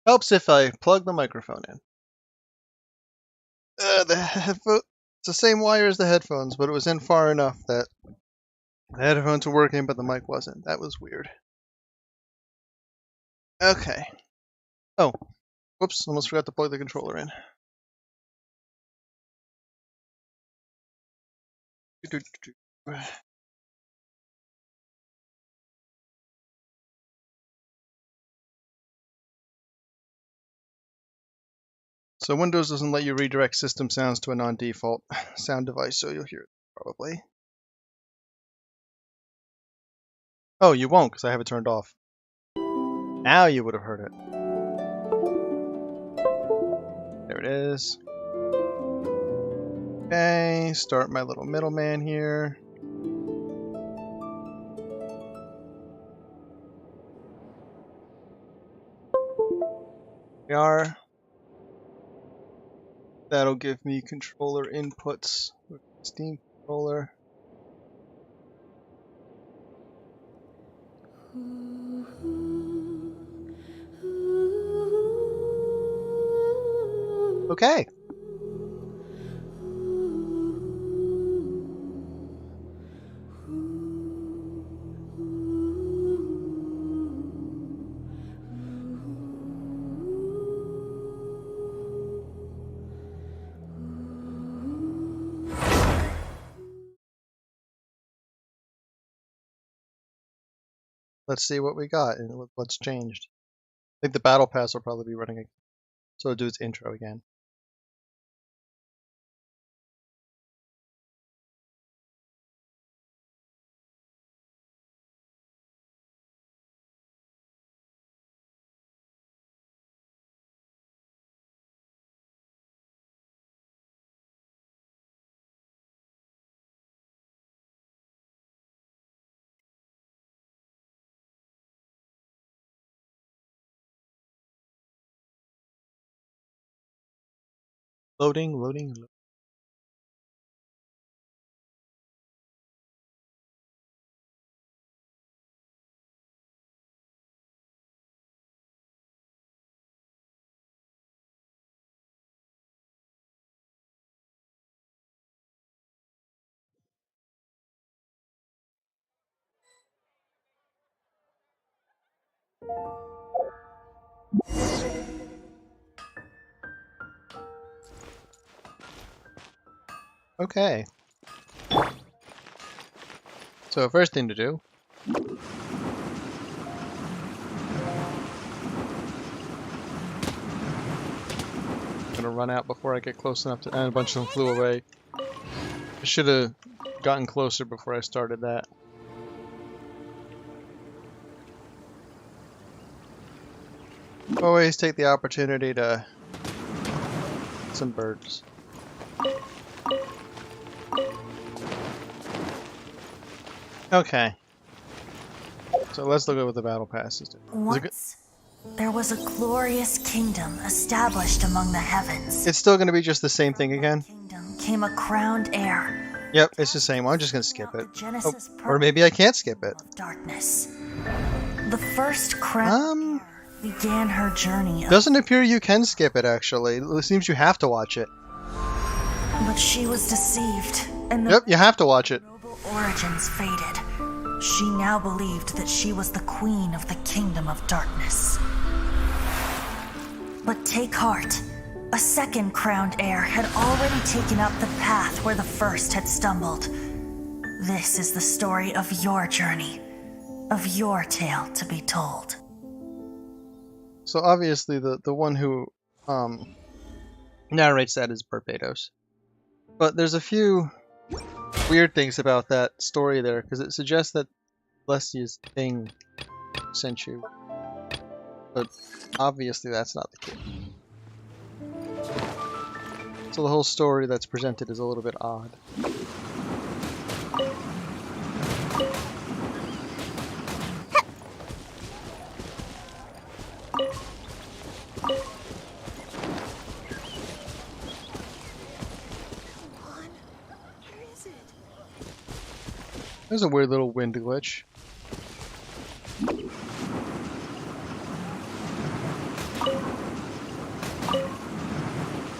Helps if I plug the microphone in. The headphone, it's the same wire as the headphones, but it was in far enough that the headphones were working, but the mic wasn't. That was weird. Okay. Oh, whoops, almost forgot to plug the controller in. So Windows doesn't let you redirect system sounds to a non-default sound device, so you'll hear it probably. Oh, you won't, because I have it turned off. Now you would have heard it. There it is. Okay, start my little middleman here. We are. That'll give me controller inputs with Steam controller. Okay. Let's see what we got and what's changed. I think the battle pass will probably be running, so it'll do its intro again. Loading, loading, loading. Okay. So first thing to do. I'm gonna run out before I get close enough to, and a bunch of them flew away. I should have gotten closer before I started that. Always take the opportunity to get some birds. Okay. So let's look at what the battle passes do. Once, there was a glorious kingdom established among the heavens. It's still going to be just the same thing again? Kingdom came a crowned heir. Yep, it's the same. I'm just going to skip it. Oh, or maybe I can't skip it. Darkness. The first crowned heir began her journey. Doesn't appear you can skip it, actually. It seems you have to watch it. But she was deceived, and yep, you have to watch it. Noble origins faded. She now believed that she was the queen of the kingdom of darkness. But take heart. A second crowned heir had already taken up the path where the first had stumbled. This is the story of your journey, of your tale to be told. So obviously the one who narrates that is Barbados. But there's a few weird things about that story there, because it suggests that Lesia's thing sent you. But obviously that's not the case. So the whole story that's presented is a little bit odd. There's a weird little wind glitch.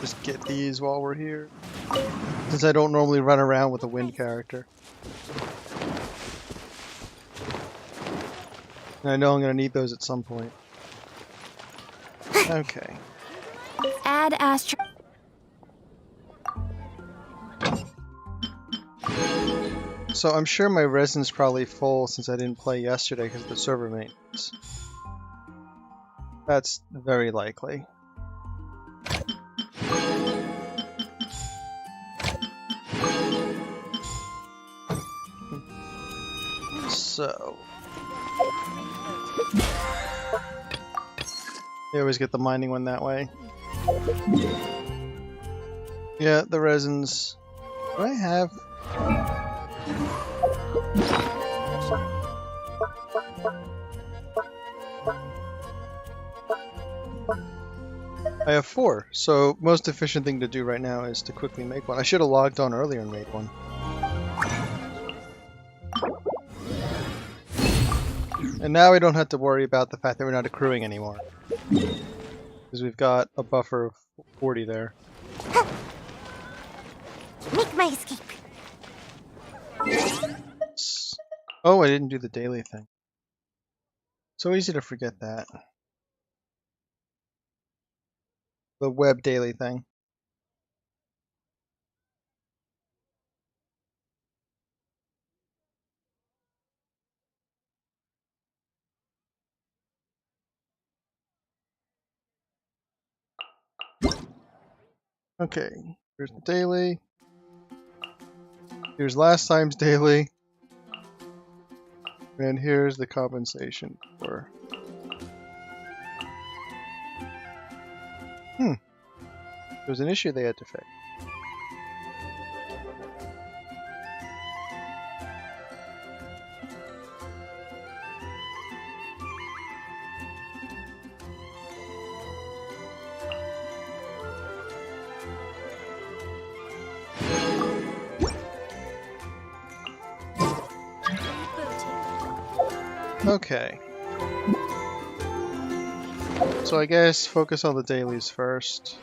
just get these while we're here. Since I don't normally run around with a wind character. And I know I'm going to need those at some point. Okay. Add Astra. So I'm sure my resin's probably full since I didn't play yesterday because of the server maintenance. That's very likely. So... they always get the mining one that way. Yeah, the resins... do I have... I have 4, so most efficient thing to do right now is to quickly make one. I should have logged on earlier and made one. And now we don't have to worry about the fact that we're not accruing anymore. Because we've got a buffer of 40 there. Make my escape. Oh, I didn't do the daily thing. So easy to forget that. The web daily thing. Okay, here's the daily. Here's last time's daily. And here's the compensation for... There's an issue they had to fix. Okay. So I guess focus on the dailies first.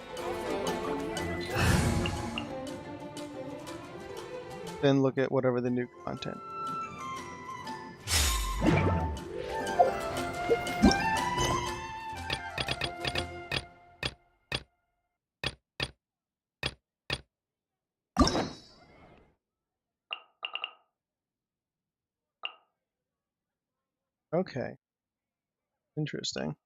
Then look at whatever the new content. Okay. Interesting.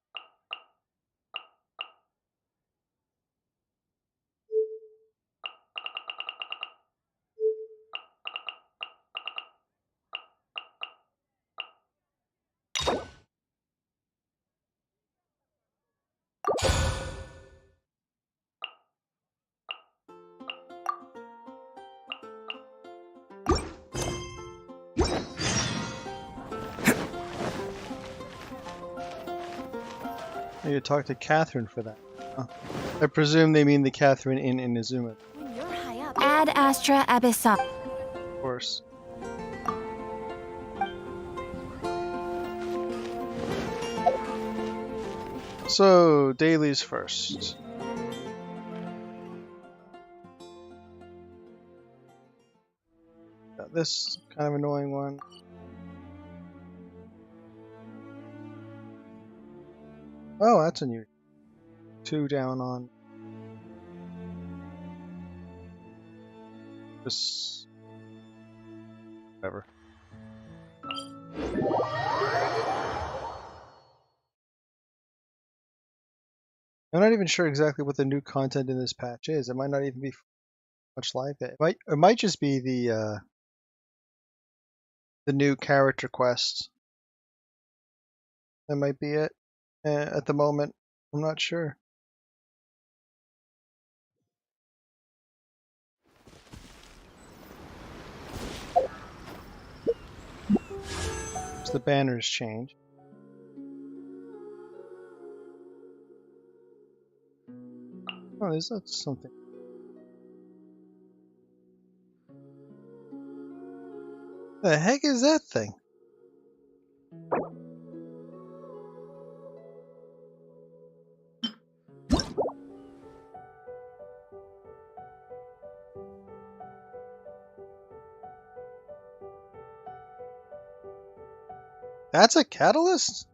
I need to talk to Catherine for that. Huh. I presume they mean the Catherine in Inazuma, When you're high up. Add Astra Abyssal. of course. So, dailies first. Got this kind of annoying one. Oh, that's a new 2 down on this. Whatever. I'm not even sure exactly what the new content in this patch is. It might not even be much like that. It might just be the new character quests. That might be it. At the moment, I'm not sure. So the banners change. Oh, is that something? The heck is that thing? That's a catalyst?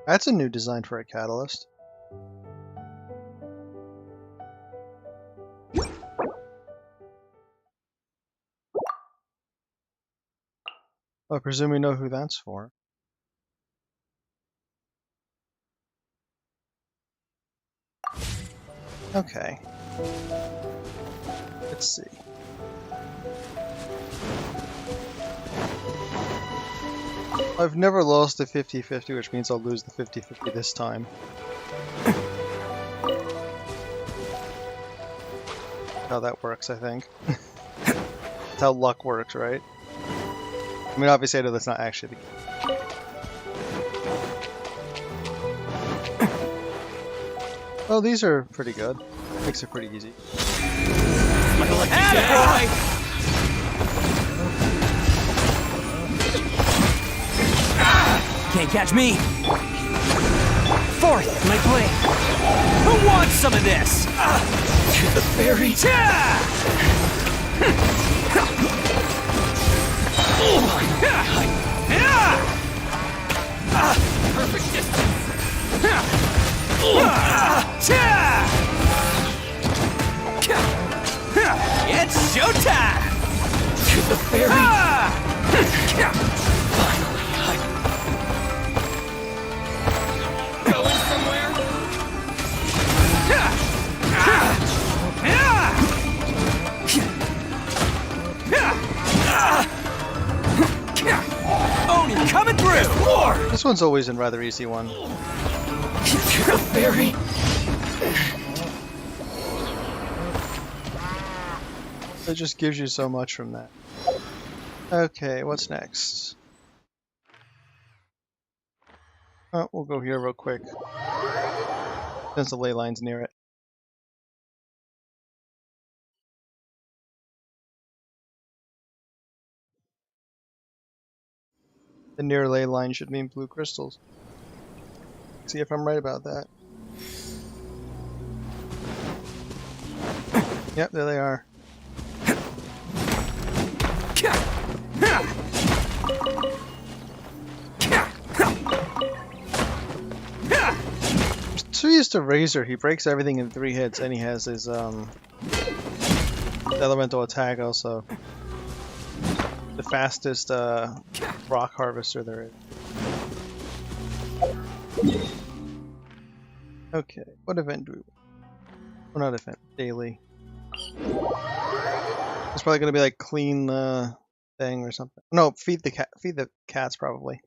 That's a new design for a catalyst. I presume we know who that's for. Okay. Let's see. I've never lost a 50-50, which means I'll lose the 50-50 this time. How that works, I think. That's how luck works, right? I mean, obviously I know that's not actually the case. Well, these are pretty good. Makes it pretty easy. Can't catch me. Fourth, my play. Who wants some of this? To the fairy. Perfect distance. It's showtime. To the fairy. Going somewhere? Oni coming through! More! This one's always a rather easy one. Fairy! It just gives you so much from that. Okay, what's next? Oh, we'll go here real quick. Since the ley line's near it. The near ley line should mean blue crystals. See if I'm right about that. Yep, there they are. So used to Razor, he breaks everything in 3 hits, and he has his elemental attack also. The fastest rock harvester there is. Okay, what event do we want? Well, not event, daily. It's probably gonna be like clean the thing or something. No, feed the cat. Feed the cats probably.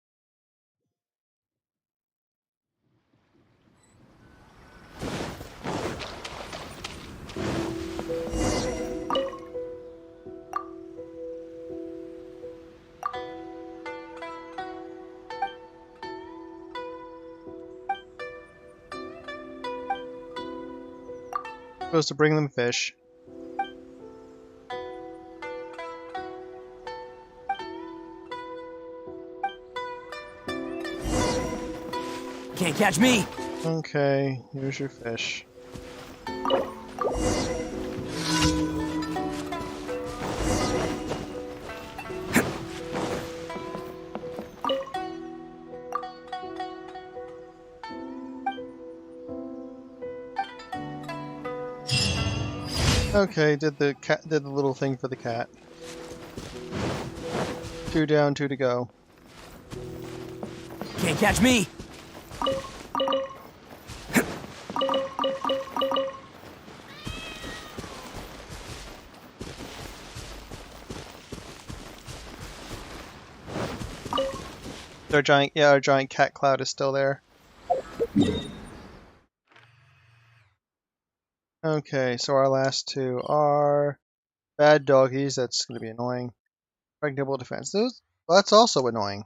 Supposed to bring them fish. Can't catch me. Okay, here's your fish. Okay, did the little thing for the cat. 2 down, 2 to go. Can't catch me. Our giant cat cloud is still there. Okay, so our last 2 are bad doggies. That's going to be annoying. Pregnable defense. That's also annoying.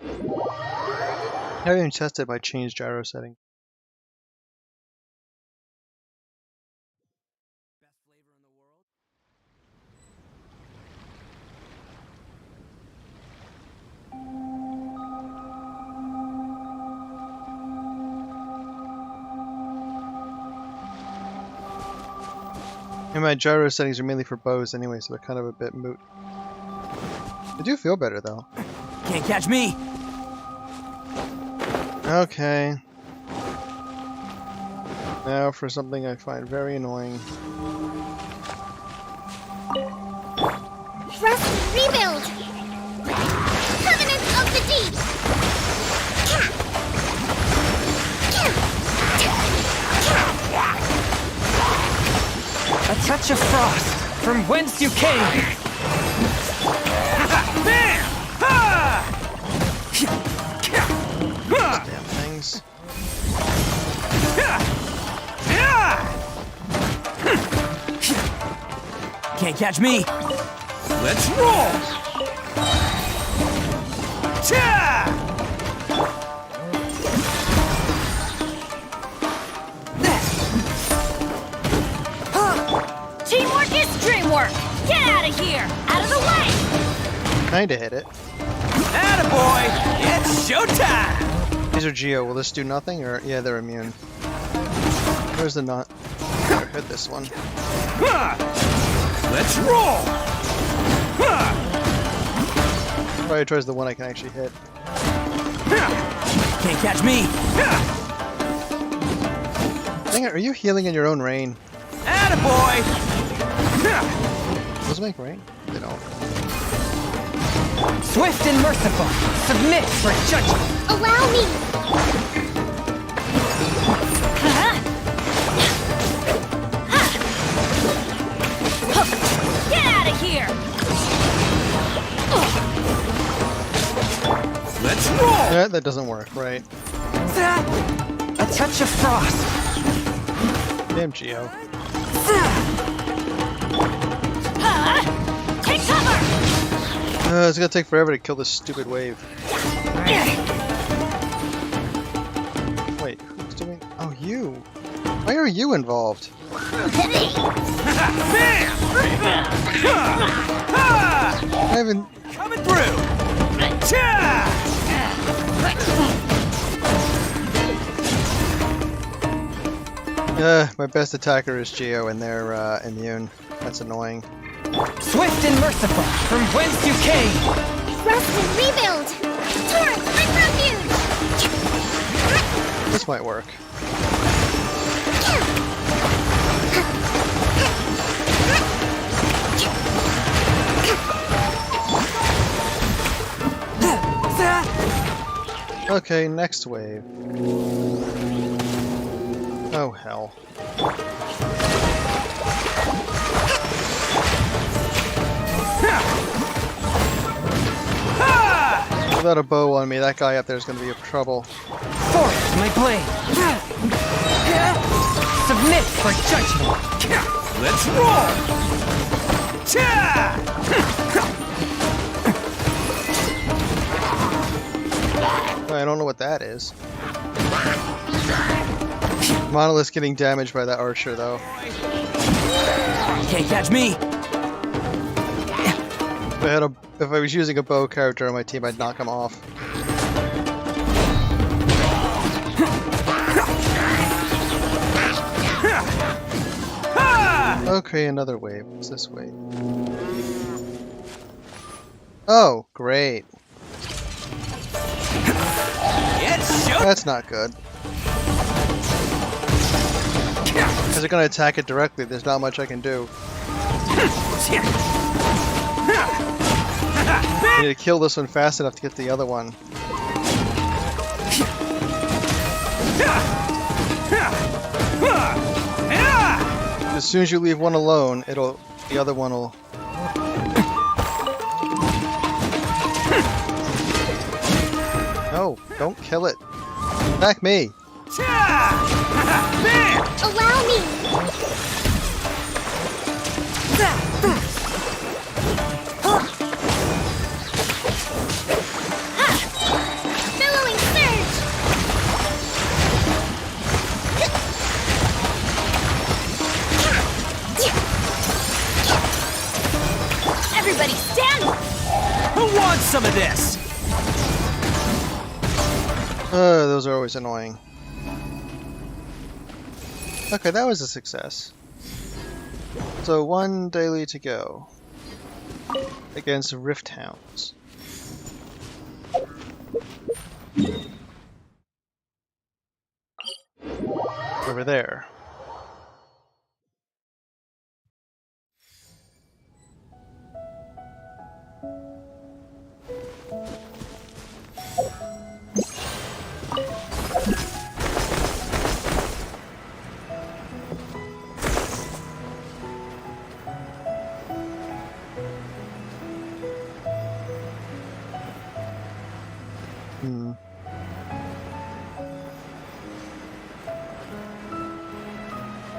I haven't even tested my change gyro setting. And my gyro settings are mainly for bows anyway, so they're kind of a bit moot. I do feel better though. Can't catch me. Okay. Now for something I find very annoying. Trust rebuild. Covenant of the Deep. A touch of frost from whence you came. Bam! Damn things. Can't catch me. Let's roll. Cha! Teamwork is dreamwork. Get out of here. Out of the way. Kinda hit it. Attaboy! It's showtime! These are Geo. Will this do nothing? Or yeah, they're immune. Where's the nut? Better hit this one. Let's roll! Probably tries the one I can actually hit. Can't catch me! Dang it, are you healing in your own rain? Attaboy! Does it make rain? They don't. Swift and merciful, submit for judgment! Allow me. Get out of here. Let's roll! Yeah, that doesn't work, right? A touch of frost. Damn Geo. Take cover. It's gonna take forever to kill this stupid wave. Wait, who's doing? Oh, you. Why are you involved? Bam! I haven't. Coming through! Cha! My best attacker is Geo, and they're immune. That's annoying. Swift and merciful, from whence you came! Trust and rebuild. Torrent, I'm refuge. This might work. Okay, next wave. Oh hell. Without a bow on me, that guy up there is going to be in trouble. Force my blade! Submit for judgment! Let's roll! Cha! I don't know what that is. Monolith's getting damaged by that archer, though. Can't catch me! If I was using a bow character on my team, I'd knock him off. Okay, another wave. What's this wave? Oh, great. It's show! That's not good. Because they're going to attack it directly. There's not much I can do. I need to kill this one fast enough to get the other one. As soon as you leave one alone, the other one will. No, don't kill it. Attack me. Allow me. Billowing surge. Everybody stand. Who wants some of this? Those are always annoying. Okay, that was a success. So one daily to go against Rift Hounds. Over there.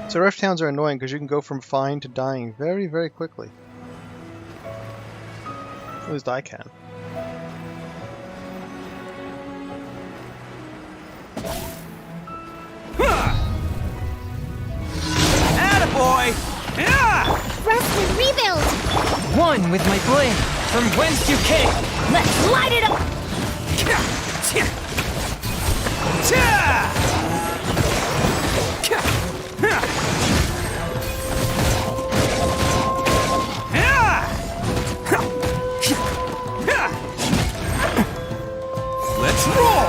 So Rift Hounds are annoying because you can go from fine to dying very, very quickly. At least I can. Attaboy! Yeah! Rest and rebuild! One with my blade, from whence you came. Let's light it up! Let's roll!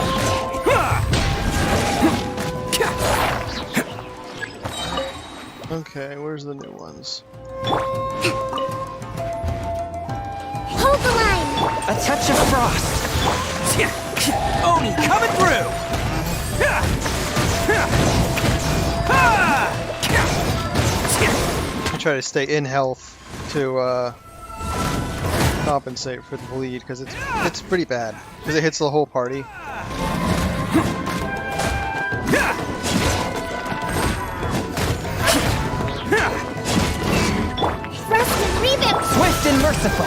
Okay, where's the new ones? Hold the line! A touch of frost. Oni coming through! I try to stay in health to compensate for the bleed because it's pretty bad because it hits the whole party. Rest and rebuild! Swift and merciful.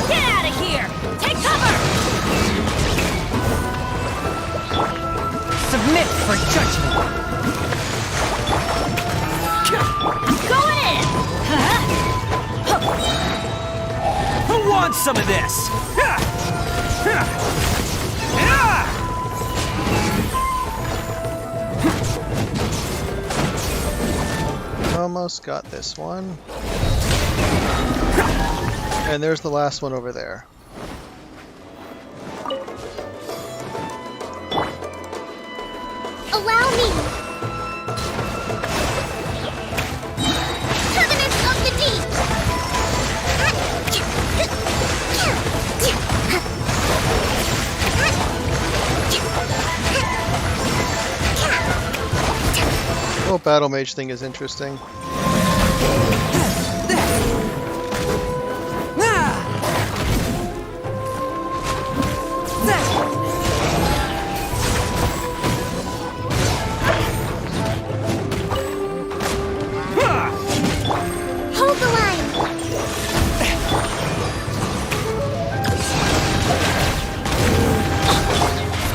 Get out of here! Take cover! Submit for judgment. Go in! Who wants some of this? Almost got this one. And there's the last one over there. Allow me! Covenant of the Deep! The whole battle mage thing is interesting. Hold the line!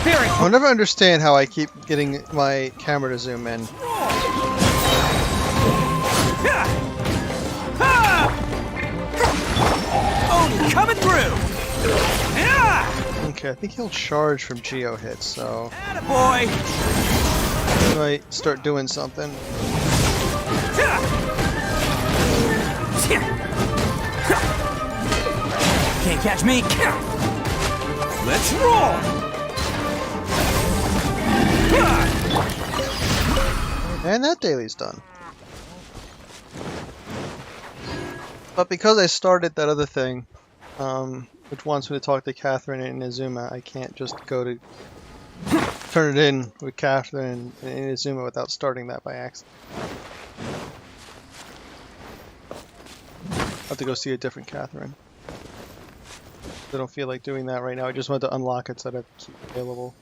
Spirit. I'll never understand how I keep getting my camera to zoom in. Oni coming through! Okay, I think he'll charge from geo hits, so Attaboy! I might start doing something. Can't catch me! Let's roll! And that daily's done. But because I started that other thing, which wants me to talk to Catherine and Inazuma, I can't just go to turn it in with Catherine and Inazuma without starting that by accident. I have to go see a different Catherine. I don't feel like doing that right now. I just want to unlock it so that it's available.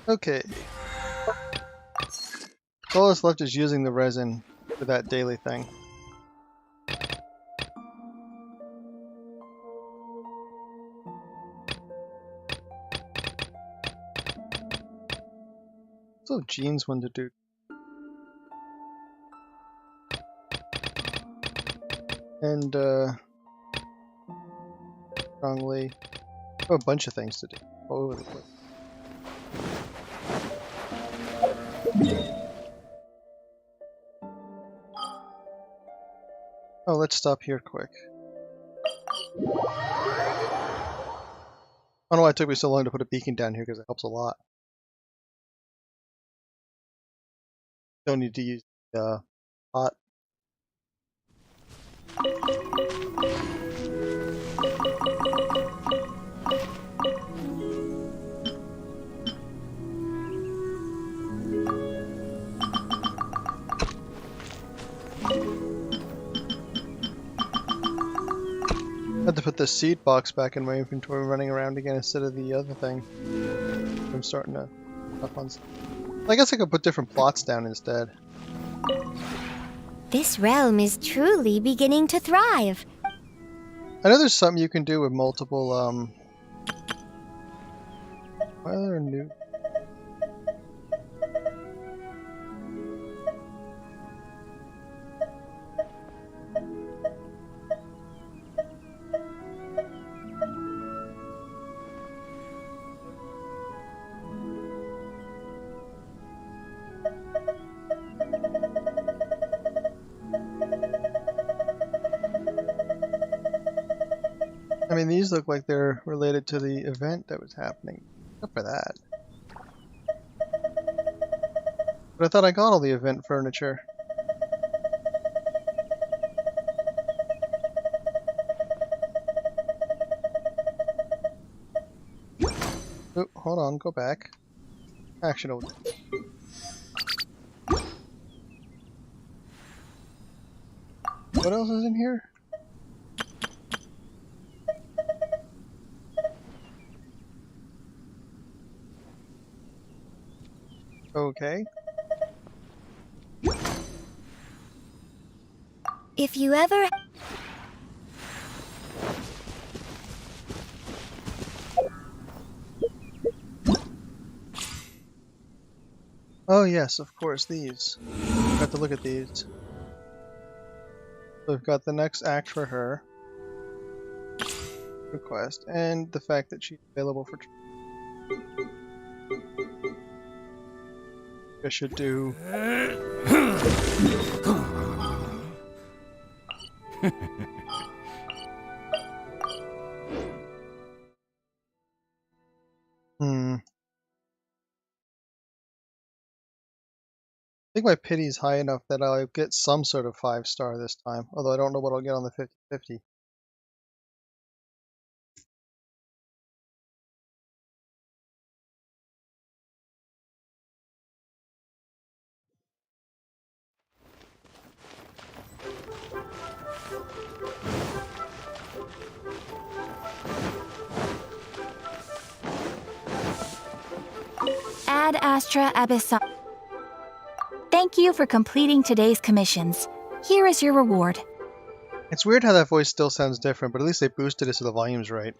Okay. All that's left is using the resin for that daily thing. So Jean's one to do. And strongly. Oh, a bunch of things to do all over the place. Oh, let's stop here quick. I don't know why it took me so long to put a beacon down here because it helps a lot. Don't need to use pot. I had to put the seed box back in my inventory running around again instead of the other thing. I'm starting to up on stuff. I guess I could put different plots down instead. This realm is truly beginning to thrive. I know there's something you can do with multiple why are there new I mean, these look like they're related to the event that was happening. Except for that. But I thought I got all the event furniture. Oh, hold on, go back. Actionable. What else is in here? Okay. If you ever... Oh yes, of course, these. Got to look at these. So we've got the next act for her. Request. And the fact that she's available for... I should do... I think my pity's high enough that I'll get some sort of 5-star this time. Although I don't know what I'll get on the 50-50. Ad Astra Abyssal. Thank you for completing today's commissions. Here is your reward. It's weird how that voice still sounds different, but at least they boosted it so the volume's right.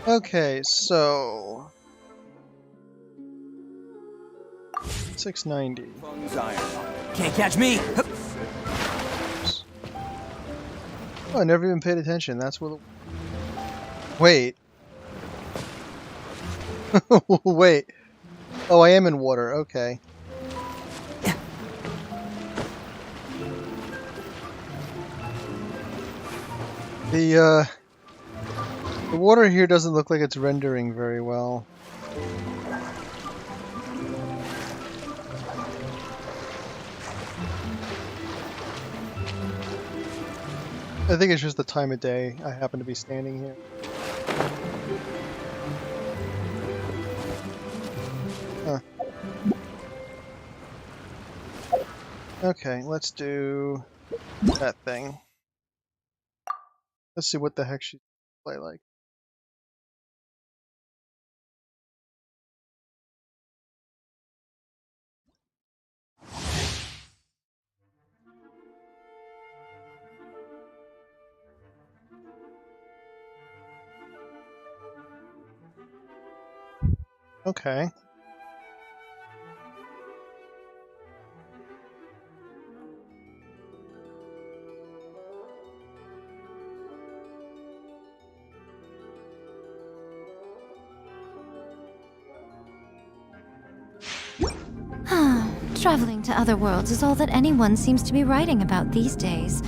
Okay, so 690. Can't catch me. Oh, I never even paid attention. That's where the... Wait. Wait. Oh, I am in water. Okay. The water here doesn't look like it's rendering very well. I think it's just the time of day. I happen to be standing here. Huh. Okay, let's do that thing. Let's see what the heck she play like. Okay. Traveling to other worlds is all that anyone seems to be writing about these days.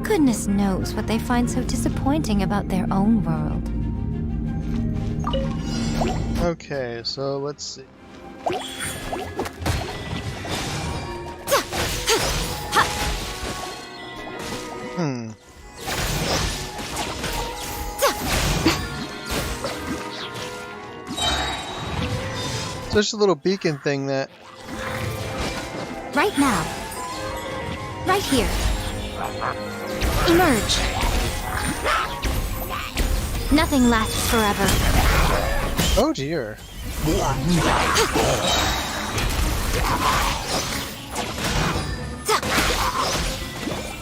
Goodness knows what they find so disappointing about their own world. Okay, so let's see. Hmm. So it's just a little beacon thing that... Right now. Right here. Emerge. Nothing lasts forever. Oh dear.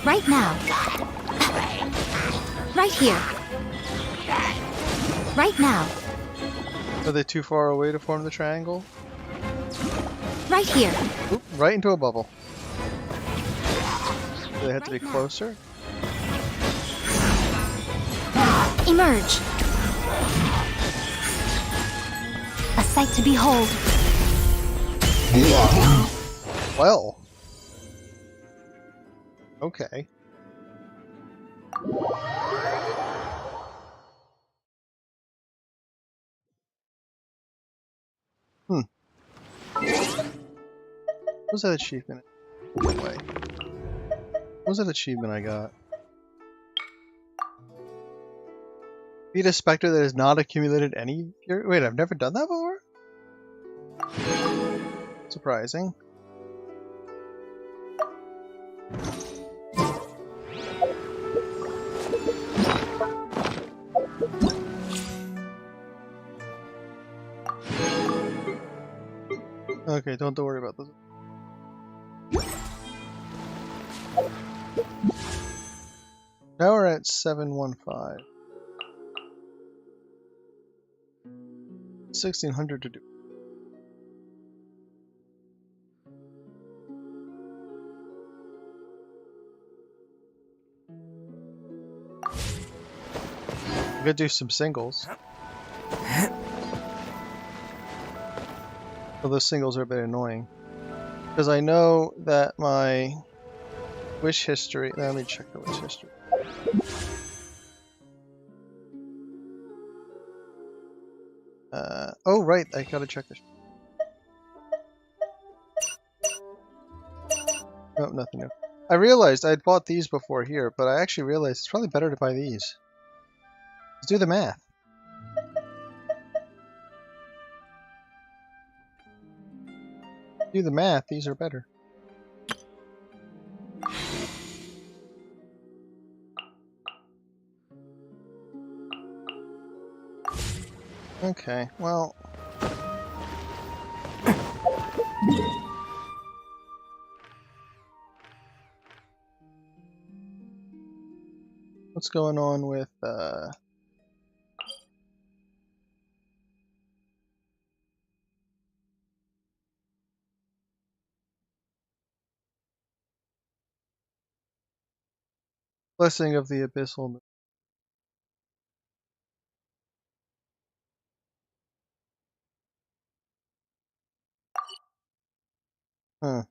Right now. Right here. Right now. Are they too far away to form the triangle? Right here. Oop, right into a bubble. Do they have to be closer? Emerge. A sight to behold. Well. Okay. Hmm. What was that achievement? Wait. What was that achievement I got? Beat a specter that has not accumulated any fury? Wait, I've never done that before? Surprising. Okay, don't worry about this. Now we're at 715. 1600 to do. I'm gonna do some singles. Well, those singles are a bit annoying. Because I know that my wish history... Let me check the wish history. Oh, right, I gotta check this. Nope, nothing new. I realized I'd bought these before here, but I actually realized it's probably better to buy these. Let's do the math. Do the math, these are better. Okay, well... What's going on with, Blessing of the Abyssal... Huh.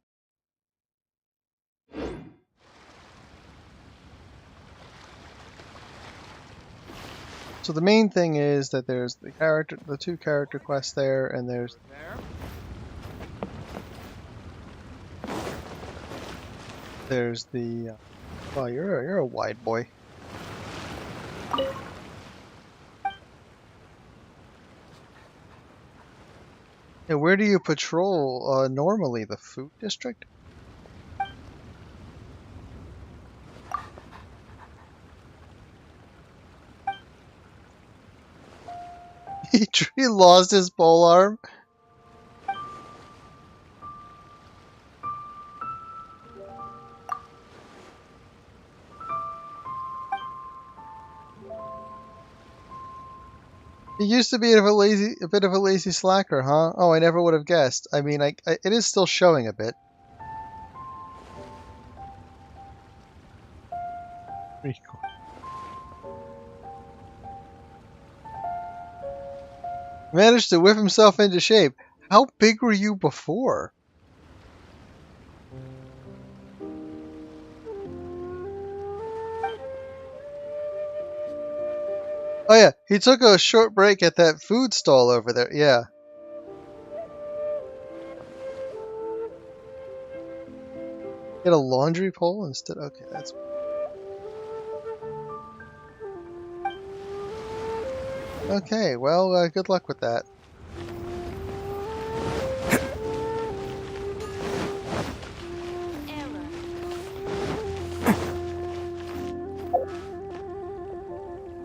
So the main thing is that there's the two character quests there, and there's the. Oh, you're a wide boy. Yeah, where do you patrol normally? The food district? He lost his pole arm. He used to be a bit of a lazy slacker, huh? Oh, I never would have guessed. I mean, it is still showing a bit. Pretty cool. Managed to whip himself into shape. How big were you before? Oh yeah, he took a short break at that food stall over there. Yeah. Get a laundry pole instead. Okay, that's. Okay, well, good luck with that.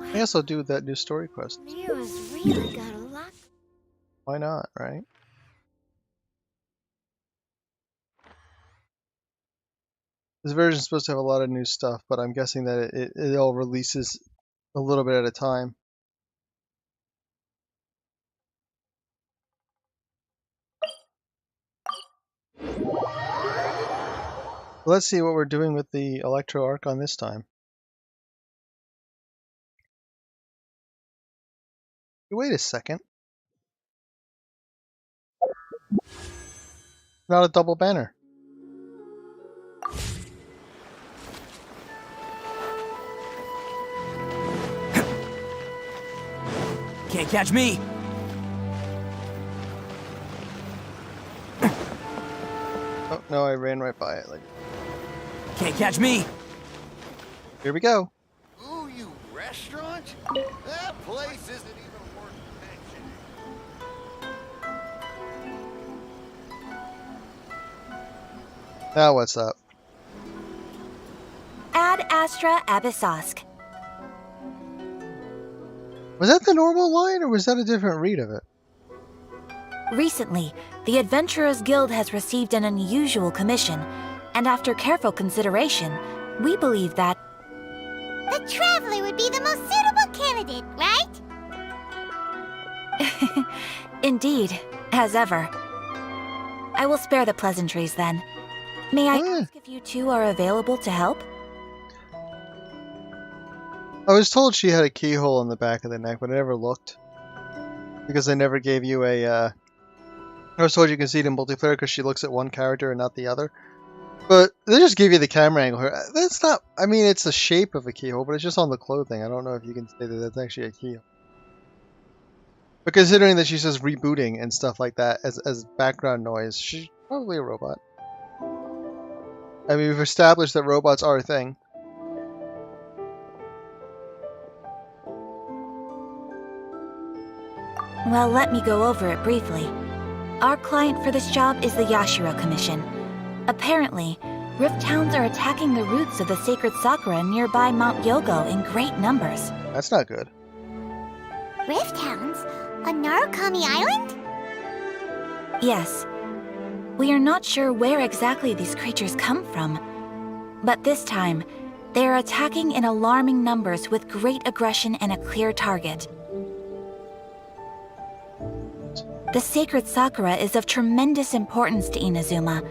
I guess I'll do that new story quest. Leo's really got a lot. Why not, right? This version's supposed to have a lot of new stuff, but I'm guessing that it all releases a little bit at a time. Let's see what we're doing with the Electro Archon this time. Wait a second. Not a double banner. Can't catch me. Oh no, I ran right by it. Like, Can't catch me. here we go. Ooh, you restaurant? That place isn't even worth mentioning. Now what's up? Ad Astra Abyssosk. Was that the normal line, or was that a different read of it? Recently, the Adventurers Guild has received an unusual commission, and after careful consideration, we believe that The Traveler would be the most suitable candidate, right? indeed, as ever. I will spare the pleasantries then. May I Oh, yeah. ask if you two are available to help? I was told she had a keyhole in the back of the neck, but I never looked. Because they never gave you a, I was told you can see it in multiplayer because she looks at one character and not the other. But they just give you the camera angle. That's not, I mean, it's the shape of a keyhole, but it's just on the clothing. I don't know if you can say that that's actually a keyhole. But considering that she says rebooting and stuff like that as background noise, she's probably a robot. I mean, we've established that robots are a thing. Well, let me go over it briefly. Our client for this job is the Yashiro Commission. Apparently, Rift Hounds are attacking the roots of the sacred Sakura nearby Mount Yogo in great numbers. That's not good. Rift Hounds? On Narukami Island? Yes. We are not sure where exactly these creatures come from. But this time, they are attacking in alarming numbers with great aggression and a clear target. The sacred Sakura is of tremendous importance to Inazuma.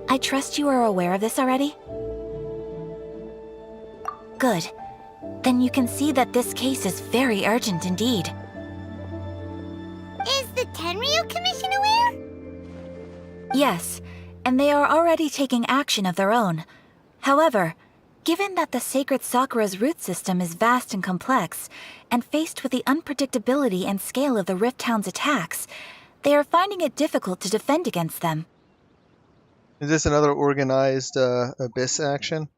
I trust you are aware of this already? Good. Then you can see that this case is very urgent indeed. Is the Tenryu Commission aware? Yes, and they are already taking action of their own. However, given that the sacred Sakura's root system is vast and complex, and faced with the unpredictability and scale of the Rift Hound's attacks, they are finding it difficult to defend against them. Is this another organized Abyss action?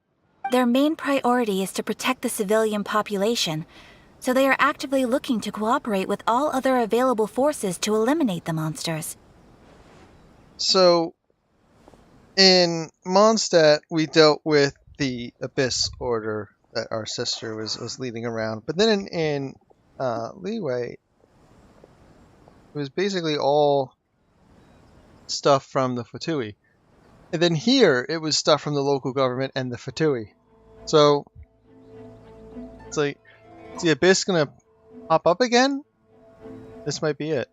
Their main priority is to protect the civilian population, so they are actively looking to cooperate with all other available forces to eliminate the monsters. So, in Mondstadt, we dealt with the Abyss Order that our sister was leading around. But then in Leeway, it was basically all stuff from the Fatui. And then here, it was stuff from the local government and the Fatui. So, it's like, is the Abyss gonna pop up again? This might be it.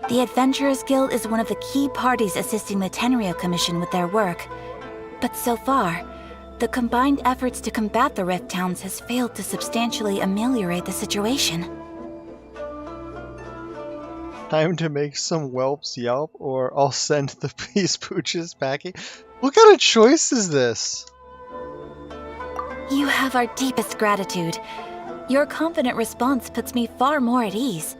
The Adventurers Guild is one of the key parties assisting the Tenryou Commission with their work. But so far, the combined efforts to combat the Rift Towns has failed to substantially ameliorate the situation. Time to make some whelps yelp, or I'll send the peace pooches packing. What kind of choice is this? You have our deepest gratitude. Your confident response puts me far more at ease.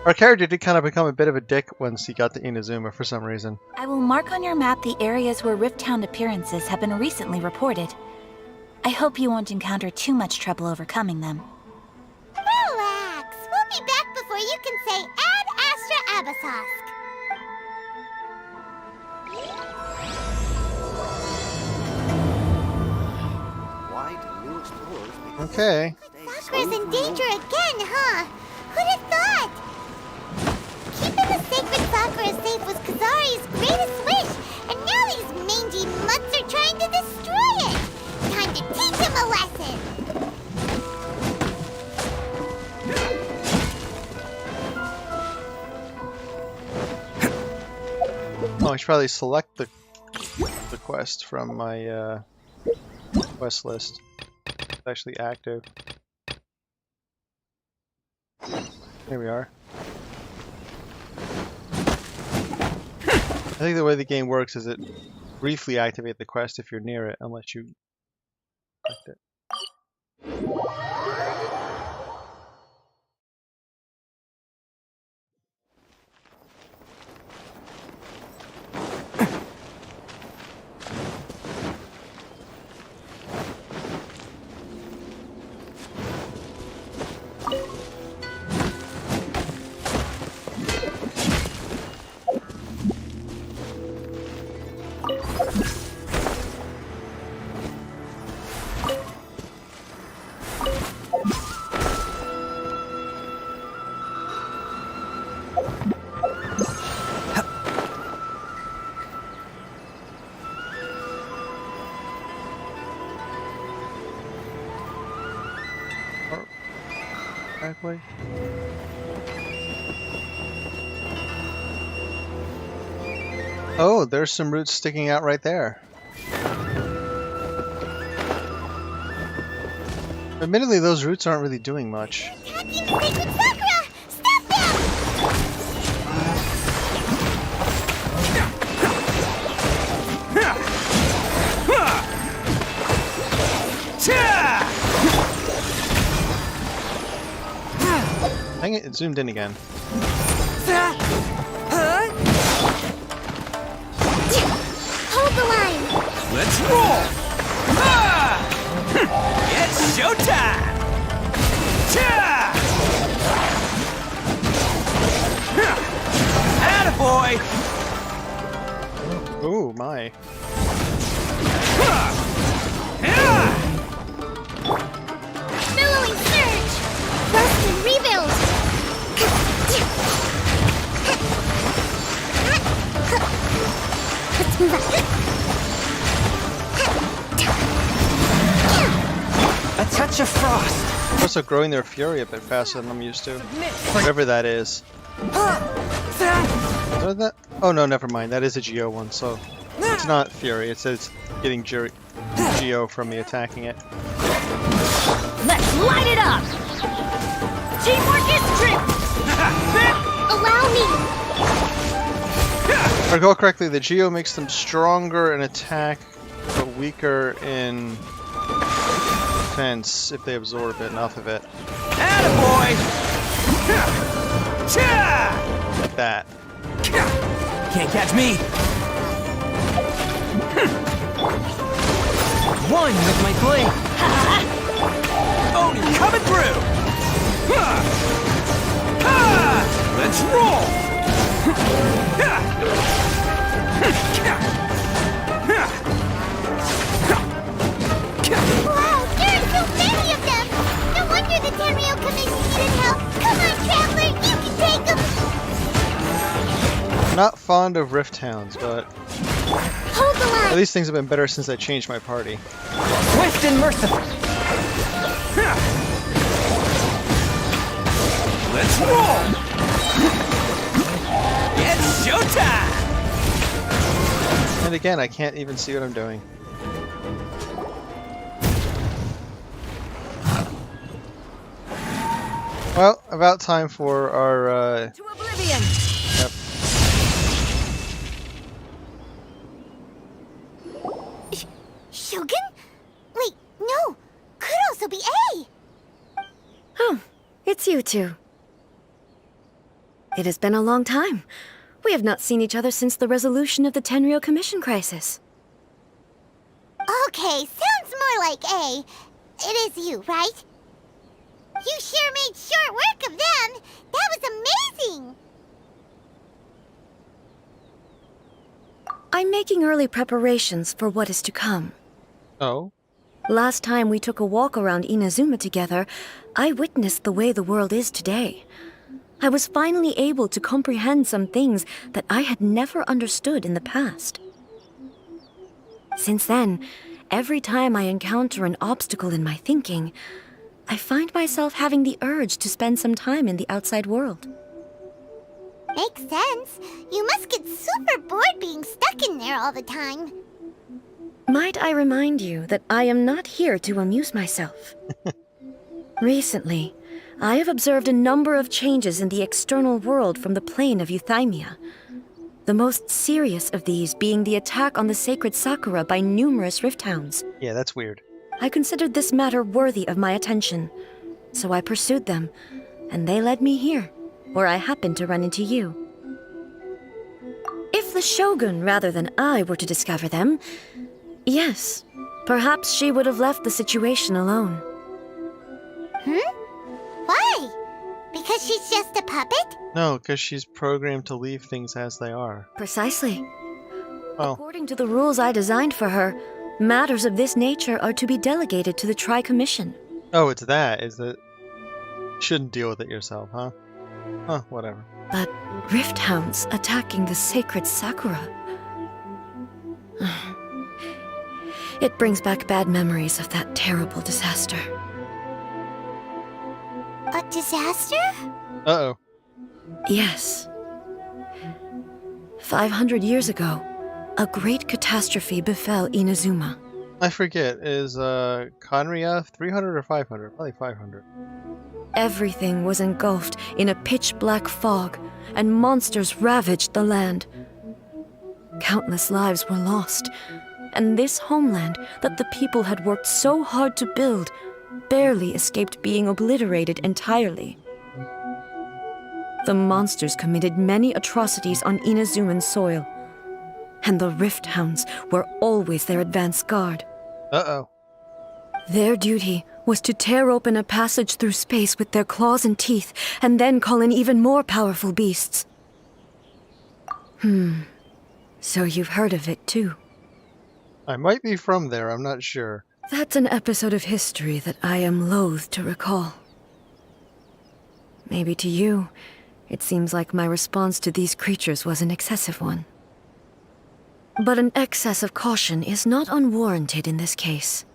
Our character did kind of become a bit of a dick once he got to Inazuma for some reason. I will mark on your map the areas where Rift Town appearances have been recently reported. I hope you won't encounter too much trouble overcoming them. Relax. We'll be back before you can say Ad Astra Abasosk. Why do new explorers make Okay. Sakura's in danger again, huh? Who'd have thought? Keeping the sacred Sakura safe was Kazari's greatest wish, and now these mangy mutts are trying to destroy it! Time to teach him a lesson! Oh, I should probably select the quest from my quest list. It's actually active. Here we are. I think the way the game works is it briefly activates the quest if you're near it, unless you select it. Exactly. Oh, there's some roots sticking out right there. Admittedly, those roots aren't really doing much. Attacking the sacred Sakura! Stop them! Dang it, it zoomed in again. Hold the line! Let's roll! It's showtime! Attaboy! Oh my. Billowing surge! Rust and rebuild! Let's move on. A touch of frost. Also growing their fury a bit faster than I'm used to. Whatever that is. What is that? Oh no, never mind. That is a Geo one, so it's not fury. It says getting Geo from me attacking it. Let's light it up! Teamwork is true! Allow me! If I recall correctly, the Geo makes them stronger in attack, but weaker in defense if they absorb enough of it. Attaboy! Like that. Can't catch me! One with my blade. Oni coming through! Let's roll! Wow, there are so many of them! No wonder the Tenryou Commission needed help! Come on, Traveler, you can take them! Not fond of Rift Towns, but Hold the line! at least things have been better since I changed my party. Swift and merciful. Let's roll! It's showtime! And again, I can't even see what I'm doing. Well, about time for our, To oblivion! yep. Shogun? Wait, no. Could also be A. Oh, it's you two. It has been a long time. We have not seen each other since the resolution of the Tenryou Commission crisis. Okay, sounds more like A. It is you, right? You sure made short work of them. That was amazing. I'm making early preparations for what is to come. Oh, Last time we took a walk around Inazuma together, I witnessed the way the world is today. I was finally able to comprehend some things that I had never understood in the past. Since then, every time I encounter an obstacle in my thinking, I find myself having the urge to spend some time in the outside world. Makes sense. You must get super bored being stuck in there all the time. Might I remind you that I am not here to amuse myself? Recently, I have observed a number of changes in the external world from the plane of Euthymia. The most serious of these being the attack on the sacred Sakura by numerous rift hounds. yeah, that's weird. I considered this matter worthy of my attention, so I pursued them, and they led me here, where I happened to run into you. If the Shogun rather than I were to discover them, yes, perhaps she would have left the situation alone. Why? Because she's just a puppet? No, because she's programmed to leave things as they are. Precisely. Well, According to the rules I designed for her, matters of this nature are to be delegated to the Tri-Commission. oh, it's that. Is that you shouldn't deal with it yourself, huh? Huh, whatever. But rift hounds attacking the sacred Sakura. It brings back bad memories of that terrible disaster. A disaster? Uh-oh. Yes. 500 years ago, a great catastrophe befell Inazuma. I forget. Is Conria 300 or 500? Probably 500. Everything was engulfed in a pitch-black fog, and monsters ravaged the land. Countless lives were lost, and this homeland that the people had worked so hard to build barely escaped being obliterated entirely. The monsters committed many atrocities on Inazuman soil, and the Rift Hounds were always their advance guard. Uh-oh. Their duty was to tear open a passage through space with their claws and teeth, and then call in even more powerful beasts. So you've heard of it too. I might be from there, I'm not sure. That's an episode of history that I am loath to recall. Maybe to you, it seems like my response to these creatures was an excessive one. But an excess of caution is not unwarranted in this case.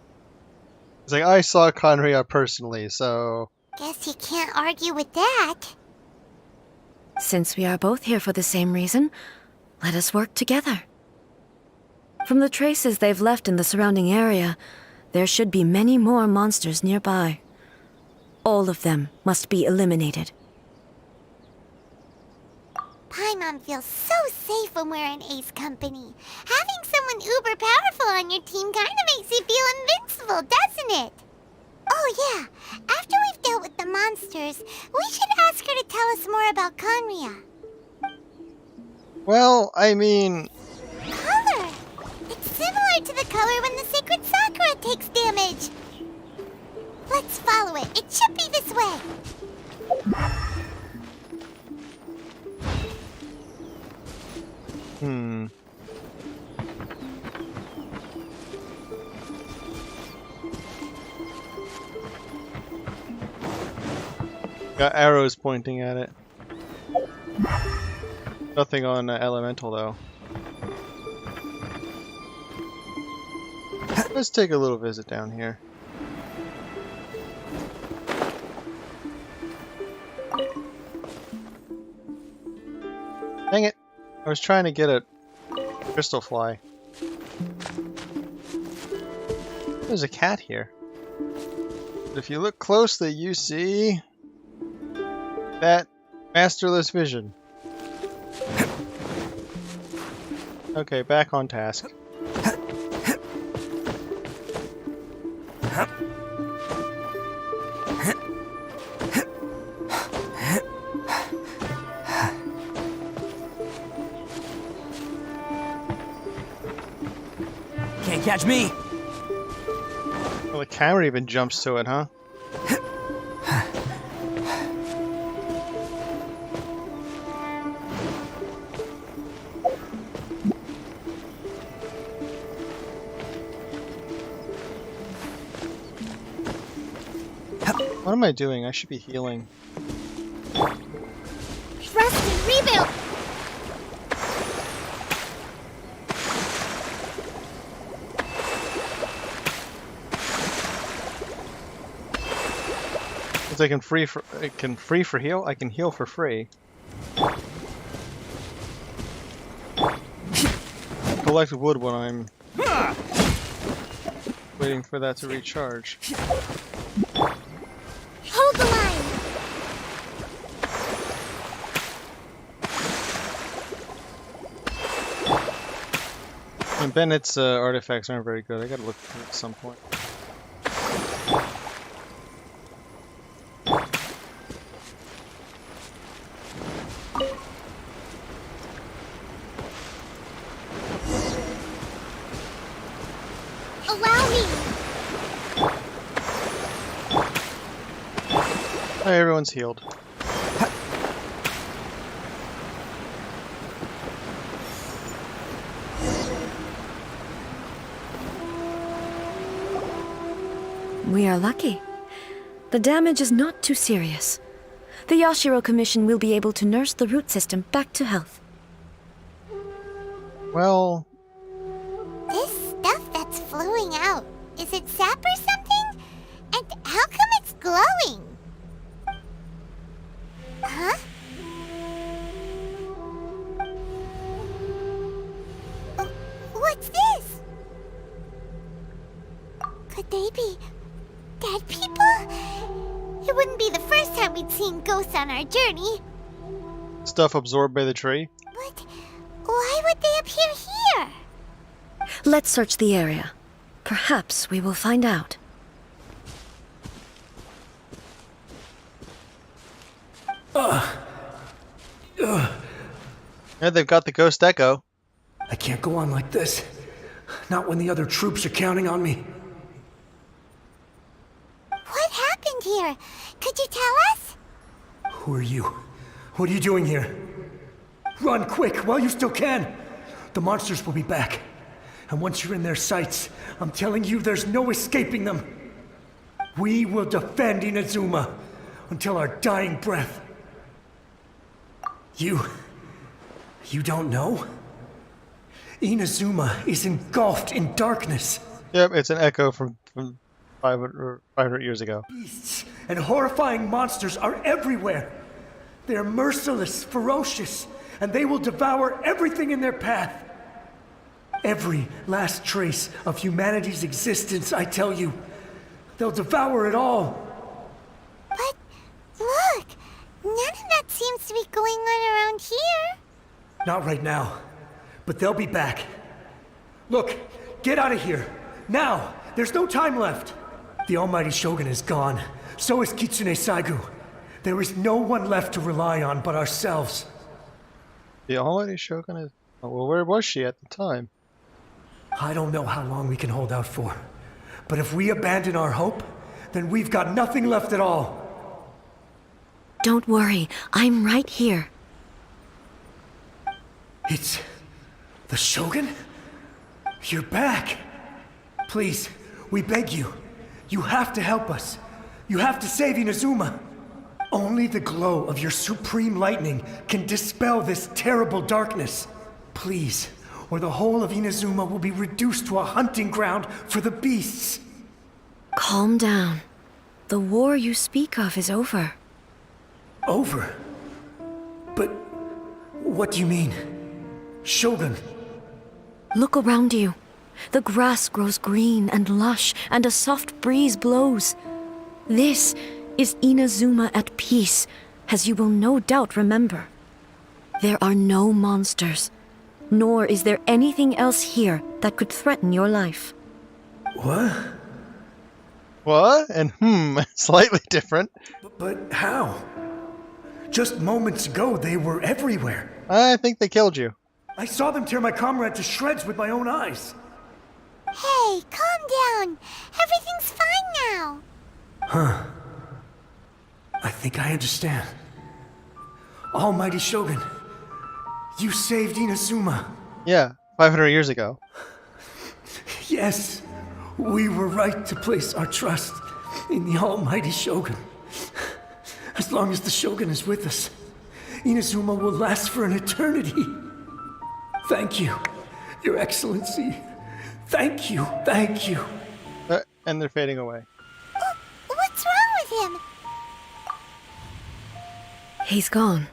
It's like, I saw Conria personally, so... Guess you can't argue with that. Since we are both here for the same reason, let us work together. From the traces they've left in the surrounding area, there should be many more monsters nearby. All of them must be eliminated. Paimon feels so safe when we're in Ace Company. Having someone uber powerful on your team kind of makes you feel invincible, doesn't it? Oh yeah, after we've dealt with the monsters, we should ask her to tell us more about Conria. Well, I mean... Color! It's similar to the color when the sacred Sakura takes damage. Let's follow it. It should be this way. Got arrows pointing at it. Nothing on elemental though. Let's take a little visit down here. I was trying to get a crystal fly. There's a cat here. But if you look closely, you see that masterless vision. Okay, back on task. Can't catch me. Well, the camera even jumps to it, huh? What am I doing? I should be healing. Trust and rebuild! Because I can free for heal. I can heal for free. Collect wood when I'm waiting for that to recharge. Hold the line! And Bennett's artifacts aren't very good. I gotta look for it at some point. Allow me! Hey, everyone's healed. We are lucky. The damage is not too serious. The Yashiro Commission will be able to nurse the root system back to health. Well, This stuff that's flowing out, is it sap or something? And how come it's glowing? Huh? What's this? Could they be dead people? It wouldn't be the first time we'd seen ghosts on our journey. stuff absorbed by the tree. But why would they appear here? Let's search the area. Perhaps we will find out. Yeah, they've got the ghost echo. I can't go on like this. Not when the other troops are counting on me. What happened here? Could you tell us? Who are you? What are you doing here? Run quick while you still can! The monsters will be back. And once you're in their sights, I'm telling you there's no escaping them. We will defend Inazuma until our dying breath. You don't know? Inazuma is engulfed in darkness. Yep, it's an echo from 500 years ago. Beasts and horrifying monsters are everywhere. They're merciless, ferocious, and they will devour everything in their path. Every last trace of humanity's existence, I tell you. They'll devour it all. But look, none of that seems to be going on around here. Not right now, but they'll be back. Look, get out of here. Now! There's no time left. The almighty Shogun is gone. So is Kitsune Saigu. There is no one left to rely on but ourselves. The almighty Shogun is... Oh, well, where was she at the time? I don't know how long we can hold out for. But if we abandon our hope, then we've got nothing left at all. Don't worry, I'm right here. It's... the Shogun? You're back! Please, we beg you. You have to help us. You have to save Inazuma. Only the glow of your supreme lightning can dispel this terrible darkness. Please, or the whole of Inazuma will be reduced to a hunting ground for the beasts. Calm down. The war you speak of is over. Over? But what do you mean? Shogun. Look around you. The grass grows green and lush, and a soft breeze blows. This is Inazuma at peace, as you will no doubt remember. There are no monsters, nor is there anything else here that could threaten your life. What? What? And slightly different. But how? Just moments ago, they were everywhere. I think they killed you. I saw them tear my comrade to shreds with my own eyes. Hey, calm down. Everything's fine now. Huh. I think I understand. Almighty Shogun, you saved Inazuma. Yeah, 500 years ago. Yes, we were right to place our trust in the Almighty Shogun. As long as the Shogun is with us, Inazuma will last for an eternity. Thank you, Your Excellency. Thank you, thank you. And they're fading away. What's wrong with him? He's gone.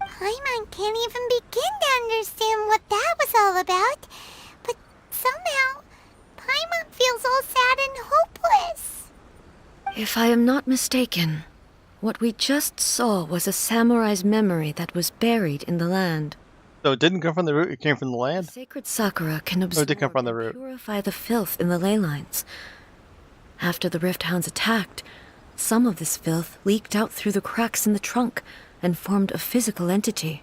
Paimon can't even begin to understand what that was all about. But somehow, Paimon feels all sad and hopeless. If I am not mistaken, what we just saw was a samurai's memory that was buried in the land. So it didn't come from the root, it came from the land? Sacred sakura can Or absorb did it come from the and root? purify the filth in the ley lines. After the rift hounds attacked, some of this filth leaked out through the cracks in the trunk and formed a physical entity.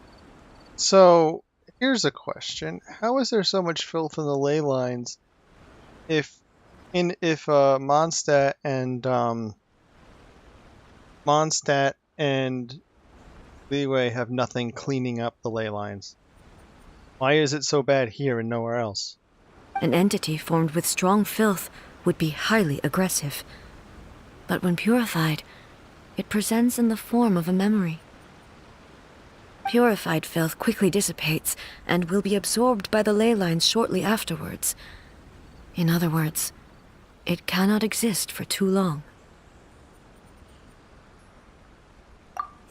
So, here's a question. How is there so much filth in the ley lines if Mondstadt and Leeway have nothing cleaning up the ley lines? Why is it so bad here and nowhere else? An entity formed with strong filth would be highly aggressive. But when purified, it presents in the form of a memory. Purified filth quickly dissipates and will be absorbed by the ley lines shortly afterwards. In other words, it cannot exist for too long.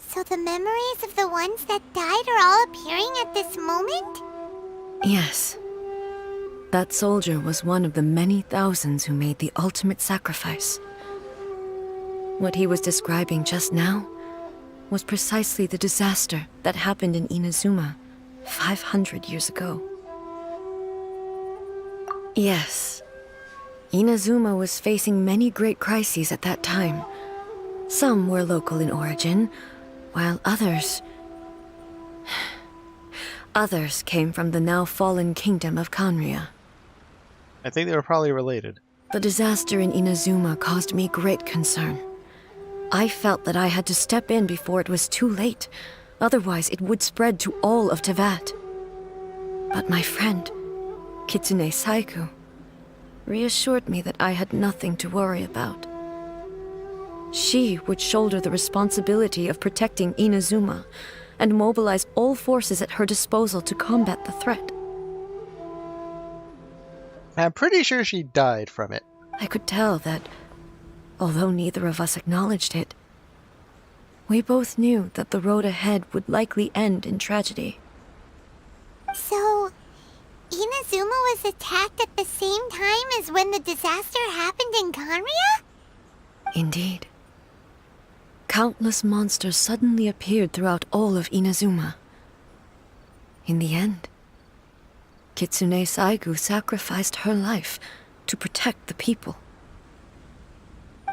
So the memories of the ones that died are all appearing at this moment? Yes. That soldier was one of the many thousands who made the ultimate sacrifice. What he was describing just now was precisely the disaster that happened in Inazuma 500 years ago. Yes, Inazuma was facing many great crises at that time. Some were local in origin, while others came from the now fallen kingdom of Kanria. I think they were probably related. The disaster in Inazuma caused me great concern. I felt that I had to step in before it was too late, otherwise it would spread to all of Tevat. But my friend, Kitsune Saiku, reassured me that I had nothing to worry about. She would shoulder the responsibility of protecting Inazuma and mobilize all forces at her disposal to combat the threat. I'm pretty sure she died from it. I could tell that, although neither of us acknowledged it, we both knew that the road ahead would likely end in tragedy. So, Inazuma was attacked at the same time as when the disaster happened in Kanria? Indeed. Countless monsters suddenly appeared throughout all of Inazuma. In the end, Kitsune Saigu sacrificed her life to protect the people.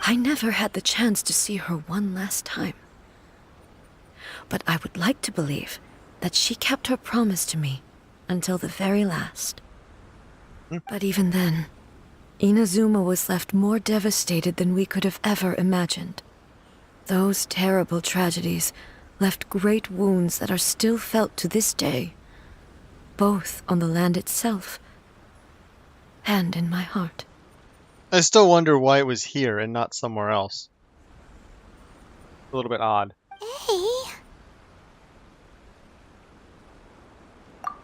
I never had the chance to see her one last time. But I would like to believe that she kept her promise to me until the very last. But even then, Inazuma was left more devastated than we could have ever imagined. Those terrible tragedies left great wounds that are still felt to this day, both on the land itself and in my heart. I still wonder why it was here and not somewhere else. A little bit odd. Hey,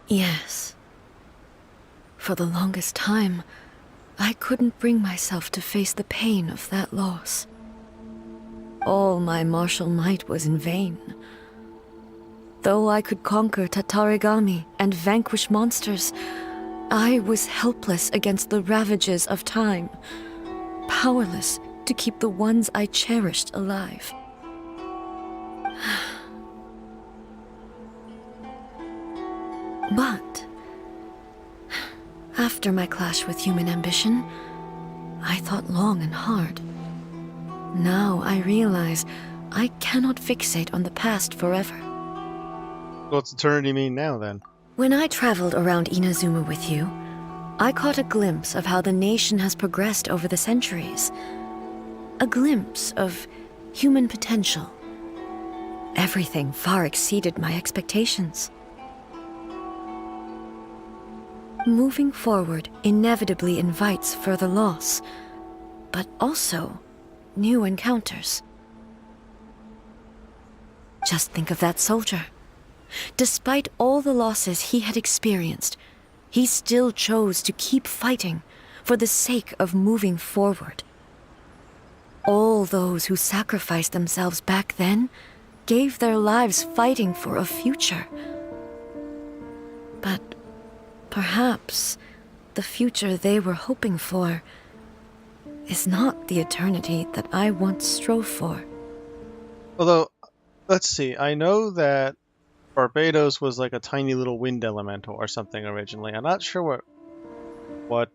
Yes. For the longest time, I couldn't bring myself to face the pain of that loss. All my martial might was in vain. Though I could conquer Tatarigami and vanquish monsters, I was helpless against the ravages of time, powerless to keep the ones I cherished alive. But after my clash with human ambition, I thought long and hard. Now I realize I cannot fixate on the past forever. What's eternity mean now, then? When I traveled around Inazuma with you, I caught a glimpse of how the nation has progressed over the centuries. A glimpse of human potential. Everything far exceeded my expectations. Moving forward inevitably invites further loss, but also new encounters. Just think of that soldier. Despite all the losses he had experienced, he still chose to keep fighting for the sake of moving forward. All those who sacrificed themselves back then gave their lives fighting for a future. But perhaps the future they were hoping for is not the eternity that I once strove for. Although, let's see, I know that Barbados was like a tiny little wind elemental or something originally. I'm not sure what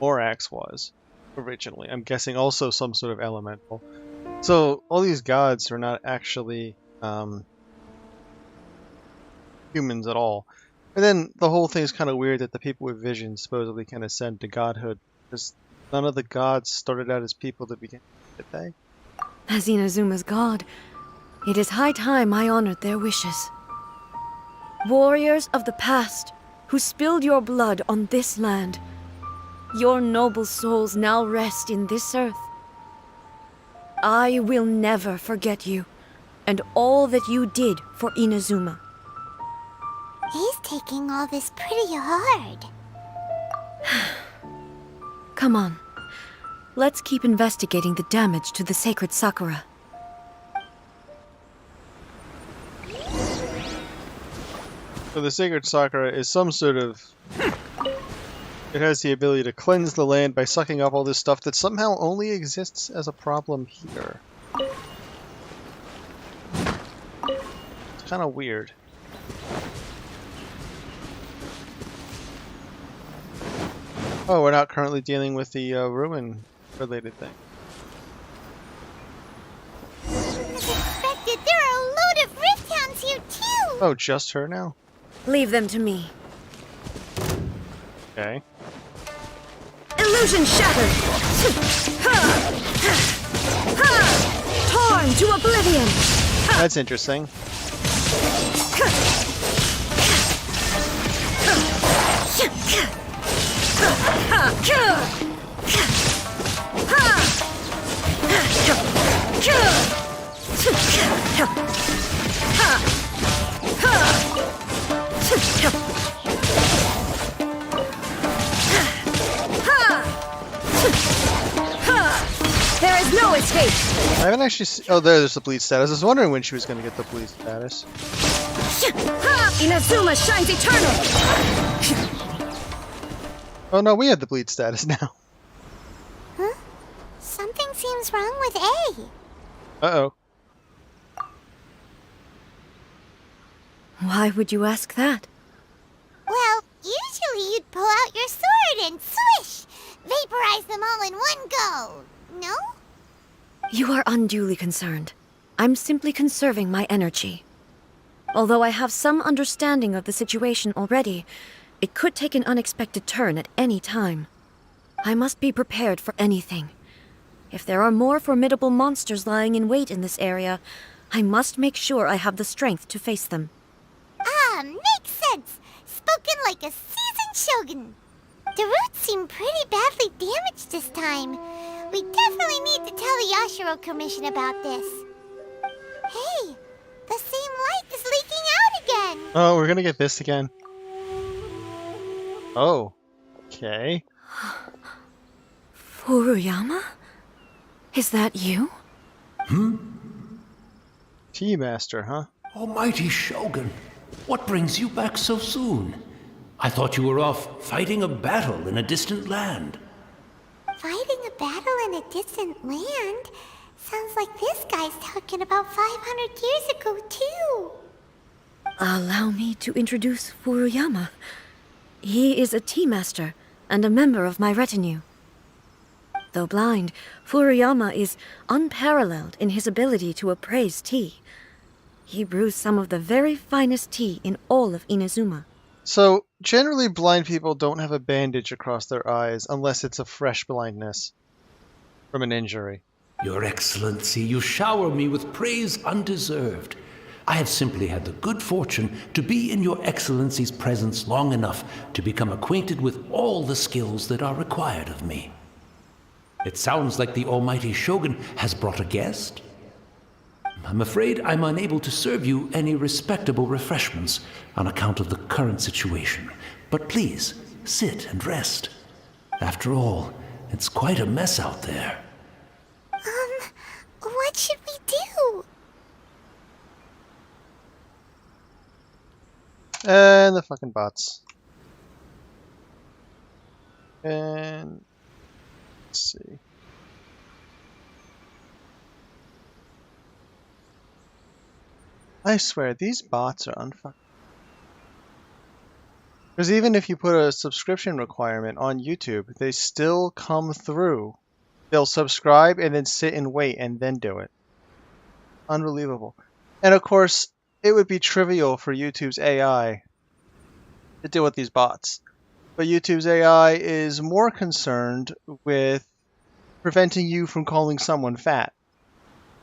Morax was originally. I'm guessing also some sort of elemental. So all these gods are not actually humans at all. And then the whole thing is kind of weird that the people with vision supposedly can ascend to godhood, because none of the gods started out as people to begin with, did they? As Inazuma's god, it is high time I honored their wishes. Warriors of the past, who spilled your blood on this land, your noble souls now rest in this earth. I will never forget you, and all that you did for Inazuma. He's taking all this pretty hard. Come on. Let's keep investigating the damage to the sacred Sakura. So the sacred Sakura is some sort of... It has the ability to cleanse the land by sucking up all this stuff that somehow only exists as a problem here. It's kind of weird. Oh, we're not currently dealing with the ruin-related thing. As expected, there are a load of Rift Hounds here too! Oh, just her now? Leave them to me. Okay. Illusion shattered! Torn to oblivion! That's interesting. There is no escape! I haven't actually seen... Oh, there's the bleed status. I was wondering when she was going to get the bleed status. Inazuma shines eternal! Oh no, we had the bleed status now. Huh? Something seems wrong with A. Uh-oh. Why would you ask that? Well, usually you'd pull out your sword and swish! Vaporize them all in one go! No? You are unduly concerned. I'm simply conserving my energy. Although I have some understanding of the situation already, it could take an unexpected turn at any time. I must be prepared for anything. If there are more formidable monsters lying in wait in this area, I must make sure I have the strength to face them. Ah, makes sense! Spoken like a seasoned shogun! The roots seem pretty badly damaged this time. We definitely need to tell the Yashiro Commission about this. Hey, the same light is leaking out again! Oh, we're gonna get this again. Oh. Okay. Furuyama? Is that you? Tea Master, huh? Almighty Shogun, what brings you back so soon? I thought you were off fighting a battle in a distant land. Fighting a battle in a distant land? Sounds like this guy's talking about 500 years ago, too. Allow me to introduce Furuyama. He is a tea master and a member of my retinue. Though blind, Furuyama is unparalleled in his ability to appraise tea. He brews some of the very finest tea in all of Inazuma. So, generally blind people don't have a bandage across their eyes unless it's a fresh blindness from an injury. Your Excellency, you shower me with praise undeserved. I have simply had the good fortune to be in Your Excellency's presence long enough to become acquainted with all the skills that are required of me. It sounds like the Almighty Shogun has brought a guest. I'm afraid I'm unable to serve you any respectable refreshments on account of the current situation. But please, sit and rest. After all, it's quite a mess out there. What should we do? And the fucking bots. And let's see. I swear, these bots are unfucking. Because even if you put a subscription requirement on YouTube, they still come through. They'll subscribe and then sit and wait and then do it. Unbelievable. And of course, it would be trivial for YouTube's AI to deal with these bots. But YouTube's AI is more concerned with preventing you from calling someone fat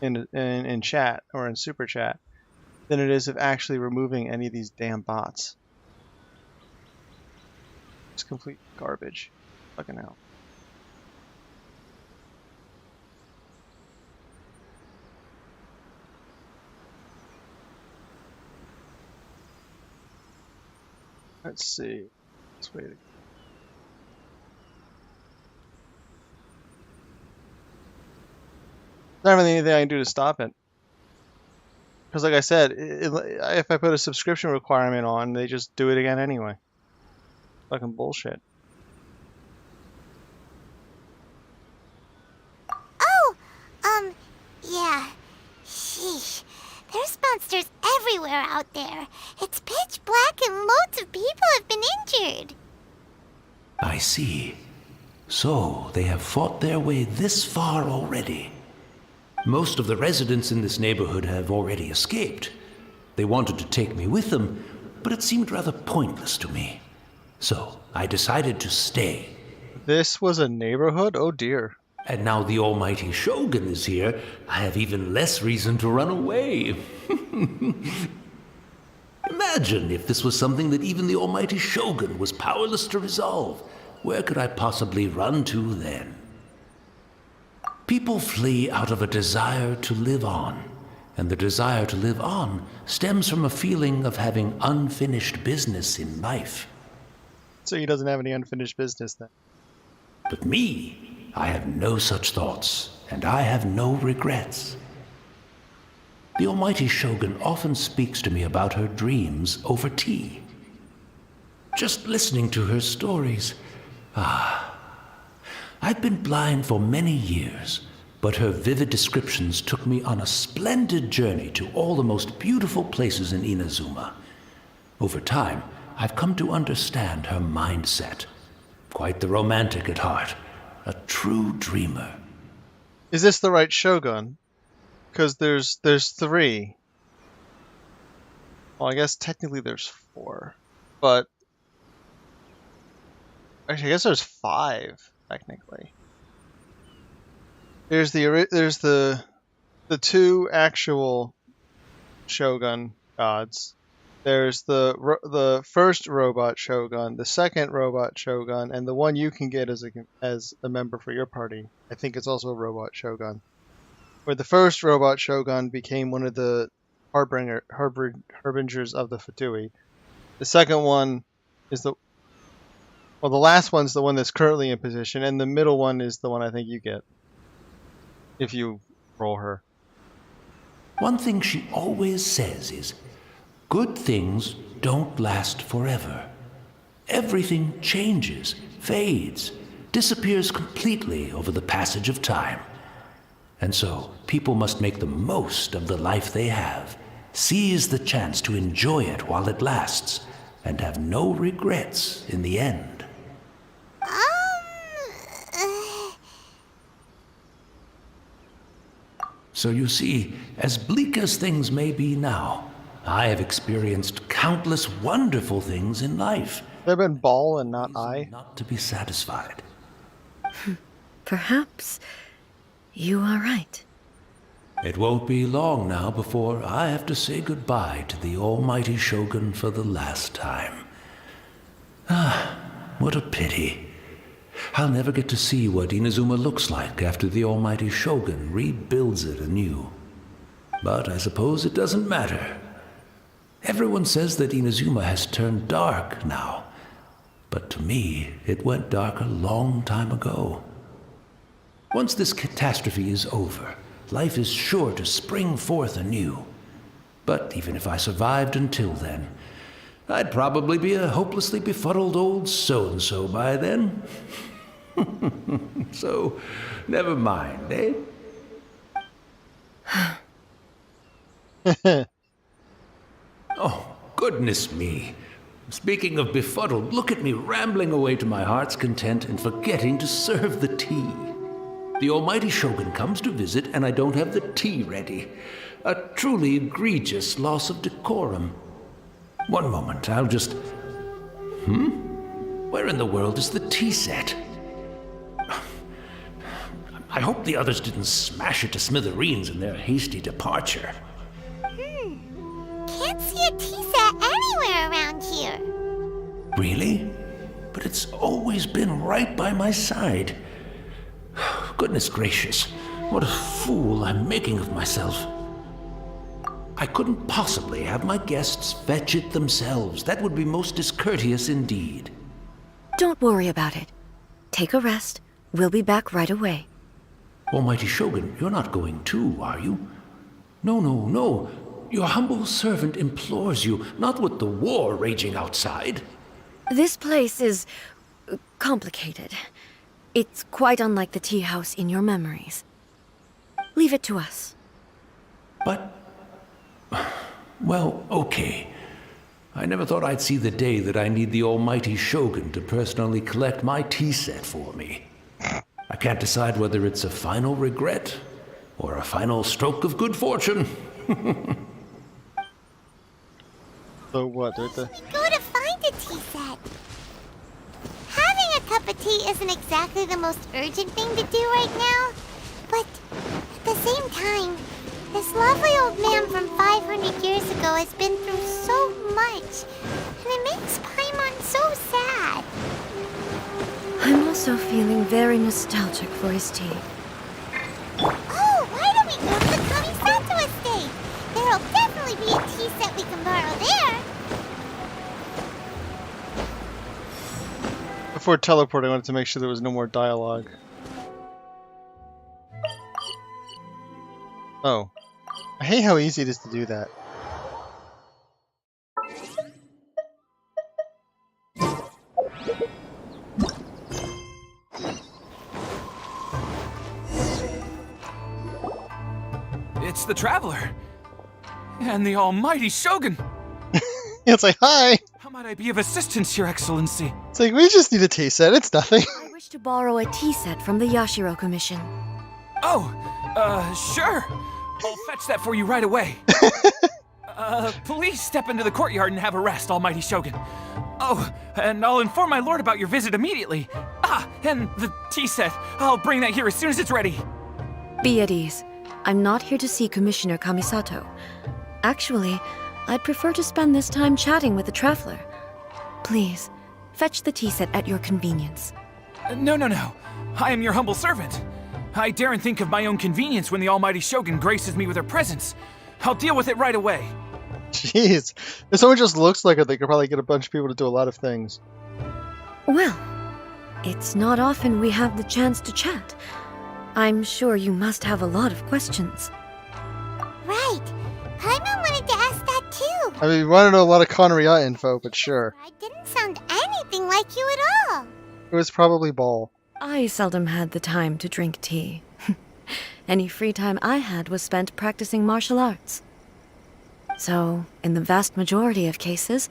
in chat or in super chat than it is of actually removing any of these damn bots. It's complete garbage. Fucking hell. Let's see. Let's wait. Not really anything I can do to stop it. Because like I said, if I put a subscription requirement on, they just do it again anyway. Fucking bullshit. Oh, yeah. Sheesh. There's monsters everywhere out there. It's pitch black and loads of people have been injured. I see. So, they have fought their way this far already. Most of the residents in this neighborhood have already escaped. They wanted to take me with them, but it seemed rather pointless to me. So, I decided to stay. This was a neighborhood? Oh dear. And now the Almighty Shogun is here, I have even less reason to run away. Imagine if this was something that even the Almighty Shogun was powerless to resolve. Where could I possibly run to then? People flee out of a desire to live on, and the desire to live on stems from a feeling of having unfinished business in life. So he doesn't have any unfinished business then. But me, I have no such thoughts, and I have no regrets. The Almighty Shogun often speaks to me about her dreams over tea. Just listening to her stories, I've been blind for many years, but her vivid descriptions took me on a splendid journey to all the most beautiful places in Inazuma. Over time, I've come to understand her mindset. Quite the romantic at heart, a true dreamer. Is this the right Shogun? Because there's three. Well, I guess technically there's four, but actually, I guess there's five technically. There's the two actual Shogun gods. There's the first robot Shogun, the second robot Shogun, and the one you can get as a member for your party. I think it's also a robot Shogun. Where the first robot Shogun became one of the harbingers of the Fatui. The second one is the last one's the one that's currently in position, and the middle one is the one I think you get if you roll her. One thing she always says is, good things don't last forever. Everything changes, fades, disappears completely over the passage of time. And so, people must make the most of the life they have, seize the chance to enjoy it while it lasts, and have no regrets in the end. So you see, as bleak as things may be now, I have experienced countless wonderful things in life. There have been Ball and not I. Not to be satisfied. Perhaps you are right. It won't be long now before I have to say goodbye to the almighty Shogun for the last time. Ah, what a pity. I'll never get to see what Inazuma looks like after the almighty Shogun rebuilds it anew. But I suppose it doesn't matter. Everyone says that Inazuma has turned dark now. But to me, it went dark a long time ago. Once this catastrophe is over, life is sure to spring forth anew. But even if I survived until then, I'd probably be a hopelessly befuddled old so-and-so by then. So, never mind, eh? Oh, goodness me. Speaking of befuddled, look at me rambling away to my heart's content and forgetting to serve the tea. The almighty Shogun comes to visit and I don't have the tea ready. A truly egregious loss of decorum. One moment, I'll just... Where in the world is the tea set? I hope the others didn't smash it to smithereens in their hasty departure. Can't see a tea set anywhere around here. Really? But it's always been right by my side. Goodness gracious, what a fool I'm making of myself. I couldn't possibly have my guests fetch it themselves. That would be most discourteous indeed. Don't worry about it. Take a rest. We'll be back right away. Almighty Shogun, you're not going too, are you? No. Your humble servant implores you, not with the war raging outside. This place is complicated. It's quite unlike the tea house in your memories. Leave it to us. But... well, okay. I never thought I'd see the day that I need the almighty Shogun to personally collect my tea set for me. I can't decide whether it's a final regret or a final stroke of good fortune. So what? Where should we go to find a tea set? Having a cup of tea isn't exactly the most urgent thing to do right now. But at the same time, this lovely old man from 500 years ago has been through so much. And it makes Paimon so sad. I'm also feeling very nostalgic for his tea. Oh, why don't we go to the Kamisato estate? There'll definitely be a tea set we can borrow there. Before teleporting, I wanted to make sure there was no more dialogue. Oh. I hate how easy it is to do that. It's the Traveler. And the almighty Shogun. It's like, hi! How might I be of assistance, Your Excellency? It's like, we just need a tea set, it's nothing. I wish to borrow a tea set from the Yashiro Commission. Oh, sure. I'll fetch that for you right away. Please step into the courtyard and have a rest, almighty Shogun. Oh, and I'll inform my lord about your visit immediately. Ah, and the tea set. I'll bring that here as soon as it's ready. Be at ease. I'm not here to see Commissioner Kamisato. Actually, I'd prefer to spend this time chatting with the Traveler. Please, fetch the tea set at your convenience. No. I am your humble servant. I daren't think of my own convenience when the almighty Shogun graces me with her presence. I'll deal with it right away. Jeez. If someone just looks like it, they could probably get a bunch of people to do a lot of things. Well, it's not often we have the chance to chat. I'm sure you must have a lot of questions. Right. Paimon wanted to ask that too. I mean, we want to know a lot of Conria info, but sure. I didn't sound anything like you at all. It was probably Ball. I seldom had the time to drink tea. Any free time I had was spent practicing martial arts. So, in the vast majority of cases,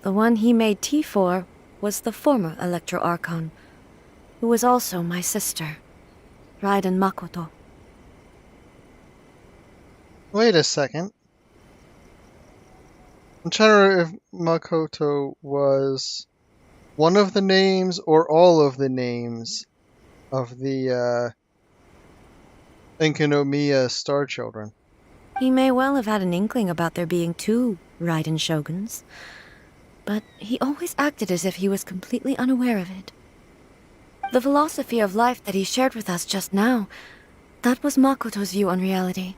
the one he made tea for was the former Electro Archon, who was also my sister, Raiden Makoto. Wait a second. I'm trying to remember if Makoto was one of the names or all of the names of the Enkanomiya Star Children. He may well have had an inkling about there being two Raiden Shoguns, but he always acted as if he was completely unaware of it. The philosophy of life that he shared with us just now, that was Makoto's view on reality.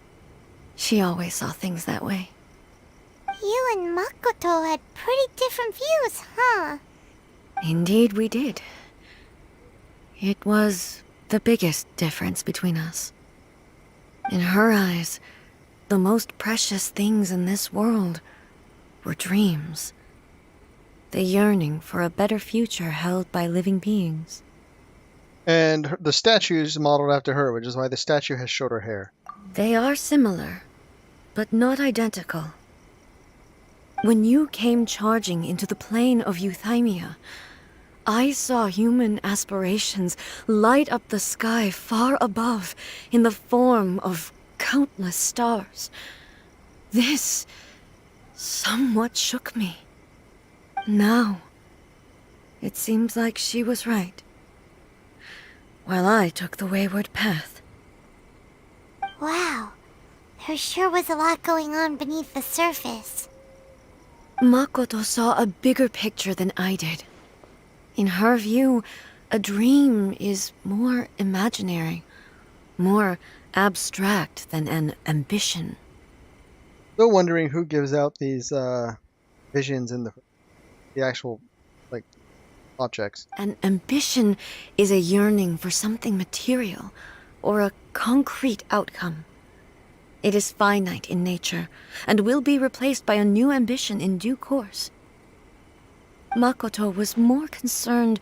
She always saw things that way. You and Makoto had pretty different views, huh? Indeed we did. It was the biggest difference between us. In her eyes, the most precious things in this world were dreams. The yearning for a better future held by living beings. And the statue is modeled after her, which is why the statue has shorter hair. They are similar, but not identical. When you came charging into the plane of Euthymia, I saw human aspirations light up the sky far above in the form of countless stars. This somewhat shook me. Now, it seems like she was right, while I took the wayward path. Wow, there sure was a lot going on beneath the surface. Makoto saw a bigger picture than I did. In her view, a dream is more imaginary, more abstract than an ambition. Still wondering who gives out these visions in the actual, like, objects. An ambition is a yearning for something material, or a concrete outcome. It is finite in nature, and will be replaced by a new ambition in due course. Makoto was more concerned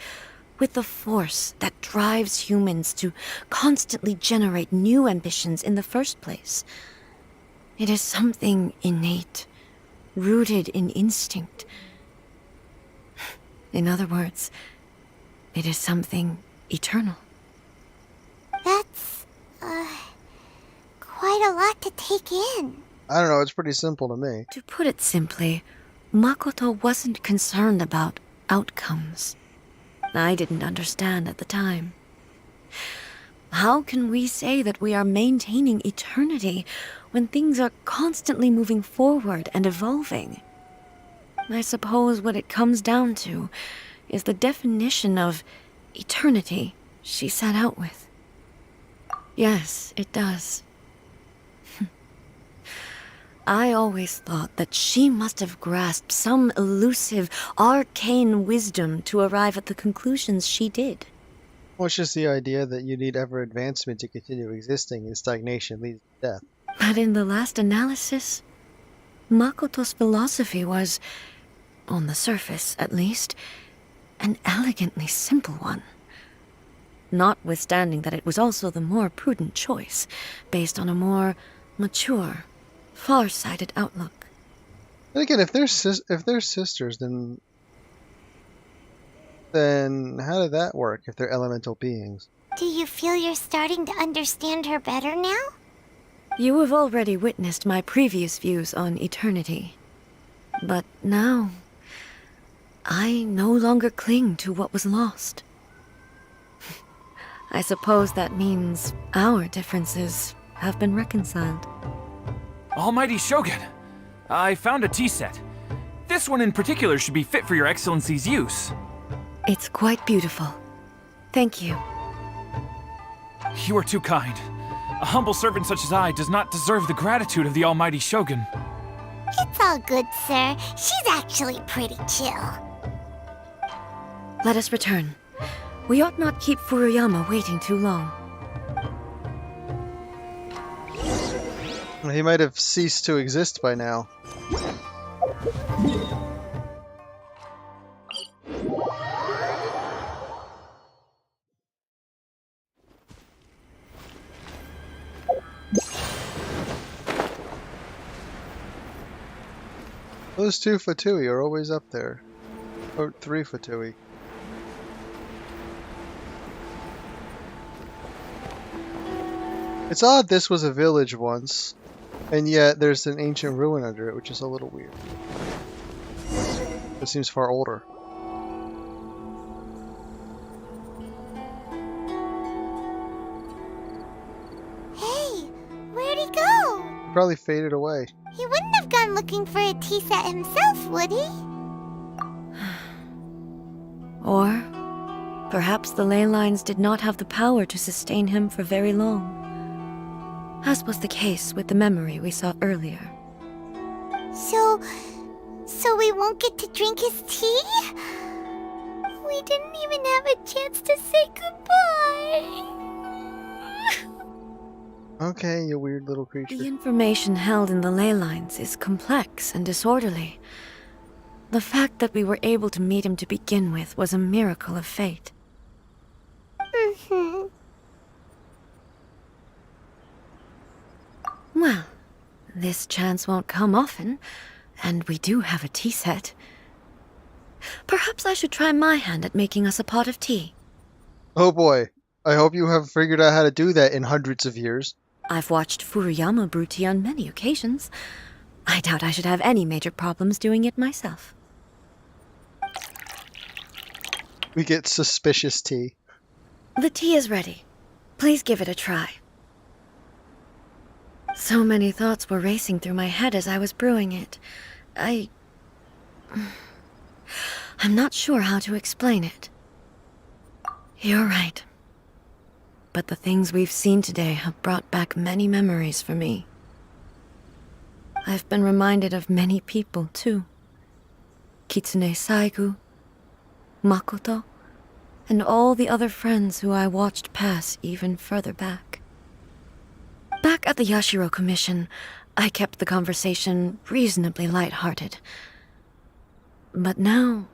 with the force that drives humans to constantly generate new ambitions in the first place. It is something innate, rooted in instinct. In other words, it is something eternal. That's, quite a lot to take in. I don't know, it's pretty simple to me. To put it simply, Makoto wasn't concerned about outcomes. I didn't understand at the time. How can we say that we are maintaining eternity when things are constantly moving forward and evolving? I suppose what it comes down to is the definition of eternity she set out with. Yes, it does. I always thought that she must have grasped some elusive, arcane wisdom to arrive at the conclusions she did. Well, it's just the idea that you need ever advancement to continue existing, and stagnation leads to death. But in the last analysis, Makoto's philosophy was, on the surface at least, an elegantly simple one. Notwithstanding that it was also the more prudent choice, based on a more mature, far-sighted outlook. And again, if they're sisters, then how did that work if they're elemental beings? Do you feel you're starting to understand her better now? You have already witnessed my previous views on eternity. But now, I no longer cling to what was lost. I suppose that means our differences have been reconciled. Almighty Shogun, I found a tea set. This one in particular should be fit for your Excellency's use. It's quite beautiful. Thank you. You are too kind. A humble servant such as I does not deserve the gratitude of the Almighty Shogun. It's all good, sir. She's actually pretty chill. Let us return. We ought not keep Furuyama waiting too long. He might have ceased to exist by now. Those 2 Fatui are always up there. Or 3 Fatui. It's odd this was a village once, and yet there's an ancient ruin under it, which is a little weird. It seems far older. Hey, where'd he go? He probably faded away. He wouldn't have gone looking for a tea set himself, would he? Or perhaps the ley lines did not have the power to sustain him for very long, as was the case with the memory we saw earlier. So we won't get to drink his tea? We didn't even have a chance to say goodbye. Okay, you weird little creature. The information held in the ley lines is complex and disorderly. The fact that we were able to meet him to begin with was a miracle of fate. Mm-hmm. Well, this chance won't come often, and we do have a tea set. Perhaps I should try my hand at making us a pot of tea. Oh boy, I hope you have figured out how to do that in hundreds of years. I've watched Furuyama brew tea on many occasions. I doubt I should have any major problems doing it myself. We get suspicious tea. The tea is ready. Please give it a try. So many thoughts were racing through my head as I was brewing it. I'm not sure how to explain it. You're right. But the things we've seen today have brought back many memories for me. I've been reminded of many people, too. Kitsune Saigu, Makoto, and all the other friends who I watched pass even further back. Back at the Yashiro Commission, I kept the conversation reasonably light-hearted. But now,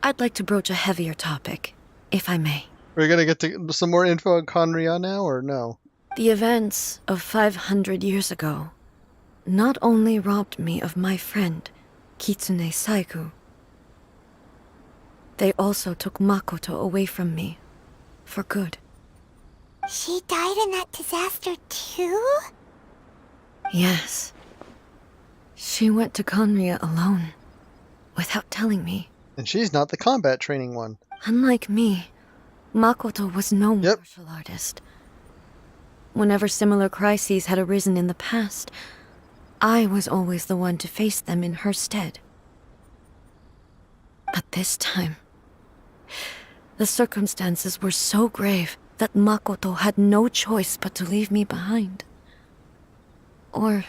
I'd like to broach a heavier topic, if I may. We're gonna get to some more info on Conria now, or no? The events of 500 years ago not only robbed me of my friend, Kitsune Saigu, they also took Makoto away from me, for good. She died in that disaster too? Yes. She went to Conria alone, without telling me. And she's not the combat training one. Unlike me, Makoto was no martial artist. Whenever similar crises had arisen in the past, I was always the one to face them in her stead. But this time, the circumstances were so grave that Makoto had no choice but to leave me behind. Or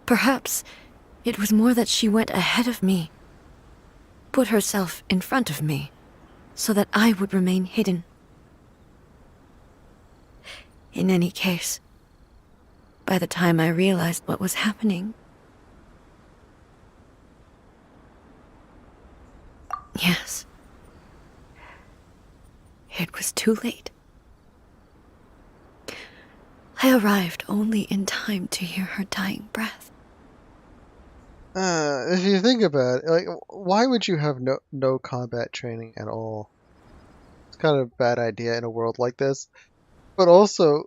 perhaps it was more that she went ahead of me, put herself in front of me, so that I would remain hidden. In any case, by the time I realized what was happening, yes, it was too late. I arrived only in time to hear her dying breath. If you think about it, like, why would you have no combat training at all? It's kind of a bad idea in a world like this. But also,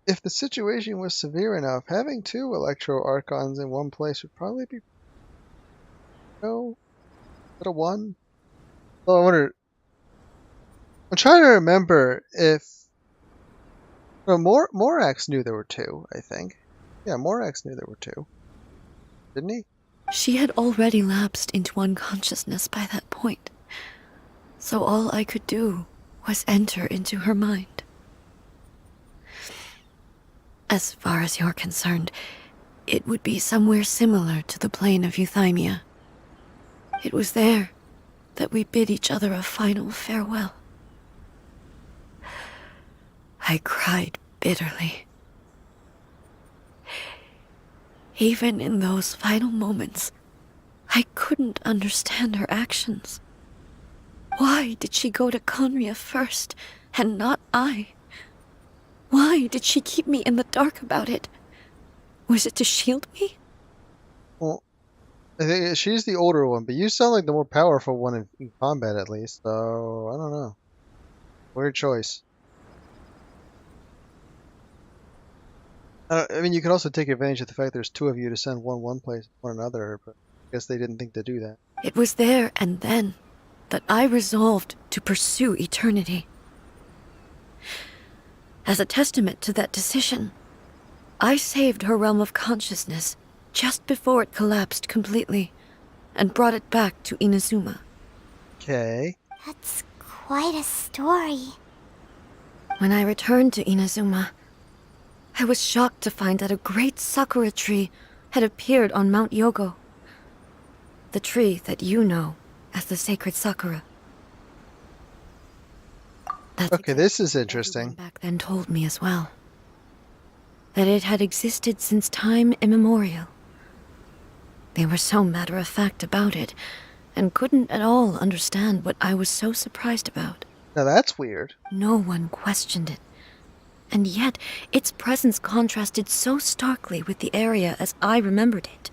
if the situation was severe enough, having 2 Electro Archons in one place would probably be, instead of 1. Well, I wonder. I'm trying to remember if Morax knew there were 2. I think, yeah, Morax knew there were 2, didn't he? She had already lapsed into unconsciousness by that point, so all I could do was enter into her mind. As far as you're concerned, it would be somewhere similar to the plane of Euthymia. It was there that we bid each other a final farewell. I cried bitterly. Even in those final moments, I couldn't understand her actions. Why did she go to Conria first, and not I? Why did she keep me in the dark about it? Was it to shield me? Well, I think she's the older one, but you sound like the more powerful one in combat, at least. So I don't know. Weird choice. I mean, you could also take advantage of the fact there's two of you to send one place, one another, but I guess they didn't think to do that. It was there and then that I resolved to pursue eternity. As a testament to that decision, I saved her realm of consciousness just before it collapsed completely, and brought it back to Inazuma. Okay. That's quite a story. When I returned to Inazuma, I was shocked to find that a great sakura tree had appeared on Mount Yogo. The tree that you know as the sacred sakura. That's Okay, this is what interesting. everyone back then told me as well. That it had existed since time immemorial. They were so matter-of-fact about it, and couldn't at all understand what I was so surprised about. Now that's weird. No one questioned it. And yet, its presence contrasted so starkly with the area as I remembered it.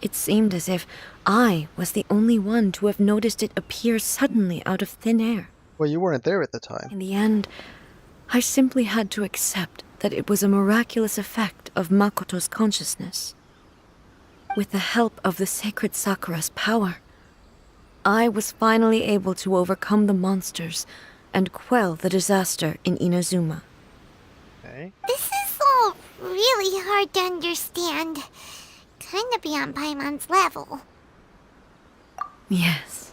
It seemed as if I was the only one to have noticed it appear suddenly out of thin air. Well, you weren't there at the time. In the end, I simply had to accept that it was a miraculous effect of Makoto's consciousness. With the help of the sacred Sakura's power, I was finally able to overcome the monsters and quell the disaster in Inazuma. Okay. This is all really hard to understand. Kinda beyond Paimon's level. Yes.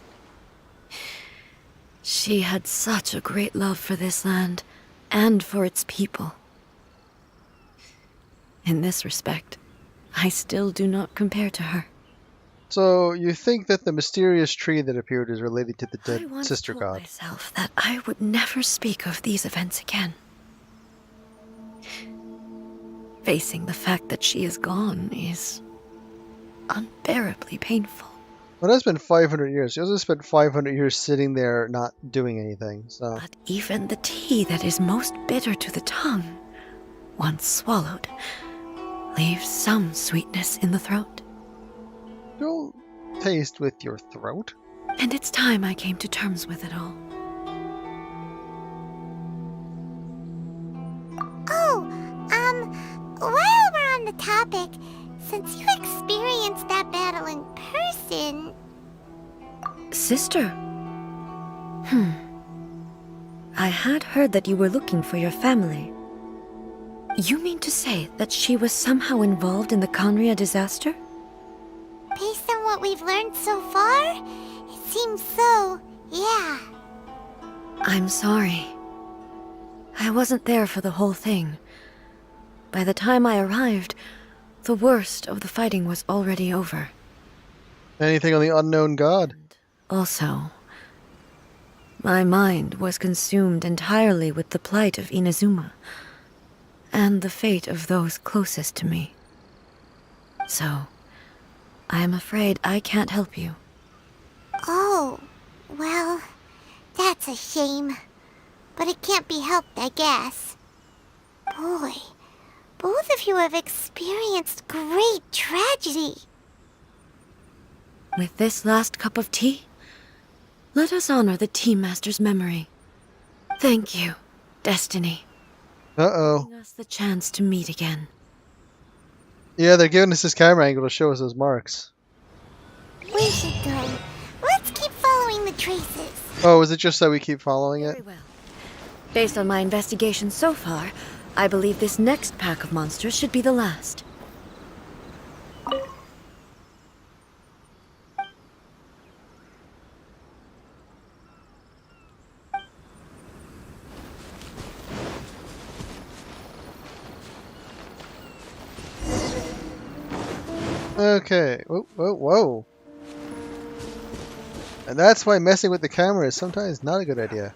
She had such a great love for this land, and for its people. In this respect, I still do not compare to her. So you think that the mysterious tree that appeared is related to the I dead once sister told god? myself that I would never speak of these events again. Facing the fact that she is gone is unbearably painful. Well, that's been 500 years. You also spent 500 years sitting there not doing anything, so... But even the tea that is most bitter to the tongue, once swallowed, leaves some sweetness in the throat. Don't taste with your throat. And it's time I came to terms with it all. Oh, while we're on the topic, since you experienced that battle in person... Sister? I had heard that you were looking for your family. You mean to say that she was somehow involved in the Conria disaster? Based on what we've learned so far, it seems so, yeah. I'm sorry. I wasn't there for the whole thing. By the time I arrived, the worst of the fighting was already over. Anything on the unknown god? Also, my mind was consumed entirely with the plight of Inazuma, and the fate of those closest to me. So, I am afraid I can't help you. Oh, well, that's a shame. But it can't be helped, I guess. Boy, both of you have experienced great tragedy. With this last cup of tea, let us honor the Tea Master's memory. Thank you, Destiny. Uh-oh. Giving us the chance to meet again. Yeah, they're giving us this camera angle to show us those marks. We should go. Let's keep following the traces. Oh, is it just that we keep following it? Very well. Based on my investigation so far, I believe this next pack of monsters should be the last. Okay. Whoa, whoa, whoa. And that's why messing with the camera is sometimes not a good idea.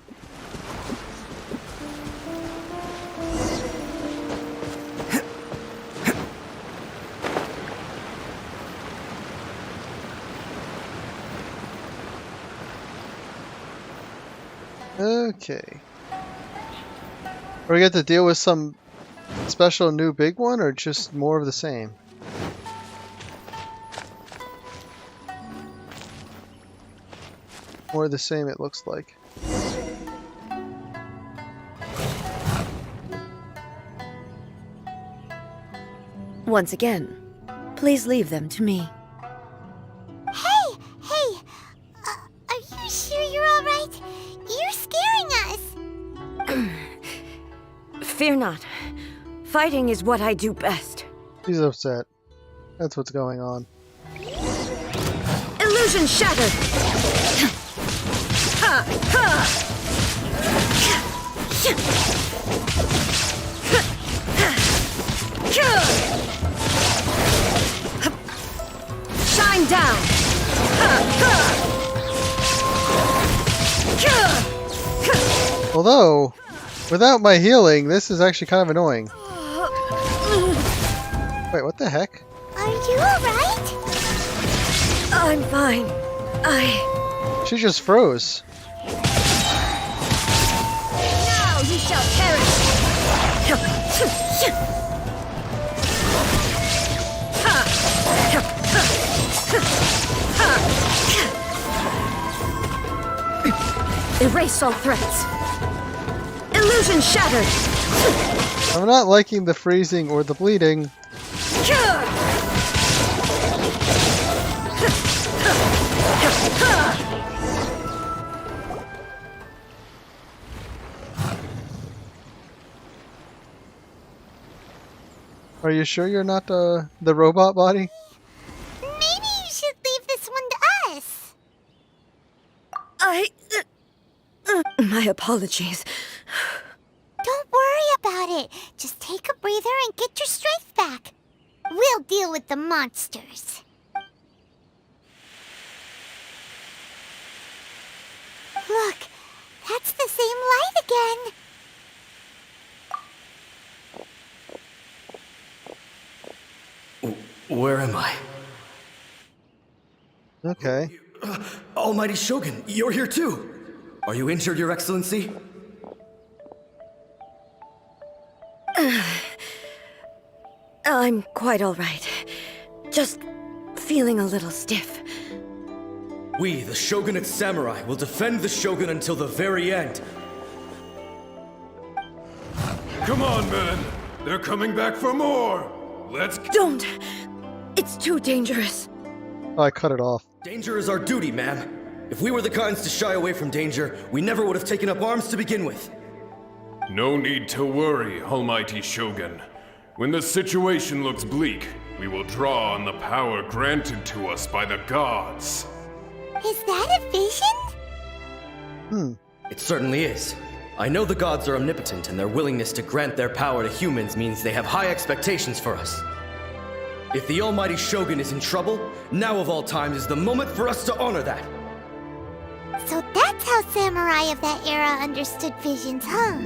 Okay. Are we get to deal with some special new big one, or just more of the same? More of the same, it looks like. Once again, please leave them to me. Hey! Are you sure you're alright? You're scaring us! Fear not. Fighting is what I do best. He's upset. That's what's going on. Illusion shattered! Ha! Ha! Shine down! Although, without my healing, this is actually kind of annoying. Wait, what the heck? Are you alright? I'm fine. She just froze. Now you shall perish! Erase all threats. Illusion shattered. I'm not liking the freezing or the bleeding. Are you sure you're not the robot body? Maybe you should leave this one to us. My apologies. Don't worry about it. Just take a breather and get your strength back. We'll deal with the monsters. Look, that's the same light again. Where am I? Okay. Almighty Shogun, you're here too! Are you injured, Your Excellency? I'm quite all right. Just feeling a little stiff. We, the Shogunate Samurai, will defend the Shogun until the very end. Come on, men! They're coming back for more! Let's... Don't! It's too dangerous. Oh, I cut it off. Danger is our duty, ma'am. If we were the kinds to shy away from danger, we never would have taken up arms to begin with. No need to worry, Almighty Shogun. When the situation looks bleak, we will draw on the power granted to us by the gods. Is that a vision? It certainly is. I know the gods are omnipotent, and their willingness to grant their power to humans means they have high expectations for us. If the Almighty Shogun is in trouble, now of all times is the moment for us to honor that. So that's how samurai of that era understood visions, huh?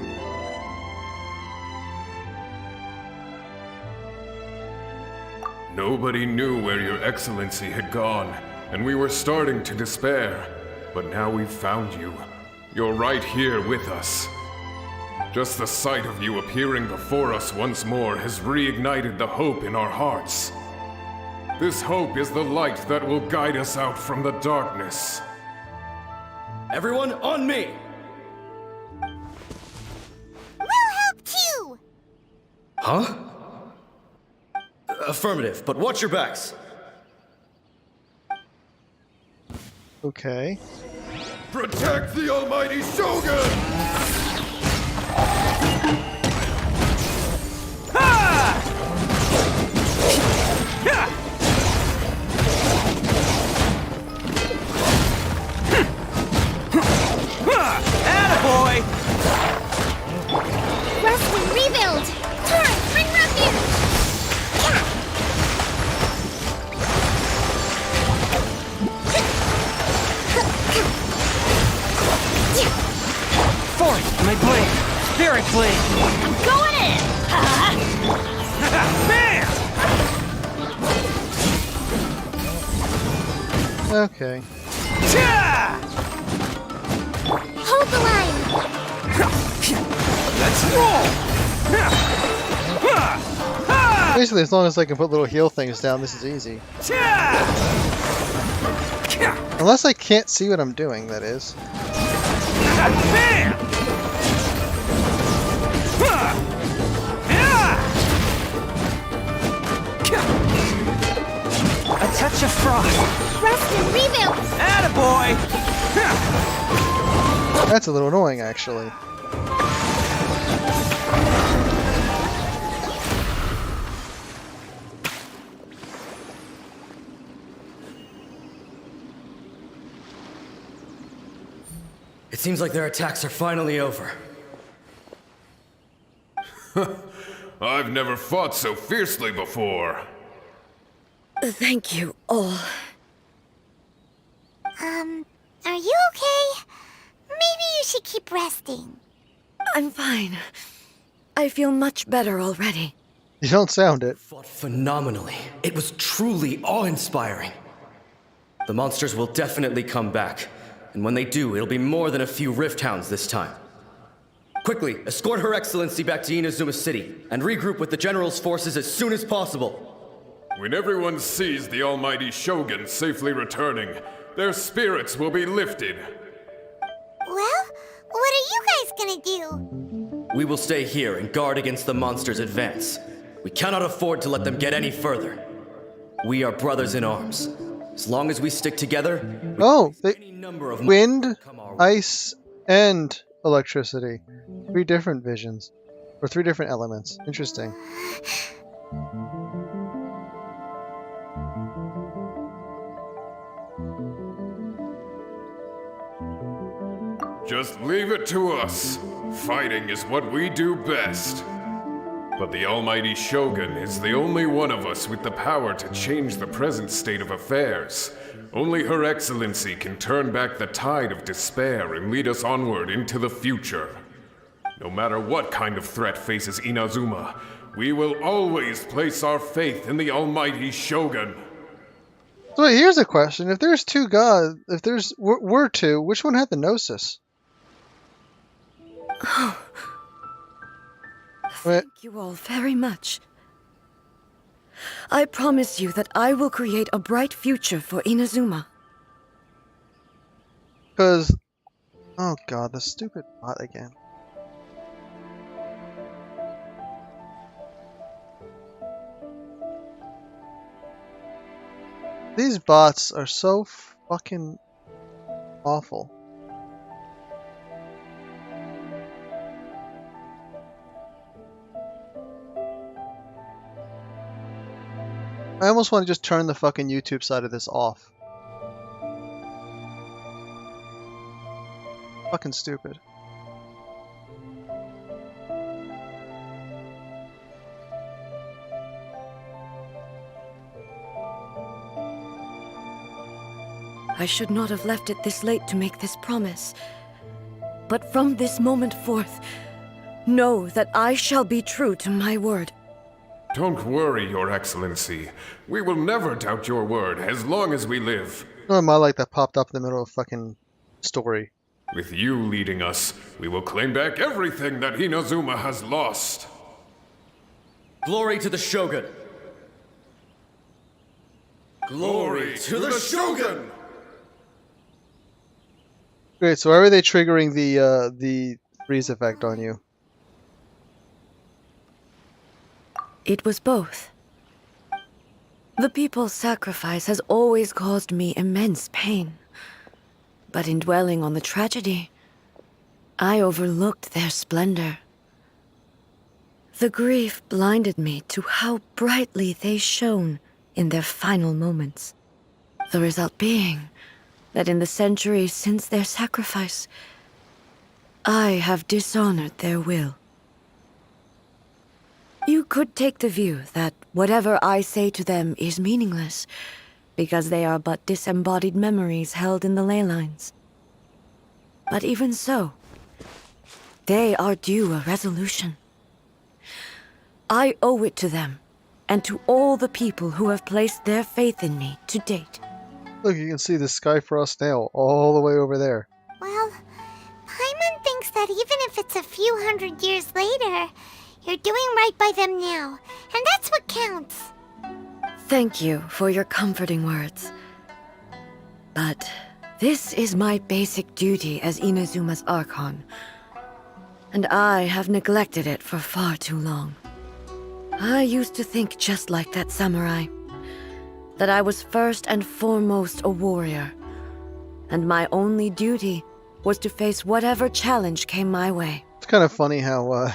Nobody knew where Your Excellency had gone, and we were starting to despair. But now we've found you. You're right here with us. Just the sight of you appearing before us once more has reignited the hope in our hearts. This hope is the light that will guide us out from the darkness. Everyone, on me! We'll help too! Huh? Affirmative, but watch your backs. Okay. Protect the Almighty Shogun! Attaboy! Rusty, rebuild! Turret, bring Ruffy! Force, my blade! Spirit blade! I'm going in! Bam! Okay. Hold the line! Let's roll! Basically, as long as I can put little heal things down, this is easy. Unless I can't see what I'm doing, that is. A touch of frost. Rest and rebuild. Attaboy! That's a little annoying, actually. It seems like their attacks are finally over. I've never fought so fiercely before. Thank you all. Are you okay? Maybe you should keep resting. I'm fine. I feel much better already. You don't sound it. Fought phenomenally. It was truly awe-inspiring. The monsters will definitely come back. And when they do, it'll be more than a few Rift Hounds this time. Quickly, escort Her Excellency back to Inazuma City, and regroup with the General's forces as soon as possible. When everyone sees the almighty Shogun safely returning, their spirits will be lifted. Well, what are you guys gonna do? We will stay here and guard against the monsters' advance. We cannot afford to let them get any further. We are brothers in arms. As long as we stick together, Oh, any number of wind, ice, and electricity. 3 different visions. Or 3 different elements. Interesting. Just leave it to us. Fighting is what we do best. But the almighty Shogun is the only one of us with the power to change the present state of affairs. Only Her Excellency can turn back the tide of despair and lead us onward into the future. No matter what kind of threat faces Inazuma, we will always place our faith in the almighty Shogun. So wait, here's a question. If there's 2 gods, if there's were 2, which one had the Gnosis? Thank you all very much. I promise you that I will create a bright future for Inazuma. Because... Oh god, the stupid bot again. These bots are so fucking awful. I almost want to just turn the fucking YouTube side of this off. Fucking stupid. I should not have left it this late to make this promise. But from this moment forth, know that I shall be true to my word. Don't worry, Your Excellency. We will never doubt your word as long as we live. Oh, my light that popped up in the middle of fucking story. With you leading us, we will claim back everything that Inazuma has lost. Glory to the Shogun! Glory to the Shogun! Great, so why were they triggering the freeze effect on you? It was both. The people's sacrifice has always caused me immense pain. But in dwelling on the tragedy, I overlooked their splendor. The grief blinded me to how brightly they shone in their final moments. The result being that in the centuries since their sacrifice, I have dishonored their will. You could take the view that whatever I say to them is meaningless, because they are but disembodied memories held in the ley lines. But even so, they are due a resolution. I owe it to them, and to all the people who have placed their faith in me to date. Look, you can see the Skyfrost nail all the way over there. Well, Paimon thinks that even if it's a few hundred years later, you're doing right by them now, and that's what counts. Thank you for your comforting words. But this is my basic duty as Inazuma's Archon, and I have neglected it for far too long. I used to think just like that samurai, that I was first and foremost a warrior, and my only duty was to face whatever challenge came my way. It's kind of funny how,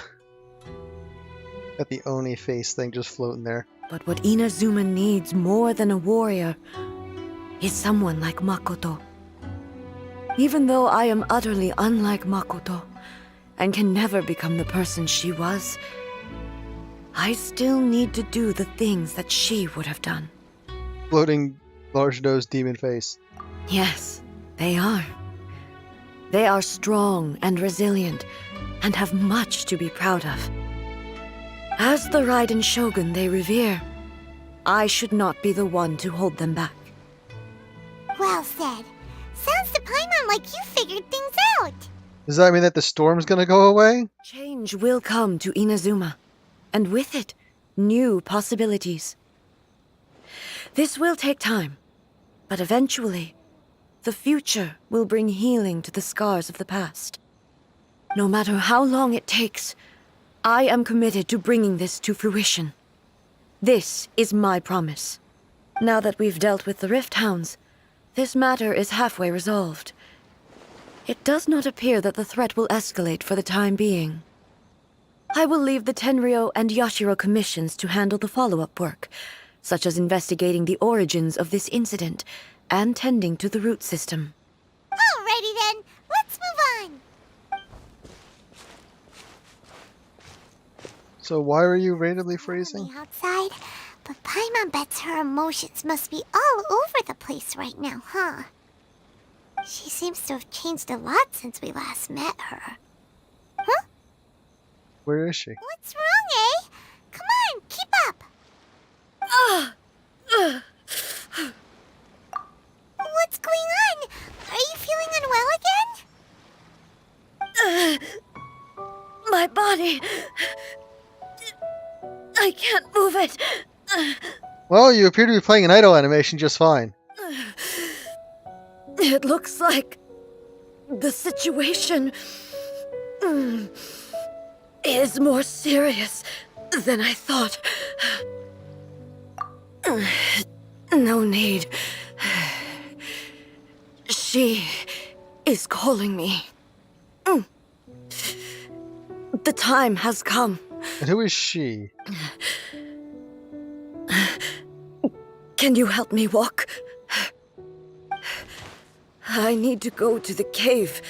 got the Oni face thing just floating there. But what Inazuma needs more than a warrior is someone like Makoto. Even though I am utterly unlike Makoto, and can never become the person she was, I still need to do the things that she would have done. Floating large-nosed demon face. Yes, they are. They are strong and resilient, and have much to be proud of. As the Raiden Shogun they revere, I should not be the one to hold them back. Well said. Sounds to Paimon like you figured things out. Does that mean that the storm's gonna go away? Change will come to Inazuma, and with it, new possibilities. This will take time, but eventually, the future will bring healing to the scars of the past. No matter how long it takes, I am committed to bringing this to fruition. This is my promise. Now that we've dealt with the Rift Hounds, this matter is halfway resolved. It does not appear that the threat will escalate for the time being. I will leave the Tenryo and Yashiro commissions to handle the follow-up work, such as investigating the origins of this incident and tending to the root system. Alrighty then, let's move on. So why are you randomly freezing? On the outside, but Paimon bets her emotions must be all over the place right now, huh? She seems to have changed a lot since we last met her. Huh? Where is she? What's wrong, eh? Come on, keep up. What's going on? Are you feeling unwell again? My body... I can't move it. Well, you appear to be playing an idle animation just fine. It looks like the situation is more serious than I thought. No need. She is calling me. The time has come. And who is she? Can you help me walk? I need to go to the cave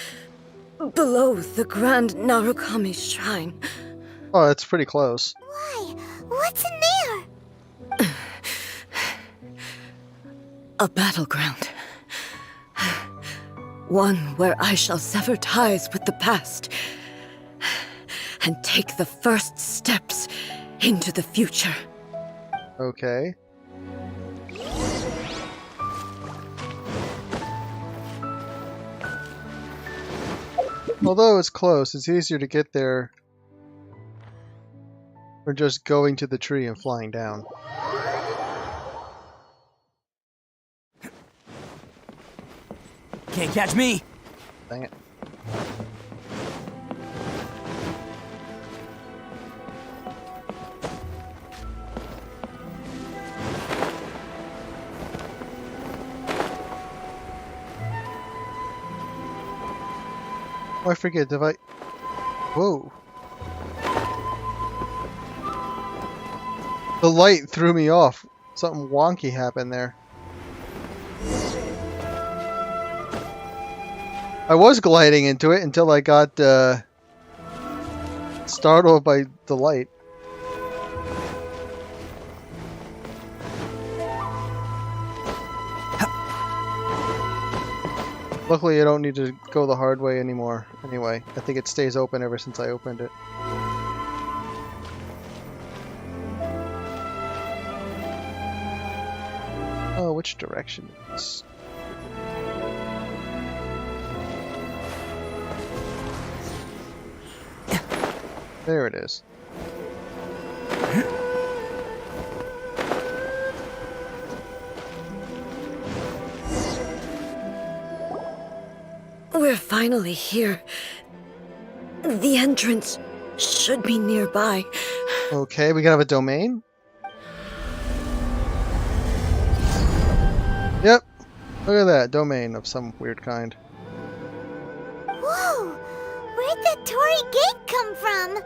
below the Grand Narukami Shrine. Oh, that's pretty close. Why? What's in there? A battleground. One where I shall sever ties with the past and take the first steps into the future. Okay. Although it's close, it's easier to get there or just going to the tree and flying down. Can't catch me! Dang it. Oh, I forget, if I... Whoa. The light threw me off. Something wonky happened there. I was gliding into it until I got startled by the light. Luckily, I don't need to go the hard way anymore. Anyway, I think it stays open ever since I opened it. Oh, which direction is this? There it is. We're finally here. The entrance should be nearby. Okay, we can have a domain? Yep. Look at that. Domain of some weird kind. Whoa! Where'd that Torii gate come from?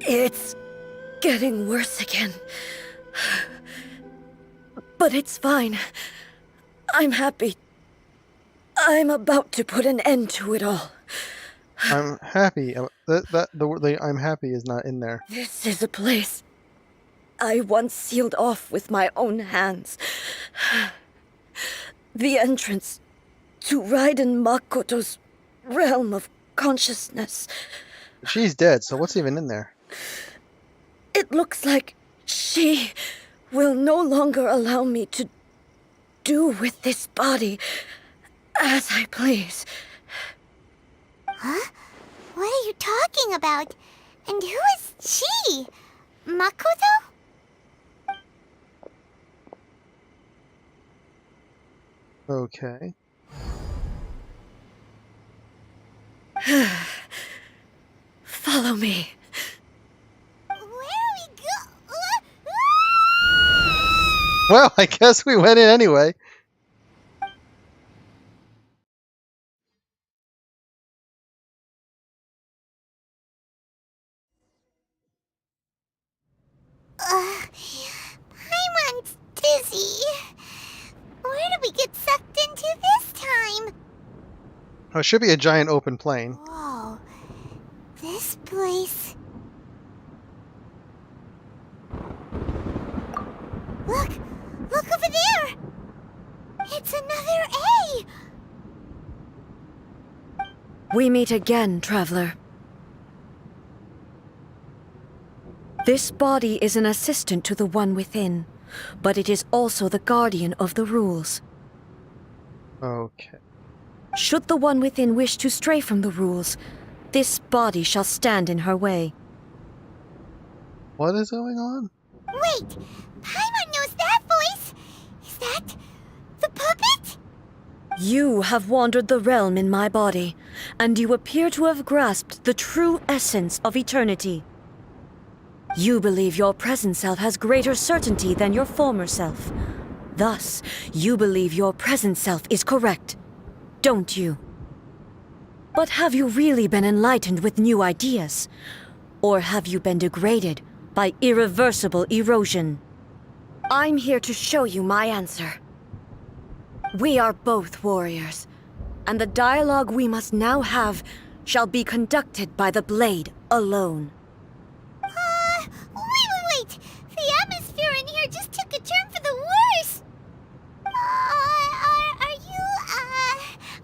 It's getting worse again. But it's fine. I'm happy. I'm about to put an end to it all. I'm happy. The I'm happy is not in there. This is a place I once sealed off with my own hands. The entrance to Raiden Makoto's realm of consciousness. She's dead, so what's even in there? It looks like she will no longer allow me to do with this body as I please. Huh? What are you talking about? And who is she? Makoto? Okay. Follow me. Where are we go? Well, I guess we went in anyway. Paimon's dizzy. Where did we get sucked into this time? Oh, it should be a giant open plain. Whoa. This place. Look! Look over there! It's another A! We meet again, traveler. This body is an assistant to the one within, but it is also the guardian of the rules. Okay. Should the one within wish to stray from the rules, this body shall stand in her way. What is going on? Wait! Paimon knows that voice! Is that the puppet? You have wandered the realm in my body, and you appear to have grasped the true essence of eternity. You believe your present self has greater certainty than your former self. Thus, you believe your present self is correct, don't you? But have you really been enlightened with new ideas? Or have you been degraded by irreversible erosion? I'm here to show you my answer. We are both warriors, and the dialogue we must now have shall be conducted by the blade alone. Wait! The atmosphere in here just took a turn for the worse!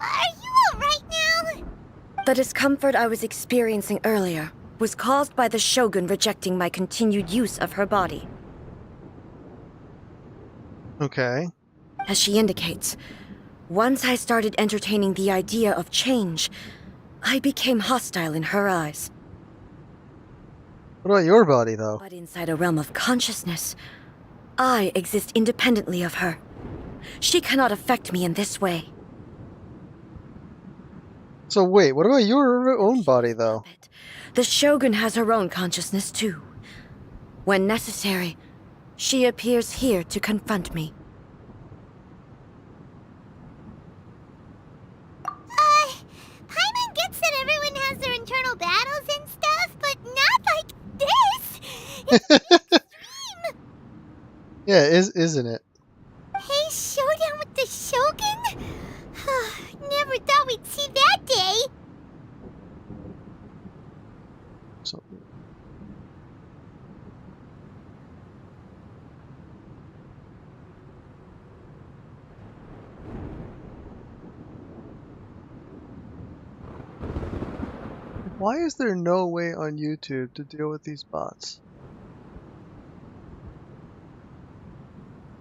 Are you alright now? The discomfort I was experiencing earlier was caused by the Shogun rejecting my continued use of her body. Okay. As she indicates, once I started entertaining the idea of change, I became hostile in her eyes. What about your body, though? But inside a realm of consciousness, I exist independently of her. She cannot affect me in this way. So wait, what about your own body, though? The Shogun has her own consciousness, too. When necessary, she appears here to confront me. Paimon gets that everyone has their internal battles and stuff, but not like this! It's extreme! Yeah, isn't it? Hey, showdown with the Shogun? Never thought we'd see that day! So, why is there no way on YouTube to deal with these bots?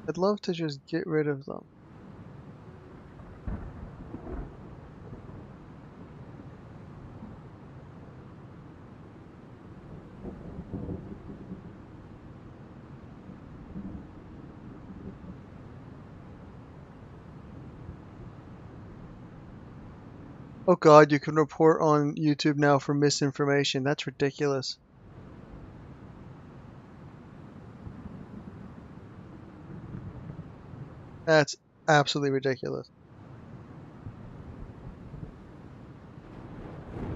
I'd love to just get rid of them. Oh god, you can report on YouTube now for misinformation. That's ridiculous. That's absolutely ridiculous.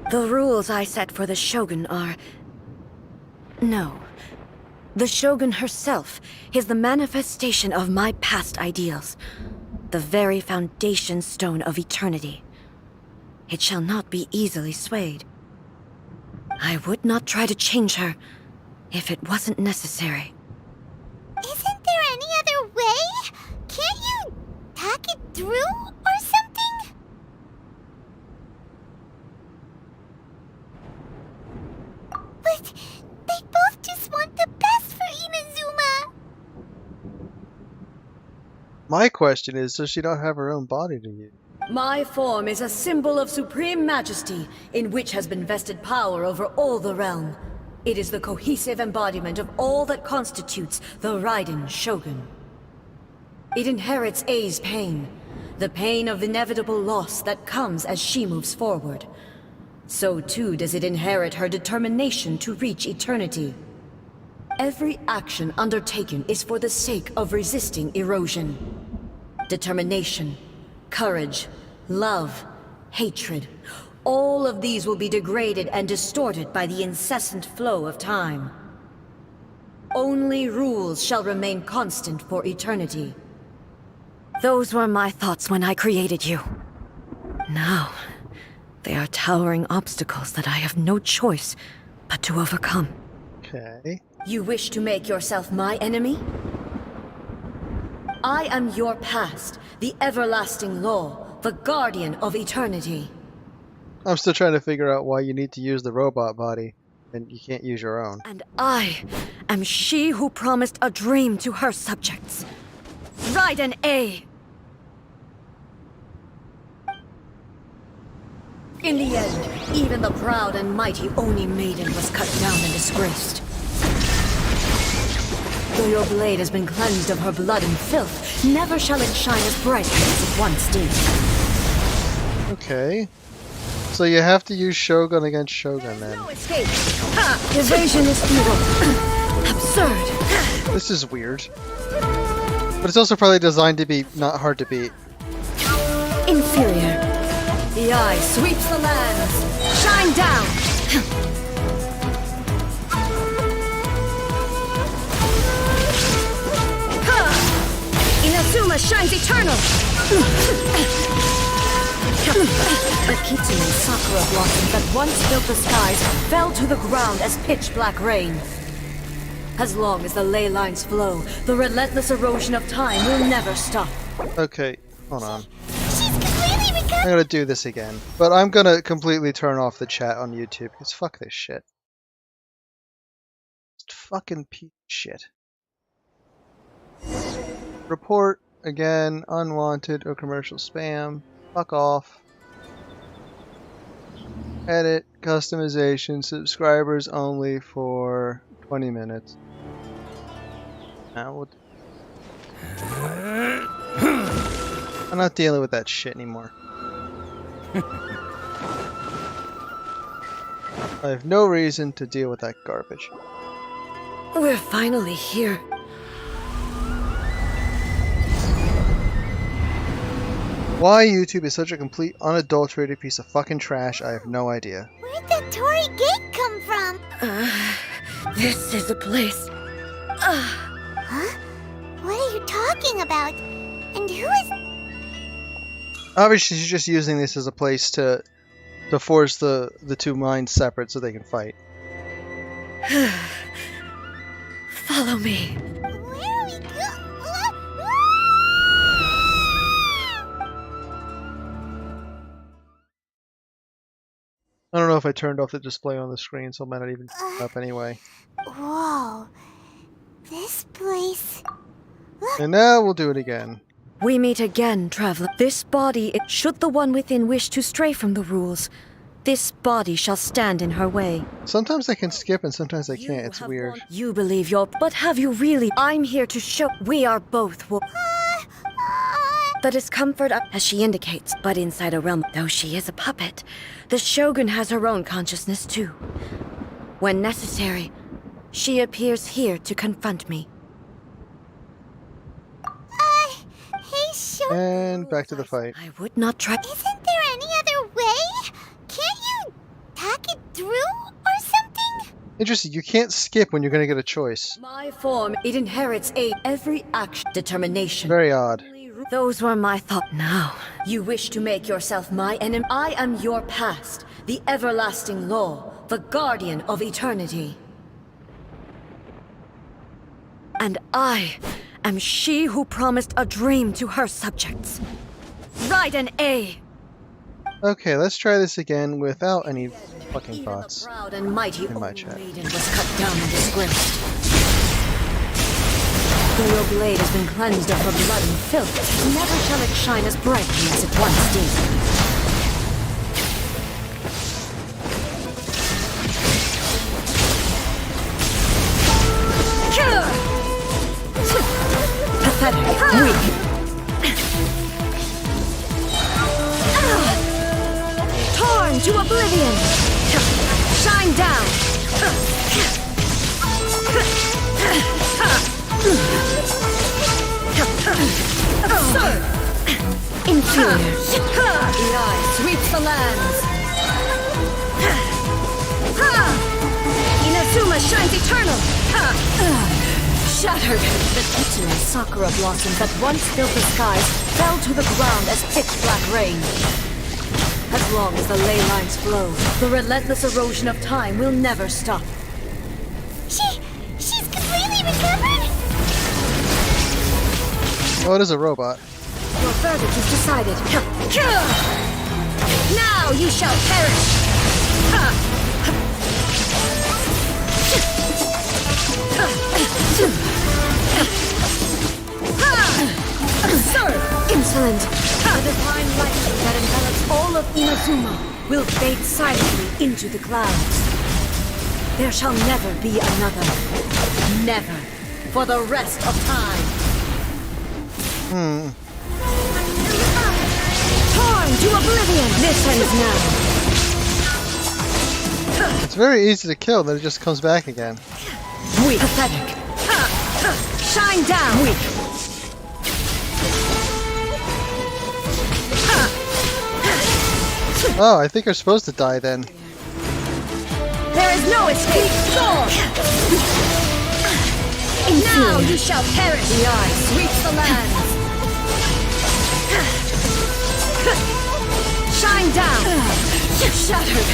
The rules I set for the Shogun are... No. The Shogun herself is the manifestation of my past ideals. The very foundation stone of eternity. It shall not be easily swayed. I would not try to change her if it wasn't necessary. Isn't there any other way? Can't you talk it through or something? But they both just want the best for Inazuma. My question is, does she not have her own body to use? My form is a symbol of supreme majesty, in which has been vested power over all the realm. It is the cohesive embodiment of all that constitutes the Raiden Shogun. It inherits Ei's pain, the pain of inevitable loss that comes as she moves forward. So too does it inherit her determination to reach eternity. Every action undertaken is for the sake of resisting erosion. Determination, courage, love, hatred, all of these will be degraded and distorted by the incessant flow of time. Only rules shall remain constant for eternity. Those were my thoughts when I created you. Now, they are towering obstacles that I have no choice but to overcome. Okay. You wish to make yourself my enemy? I am your past, the everlasting law, the guardian of eternity. I'm still trying to figure out why you need to use the robot body, and you can't use your own. And I am she who promised a dream to her subjects. Raiden A. In the end, even the proud and mighty Oni Maiden was cut down and disgraced. Though your blade has been cleansed of her blood and filth, never shall it shine as brightly as it once did. Okay. So you have to use Shogun against Shogun then. No escape! Ha! Evasion is futile. Absurd. This is weird. But it's also probably designed to be not hard to beat. Inferior. The eye sweeps the lands. Shine down! Inazuma shines eternal! The Kitsune sakura blossoms that once filled the skies fell to the ground as pitch-black rain. As long as the ley lines flow, the relentless erosion of time will never stop. Okay, hold on. She's completely recovered. I'm gonna do this again. But I'm gonna completely turn off the chat on YouTube, because fuck this shit. It's fucking piece of shit. Report, again, unwanted or commercial spam. Fuck off. Edit, customization, subscribers only for 20 minutes. Now we'll... I'm not dealing with that shit anymore. I have no reason to deal with that garbage. We're finally here. Why YouTube is such a complete unadulterated piece of fucking trash, I have no idea. Where'd that Torii gate come from? This is a place. Huh? What are you talking about? And who is... Obviously she's just using this as a place to force the two minds separate so they can fight. Follow me. Where are we going? I don't know if I turned off the display on the screen, so I might not even up anyway. Whoa. This place... Look. And now we'll do it again. We meet again, traveler. This body, should the one within wish to stray from the rules, this body shall stand in her way. Sometimes I can skip and sometimes I can't. It's weird. You believe your... But have you really... I'm here to show... We are both... The discomfort, as she indicates, but inside a realm, though she is a puppet, the Shogun has her own consciousness too. When necessary, she appears here to confront me. Hey, Shogun. And back to the fight. I would not try. Isn't there any other way? Can't you talk it through or something? Interesting, you can't skip when you're gonna get a choice. My form, it inherits every action determination. Very odd. Those were my thoughts. Now, you wish to make yourself my enemy. I am your past, the everlasting law, the guardian of eternity. And I am she who promised a dream to her subjects. Write an A. Okay, let's try this again without any fucking Even thoughts. the proud and mighty in my old chat. maiden was cut down and disgraced. Though your blade has been cleansed of her blood and filth, never shall it shine as brightly as it once did. Pathetic, weak. Torn to oblivion! Shine down! Absurd! Inferior! The eye sweeps the lands! Inazuma shines eternal! Shattered! The Kitsune Sakura blossoms that once filled the skies fell to the ground as pitch-black rain. As long as the ley lines flow, the relentless erosion of time will never stop. She's completely recovered? Oh, it is a robot. Your verdict is decided. Now you shall perish! Absurd! Insolent! The divine light that envelops all of Inazuma will fade silently into the clouds. There shall never be another. Never. For the rest of time. Torn to oblivion! This ends now. It's very easy to kill, then it just comes back again. Weak. Pathetic. Shine down! Weak. Oh, I think you're supposed to die then. There is no escape! Sword! Now you shall perish! The eye sweeps the lands! Shine down! Shattered!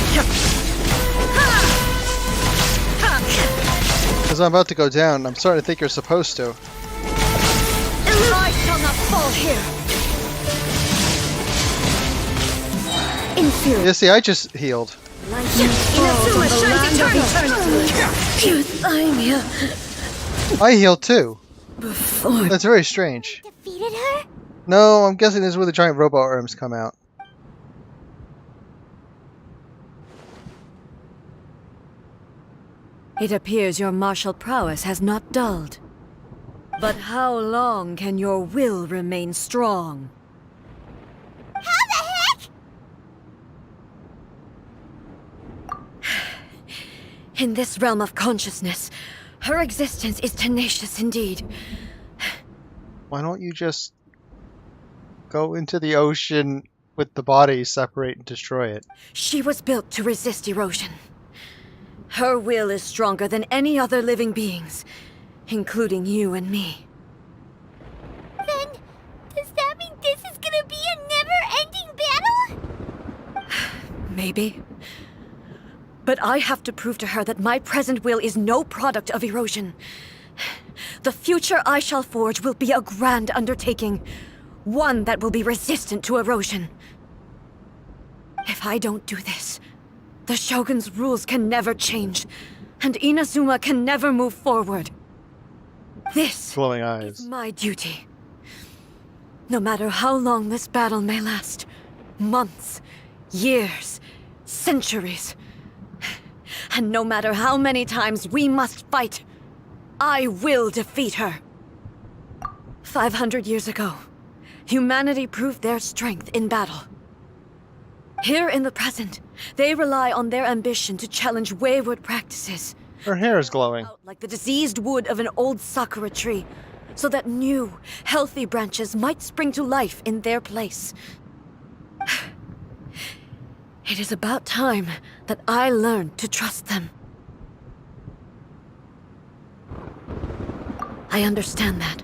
Because I'm about to go down, I'm starting to think you're supposed to. I shall not fall here! Inferior. Yeah, see, I just healed. Inazuma shines eternal! I healed too. Before. That's very strange. Defeated her? No, I'm guessing this is where the giant robot arms come out. It appears your martial prowess has not dulled. But how long can your will remain strong? How the heck? In this realm of consciousness, her existence is tenacious indeed. Why don't you just go into the ocean with the body, separate and destroy it? She was built to resist erosion. Her will is stronger than any other living beings, including you and me. Then, does that mean this is gonna be a never-ending battle? Maybe. But I have to prove to her that my present will is no product of erosion. The future I shall forge will be a grand undertaking, one that will be resistant to erosion. If I don't do this, the Shogun's rules can never change, and Inazuma can never move forward. This Glowing is eyes. my duty. No matter how long this battle may last, months, years, centuries, and no matter how many times we must fight, I will defeat her. 500 years ago, humanity proved their strength in battle. Here in the present, they rely on their ambition to challenge wayward practices. Her hair is glowing. Out like the diseased wood of an old sakura tree, so that new, healthy branches might spring to life in their place. It is about time that I learned to trust them. I understand that.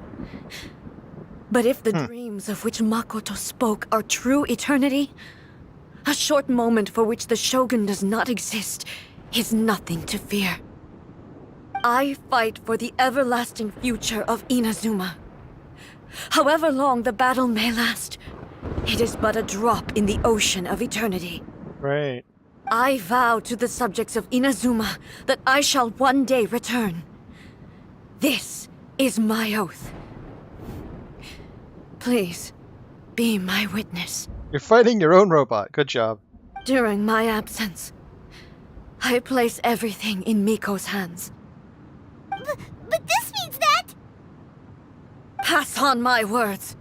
But if the dreams of which Makoto spoke are true eternity, a short moment for which the Shogun does not exist is nothing to fear. I fight for the everlasting future of Inazuma. However long the battle may last, it is but a drop in the ocean of eternity. Great. I vow to the subjects of Inazuma that I shall one day return. This is my oath. Please, be my witness. You're fighting your own robot. Good job. During my absence, I place everything in Miko's hands. But this means that... Pass on my words.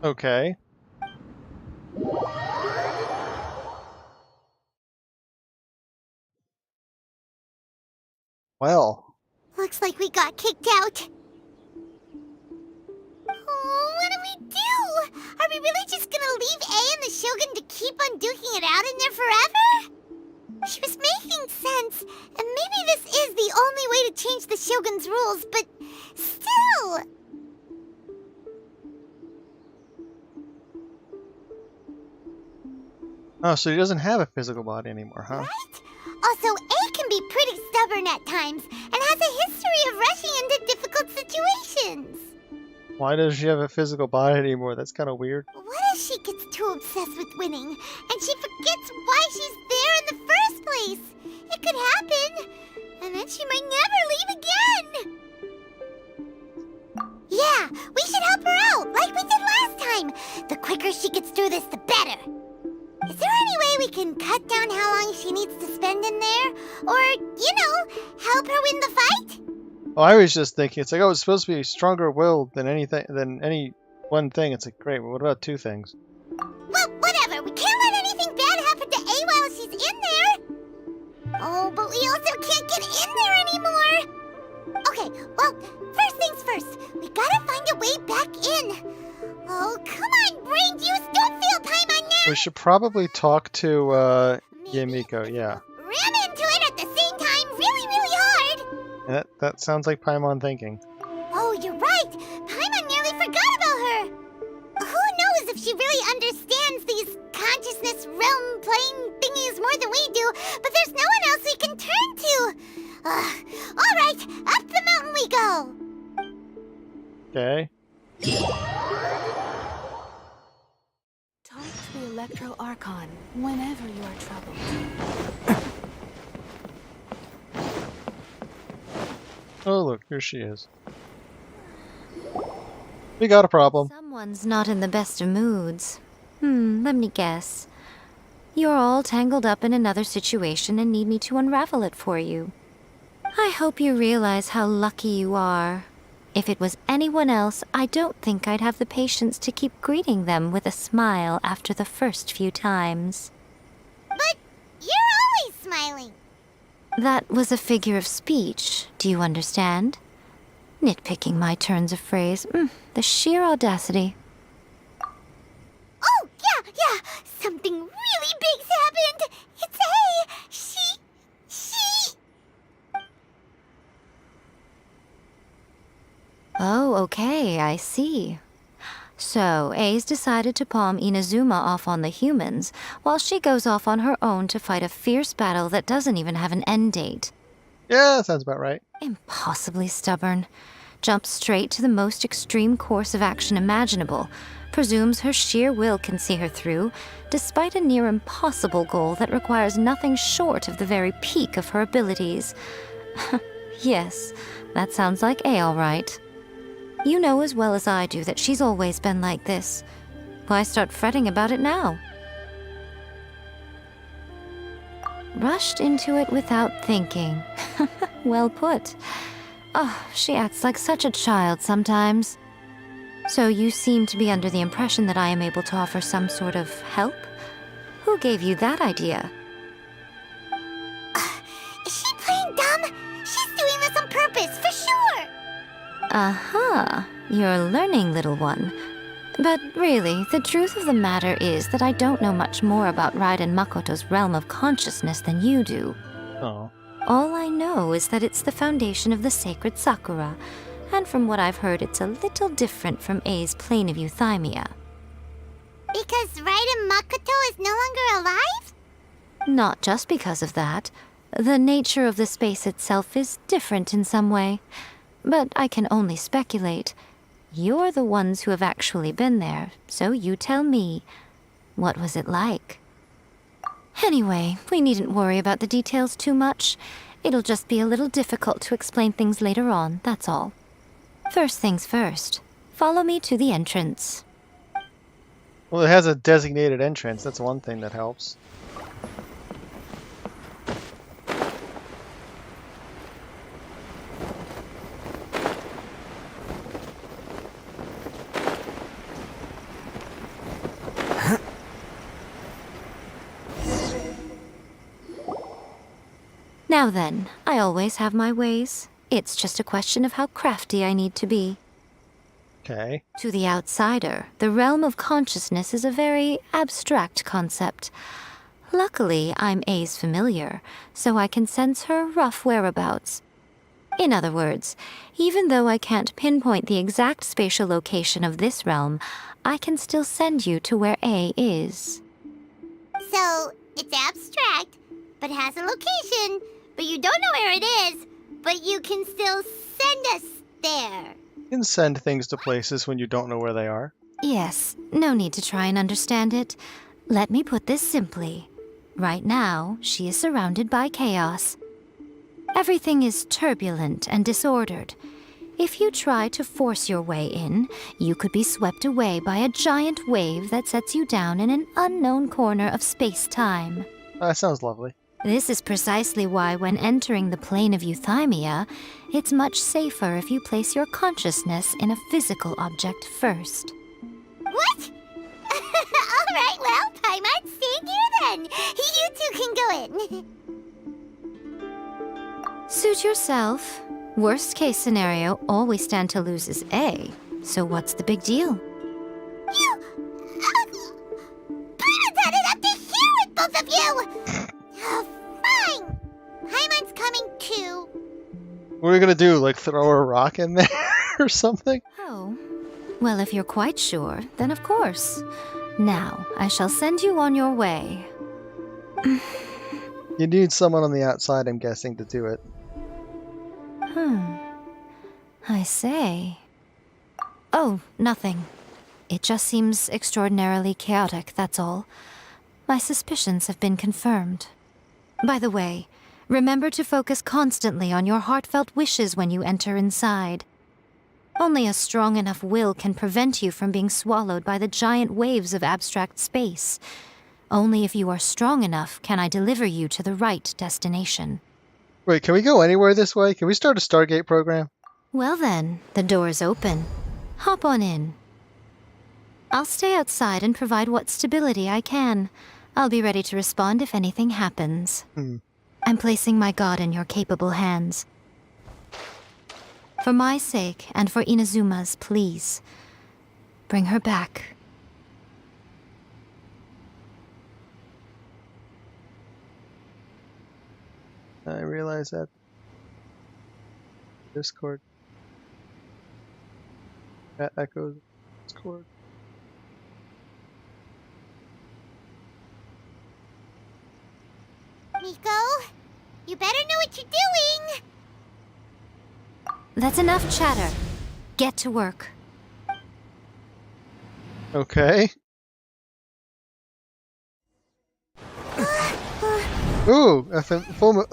Okay. Well. Looks like we got kicked out. Oh, what do we do? Are we really just gonna leave A and the Shogun to keep on duking it out in there forever? She was making sense, and maybe this is the only way to change the Shogun's rules, but still... Oh, so he doesn't have a physical body anymore, huh? Right? Also, A can be pretty stubborn at times, and has a history of rushing into difficult situations. Why does she have a physical body anymore? That's kind of weird. What if she gets too obsessed with winning, and she forgets why she's there in the first place? It could happen, and then she might never leave again. Yeah, we should help her out, like we did last time. The quicker she gets through this, the better. Is there any way we can cut down how long she needs to spend in there? Or, you know, help her win the fight? Oh, I was just thinking, it's like, oh, it's supposed to be stronger willed than anything, than any one thing. It's like, great, well, what about two things? Well, whatever. We can't let anything bad happen to A while she's in there. Oh, but we also can't get in there anymore. Okay, well, first things first. We gotta find a way back in. Oh, come on, brain juice. Don't feel time on now. We should probably talk to, Miko, yeah. Ram into it at the same time really, really hard. That sounds like Paimon thinking. Oh, you're right. Paimon nearly forgot about her. Who knows if she really understands these consciousness realm plane thingies more than we do, but there's no one else we can turn to. All right, up the mountain we go. Okay. Talk to the Electro Archon whenever you are troubled. Oh, look, here she is. We got a problem. Someone's not in the best of moods. Let me guess. You're all tangled up in another situation and need me to unravel it for you. I hope you realize how lucky you are. If it was anyone else, I don't think I'd have the patience to keep greeting them with a smile after the first few times. But you're always smiling. That was a figure of speech, do you understand? Nitpicking my turns of phrase. The sheer audacity. Oh, yeah. Something really big's happened. It's A. She... Oh, okay, I see. So, A's decided to palm Inazuma off on the humans, while she goes off on her own to fight a fierce battle that doesn't even have an end date. Yeah, that sounds about right. Impossibly stubborn. Jumps straight to the most extreme course of action imaginable. Presumes her sheer will can see her through, despite a near impossible goal that requires nothing short of the very peak of her abilities. Yes, that sounds like A all right. You know as well as I do that she's always been like this. Why start fretting about it now? Rushed into it without thinking. Well put. Oh, she acts like such a child sometimes. So you seem to be under the impression that I am able to offer some sort of help? Who gave you that idea? Is she playing dumb? She's doing this on purpose, for sure! Aha, you're learning, little one. But really, the truth of the matter is that I don't know much more about Raiden Makoto's realm of consciousness than you do. Oh. All I know is that it's the foundation of the sacred Sakura, and from what I've heard, it's a little different from A's plane of euthymia. Because Raiden Makoto is no longer alive? Not just because of that. The nature of the space itself is different in some way. But I can only speculate. You're the ones who have actually been there, so you tell me. What was it like? Anyway, we needn't worry about the details too much. It'll just be a little difficult to explain things later on, that's all. First things first. Follow me to the entrance. Well, it has a designated entrance. That's one thing that helps. Now then, I always have my ways. It's just a question of how crafty I need to be. Okay. To the outsider, the realm of consciousness is a very abstract concept. Luckily, I'm A's familiar, so I can sense her rough whereabouts. In other words, even though I can't pinpoint the exact spatial location of this realm, I can still send you to where A is. So, it's abstract, but has a location, but you don't know where it is, but you can still send us there. You can send things to places when you don't know where they are. Yes, no need to try and understand it. Let me put this simply. Right now, she is surrounded by chaos. Everything is turbulent and disordered. If you try to force your way in, you could be swept away by a giant wave that sets you down in an unknown corner of space-time. That sounds lovely. This is precisely why when entering the plane of euthymia, it's much safer if you place your consciousness in a physical object first. What? Alright, well, Paimon's staying here then. You two can go in. Suit yourself. Worst case scenario, all we stand to lose is A. So what's the big deal? You... Paimon's had it up to here with both of you! Fine! Paimon's coming too. What are we gonna do? Like throw a rock in there or something? Oh. Well, if you're quite sure, then of course. Now, I shall send you on your way. You need someone on the outside, I'm guessing, to do it. I say. Oh, nothing. It just seems extraordinarily chaotic, that's all. My suspicions have been confirmed. By the way, remember to focus constantly on your heartfelt wishes when you enter inside. Only a strong enough will can prevent you from being swallowed by the giant waves of abstract space. Only if you are strong enough can I deliver you to the right destination. Wait, can we go anywhere this way? Can we start a Stargate program? Well then, the door's open. Hop on in. I'll stay outside and provide what stability I can. I'll be ready to respond if anything happens. I'm placing my god in your capable hands. For my sake, and for Inazuma's, please. Bring her back. I realize that. Discord. That echoes Discord. Nico, you better know what you're doing! That's enough chatter. Get to work. Okay. Ooh, a full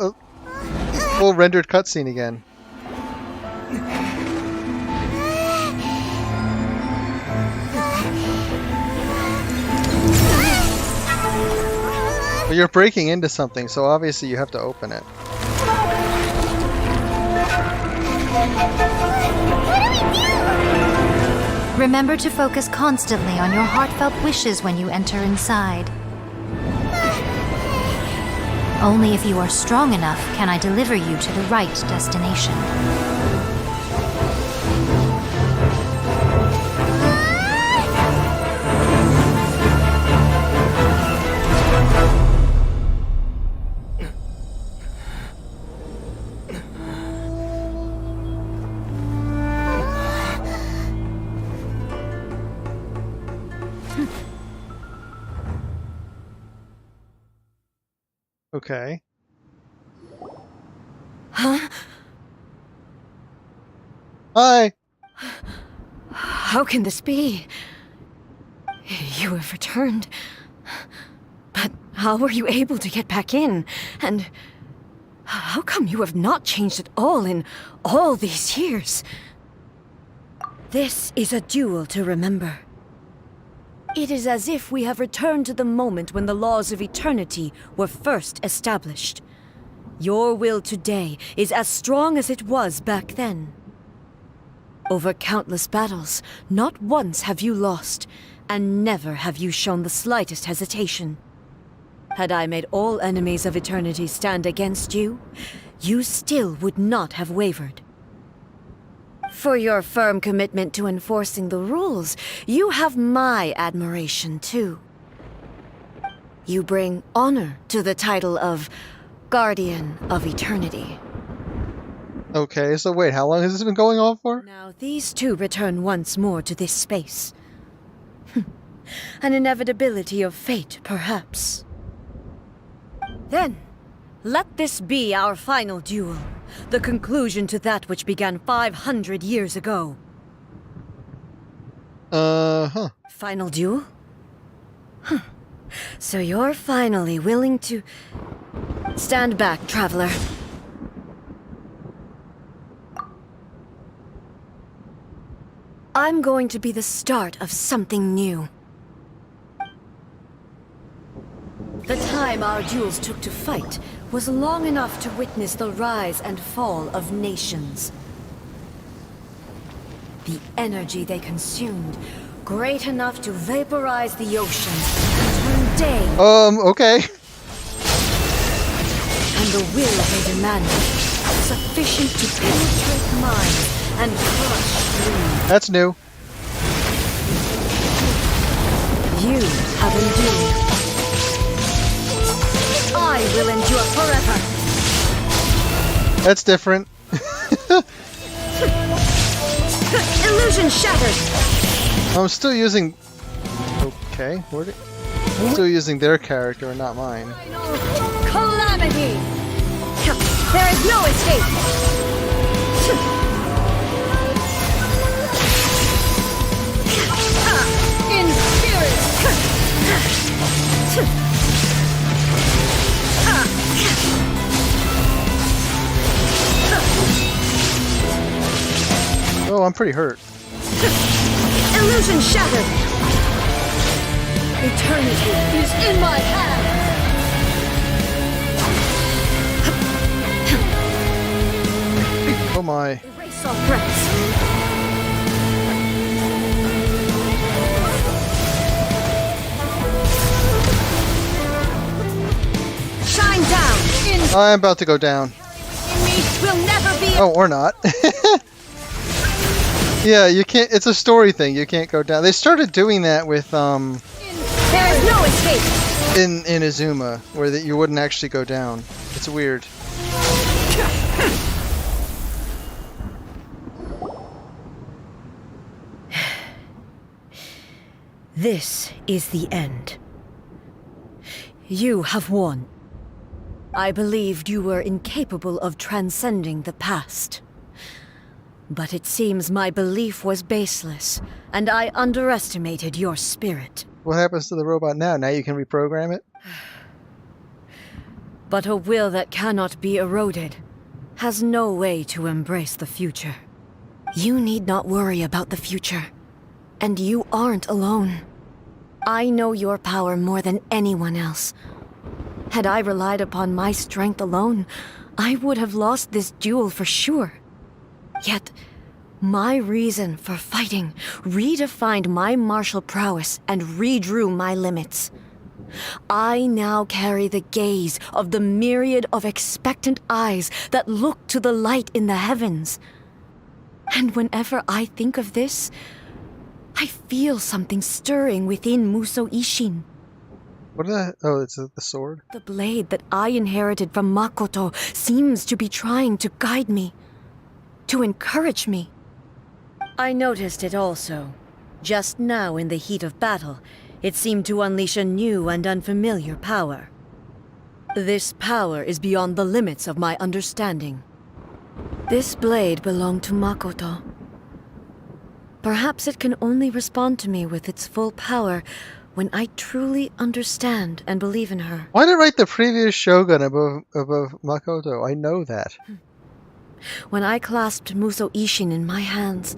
rendered cutscene again. But You're breaking into something, so obviously you have to open it. Remember to focus constantly on your heartfelt wishes when you enter inside. Only if you are strong enough can I deliver you to the right destination. Okay. Huh? Hi! How can this be? You have returned. But how were you able to get back in? And how come you have not changed at all in all these years? This is a duel to remember. It is as if we have returned to the moment when the laws of eternity were first established. Your will today is as strong as it was back then. Over countless battles, not once have you lost, and never have you shown the slightest hesitation. Had I made all enemies of eternity stand against you, you still would not have wavered. For your firm commitment to enforcing the rules, you have my admiration too. You bring honor to the title of Guardian of Eternity. Okay, so wait, how long has this been going on for? Now these two return once more to this space. An inevitability of fate, perhaps. Then, let this be our final duel. The conclusion to that which began 500 years ago. Uh-huh. Final duel? Huh. So you're finally willing to... Stand back, traveler. I'm going to be the start of something new. The time our duels took to fight was long enough to witness the rise and fall of nations. The energy they consumed, great enough to vaporize the ocean and turn day. Okay. And the will they demanded, sufficient to penetrate minds and crush dreams. That's new. You have endured. I will endure forever. That's different. Illusion shattered. I'm still using... Okay, where'd it... I'm still using their character and not mine. Calamity! There is no escape! In spirit! Oh, I'm pretty hurt. Illusion shattered! Eternity is in my hands! Oh my. Erase all threats. Shine down! I'm about to go down. Will never be. Oh, or not. Yeah, you can't. It's a story thing. You can't go down. They started doing that with There is no escape. in Izuma, where that you wouldn't actually go down. It's weird. This is the end. You have won. I believed you were incapable of transcending the past. But it seems my belief was baseless, and I underestimated your spirit. What happens to the robot now? Now you can reprogram it? But a will that cannot be eroded has no way to embrace the future. You need not worry about the future. And you aren't alone. I know your power more than anyone else. Had I relied upon my strength alone, I would have lost this duel for sure. Yet, my reason for fighting redefined my martial prowess and redrew my limits. I now carry the gaze of the myriad of expectant eyes that look to the light in the heavens. And whenever I think of this, I feel something stirring within Muso Ishin. What is that? Oh, it's the sword? The blade that I inherited from Makoto seems to be trying to guide me, to encourage me. I noticed it also. Just now in the heat of battle, it seemed to unleash a new and unfamiliar power. This power is beyond the limits of my understanding. This blade belonged to Makoto. Perhaps it can only respond to me with its full power when I truly understand and believe in her. Why did I write the previous Shogun above Makoto? I know that. When I clasped Muso Ishin in my hands,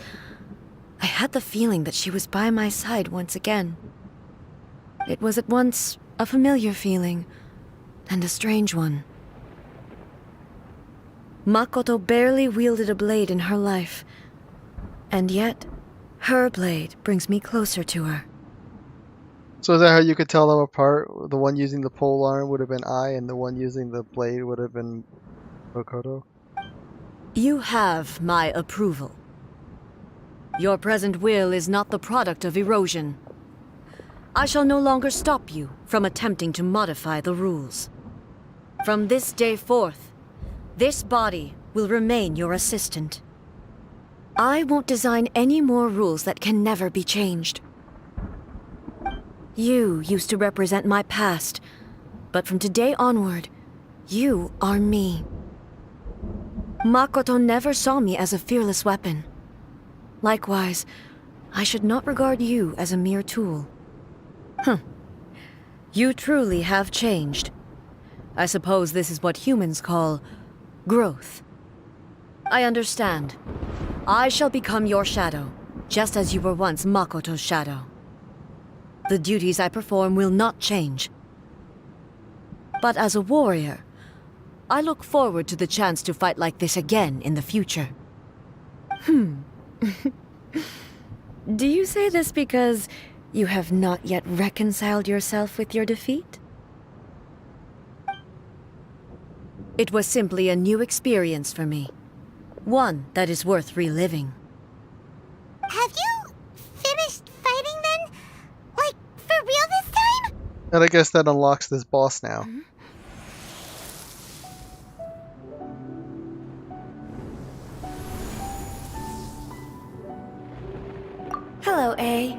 I had the feeling that she was by my side once again. It was at once a familiar feeling and a strange one. Makoto barely wielded a blade in her life, and yet her blade brings me closer to her. So is that how you could tell them apart? The one using the pole arm would have been I, and the one using the blade would have been Makoto? You have my approval. Your present will is not the product of erosion. I shall no longer stop you from attempting to modify the rules. From this day forth, this body will remain your assistant. I won't design any more rules that can never be changed. You used to represent my past, but from today onward, you are me. Makoto never saw me as a fearless weapon. Likewise, I should not regard you as a mere tool. You truly have changed. I suppose this is what humans call growth. I understand. I shall become your shadow, just as you were once Makoto's shadow. The duties I perform will not change. But as a warrior, I look forward to the chance to fight like this again in the future. Do you say this because you have not yet reconciled yourself with your defeat? It was simply a new experience for me. One that is worth reliving. Have you finished fighting then? Like, for real this time? And I guess that unlocks this boss now. Hello, A.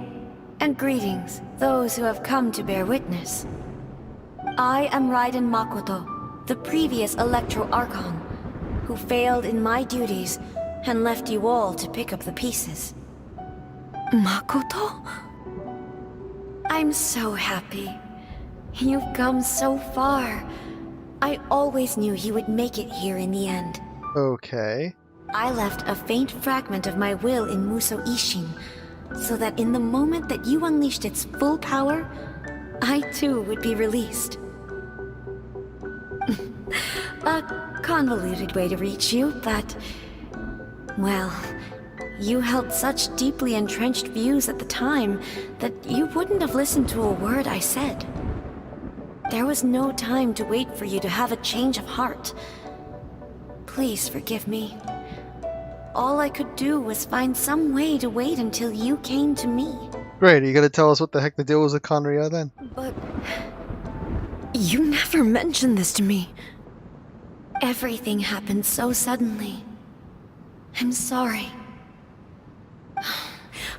And greetings, those who have come to bear witness. I am Raiden Makoto, the previous Electro Archon, who failed in my duties and left you all to pick up the pieces. Makoto? I'm so happy. You've come so far. I always knew you would make it here in the end. Okay. I left a faint fragment of my will in Muso Ishin, so that in the moment that you unleashed its full power, I too would be released. A convoluted way to reach you, but... well, you held such deeply entrenched views at the time that you wouldn't have listened to a word I said. There was no time to wait for you to have a change of heart. Please forgive me. All I could do was find some way to wait until you came to me. Great, are you gonna tell us what the heck the deal was with Conria then? But... you never mentioned this to me. Everything happened so suddenly. I'm sorry.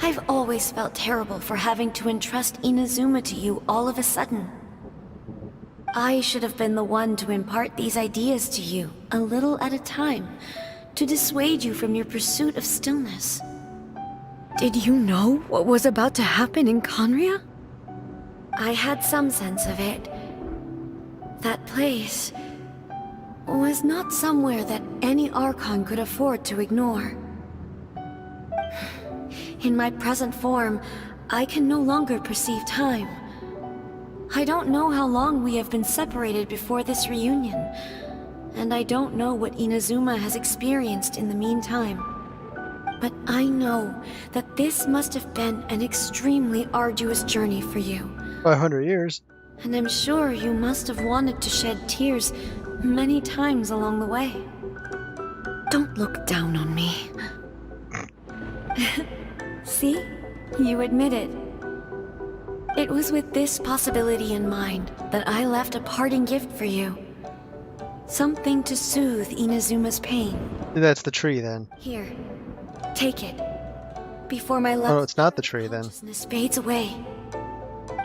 I've always felt terrible for having to entrust Inazuma to you all of a sudden. I should have been the one to impart these ideas to you, a little at a time, to dissuade you from your pursuit of stillness. Did you know what was about to happen in Conria? I had some sense of it. That place was not somewhere that any Archon could afford to ignore. In my present form, I can no longer perceive time. I don't know how long we have been separated before this reunion, and I don't know what Inazuma has experienced in the meantime. But I know that this must have been an extremely arduous journey for you. 500 years. And I'm sure you must have wanted to shed tears many times along the way. Don't look down on me. See? You admit it. It was with this possibility in mind that I left a parting gift for you. Something to soothe Inazuma's pain. That's the tree then. Here, take it. Before my Oh, love no, it's not the tree then. consciousness fades away.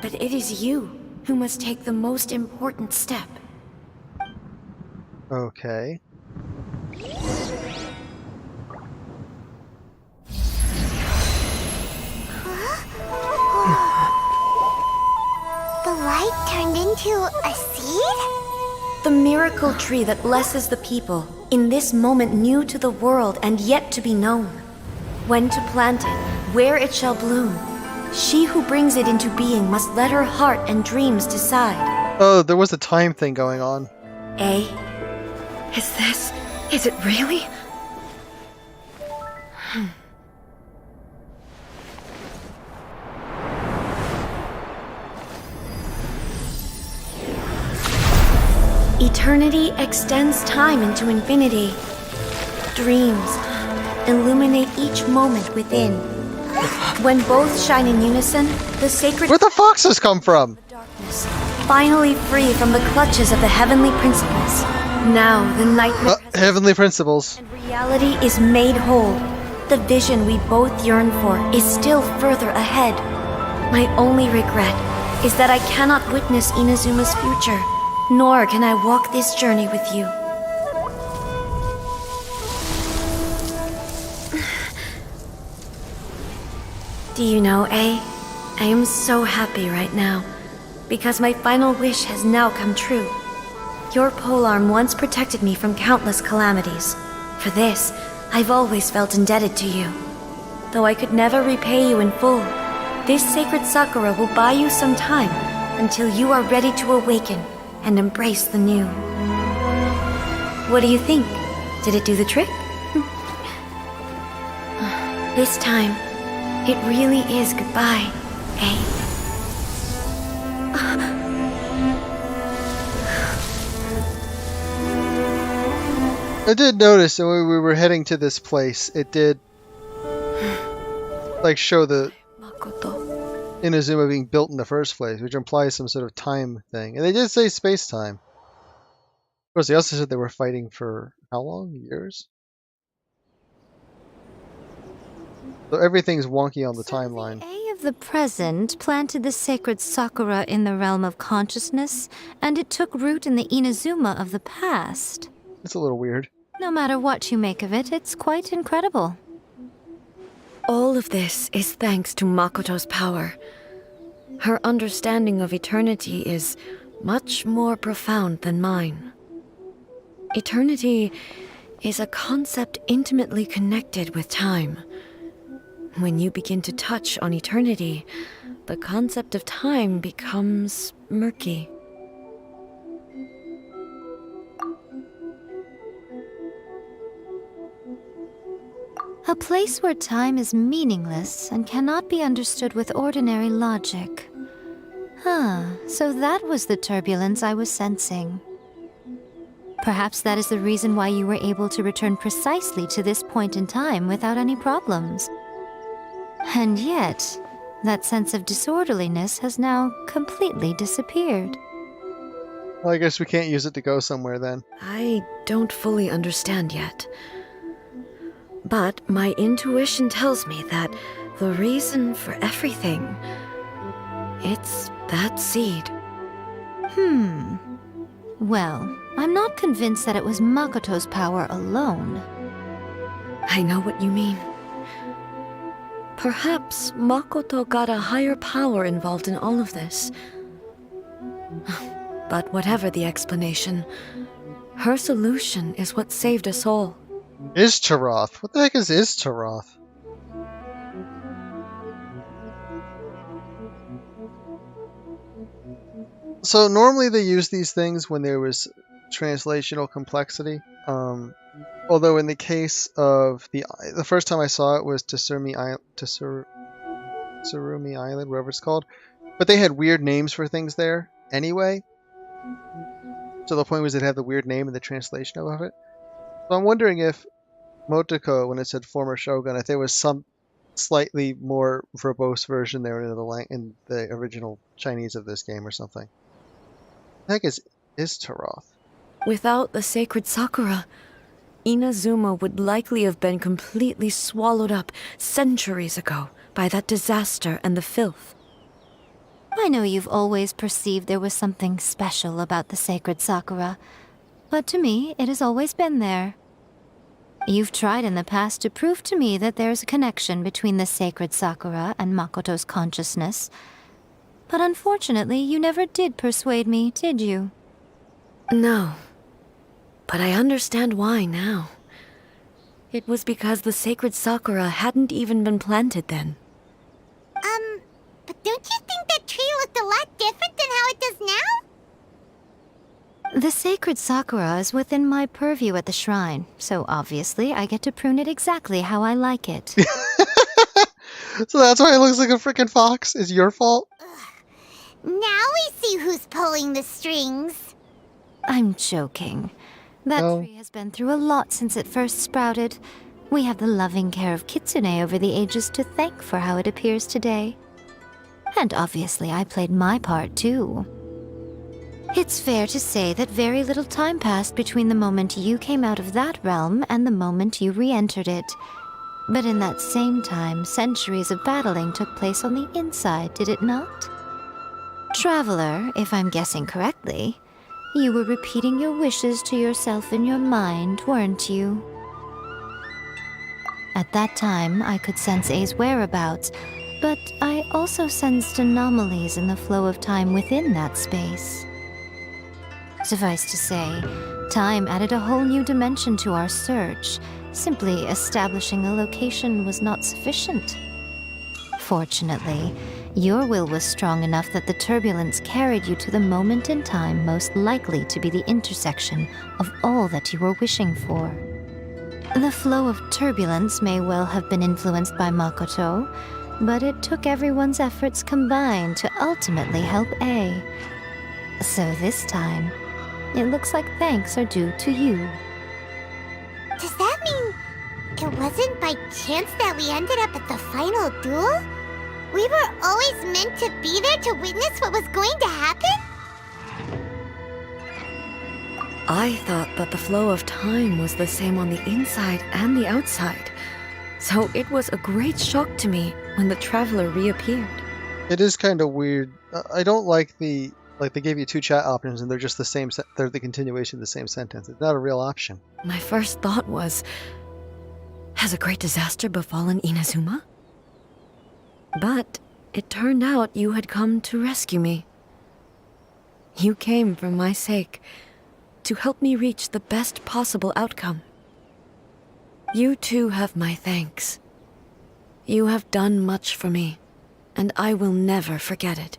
But it is you who must take the most important step. Okay. The light turned into a seed? The miracle tree that blesses the people, in this moment new to the world and yet to be known. When to plant it, where it shall bloom. She who brings it into being must let her heart and dreams decide. Oh, there was a time thing going on. Is it really? Eternity extends time into infinity. Dreams illuminate each moment within. When both shine in unison, the sacred Where the foxes come from? darkness, finally free from the clutches of the heavenly principles. Now the nightmare Heavenly principles. and reality is made whole. The vision we both yearn for is still further ahead. My only regret is that I cannot witness Inazuma's future, nor can I walk this journey with you. Do you know, I am so happy right now, because my final wish has now come true. Your polearm once protected me from countless calamities. For this, I've always felt indebted to you. Though I could never repay you in full, this sacred Sakura will buy you some time until you are ready to awaken and embrace the new. What do you think? Did it do the trick? This time, it really is goodbye, eh? I did notice that when we were heading to this place, it did like show the Inazuma being built in the first place, which implies some sort of time thing. And they did say space-time. Of course, they also said they were fighting for how long? Years? So everything's wonky on the timeline. A of the present planted the sacred Sakura in the realm of consciousness, and it took root in the Inazuma of the past. It's a little weird. No matter what you make of it, it's quite incredible. All of this is thanks to Makoto's power. Her understanding of eternity is much more profound than mine. Eternity is a concept intimately connected with time. When you begin to touch on eternity, the concept of time becomes murky. A place where time is meaningless and cannot be understood with ordinary logic. So that was the turbulence I was sensing. Perhaps that is the reason why you were able to return precisely to this point in time without any problems. And yet, that sense of disorderliness has now completely disappeared. Well, I guess we can't use it to go somewhere then. I don't fully understand yet. But my intuition tells me that the reason for everything, it's that seed. Well, I'm not convinced that it was Makoto's power alone. I know what you mean. Perhaps Makoto got a higher power involved in all of this. But whatever the explanation, her solution is what saved us all. Ishtaroth? What the heck is Ishtaroth? So normally they use these things when there was translational complexity. Although in the case of the first time I saw it was Tsurumi Island, whatever it's called. But they had weird names for things there anyway. So the point was it had the weird name in the translation of it. So I'm wondering if Motoko, when it said former shogun, if there was some slightly more verbose version there in the original Chinese of this game or something. The heck is Taroth? Without the sacred Sakura, Inazuma would likely have been completely swallowed up centuries ago by that disaster and the filth. I know you've always perceived there was something special about the sacred Sakura, but to me, it has always been there. You've tried in the past to prove to me that there's a connection between the sacred Sakura and Makoto's consciousness, but unfortunately, you never did persuade me, did you? No. But I understand why now. It was because the sacred Sakura hadn't even been planted then. But don't you think that tree looked a lot different than how it does now? The sacred Sakura is within my purview at the shrine, so obviously I get to prune it exactly how I like it. So that's why it looks like a freaking fox? It's your fault? Now we see who's pulling the strings. I'm joking. That tree has been through a lot since it first sprouted. We have the loving care of Kitsune over the ages to thank for how it appears today. And obviously I played my part too. It's fair to say that very little time passed between the moment you came out of that realm and the moment you re-entered it. But in that same time, centuries of battling took place on the inside, did it not? Traveler, if I'm guessing correctly, you were repeating your wishes to yourself in your mind, weren't you? At that time, I could sense A's whereabouts, but I also sensed anomalies in the flow of time within that space. Suffice to say, time added a whole new dimension to our search. Simply establishing a location was not sufficient. Fortunately, your will was strong enough that the turbulence carried you to the moment in time most likely to be the intersection of all that you were wishing for. The flow of turbulence may well have been influenced by Makoto, but it took everyone's efforts combined to ultimately help A. So this time, it looks like thanks are due to you. Does that mean it wasn't by chance that we ended up at the final duel? We were always meant to be there to witness what was going to happen? I thought that the flow of time was the same on the inside and the outside. So it was a great shock to me when the traveler reappeared. It is kind of weird. I don't like they gave you two chat options and they're just the same. They're the continuation of the same sentence. It's not a real option. My first thought was, has a great disaster befallen Inazuma? But it turned out you had come to rescue me. You came for my sake, to help me reach the best possible outcome. You too have my thanks. You have done much for me, and I will never forget it.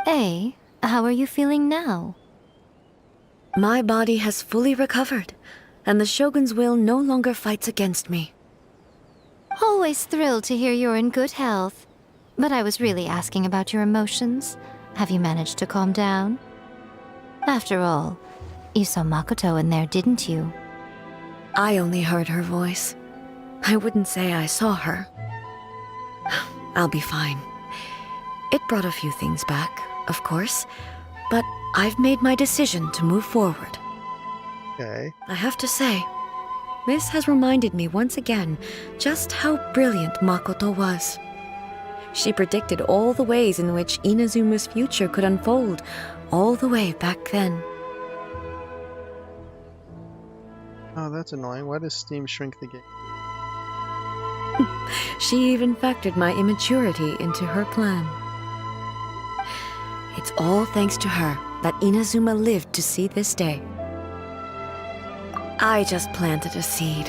A, how are you feeling now? My body has fully recovered, and the Shogun's will no longer fights against me. Always thrilled to hear you're in good health. But I was really asking about your emotions. Have you managed to calm down? After all, you saw Makoto in there, didn't you? I only heard her voice. I wouldn't say I saw her. I'll be fine. It brought a few things back, of course, but I've made my decision to move forward. Okay. I have to say, this has reminded me once again just how brilliant Makoto was. She predicted all the ways in which Inazuma's future could unfold, all the way back then. Oh, that's annoying. Why does Steam shrink the game? She even factored my immaturity into her plan. It's all thanks to her that Inazuma lived to see this day. I just planted a seed.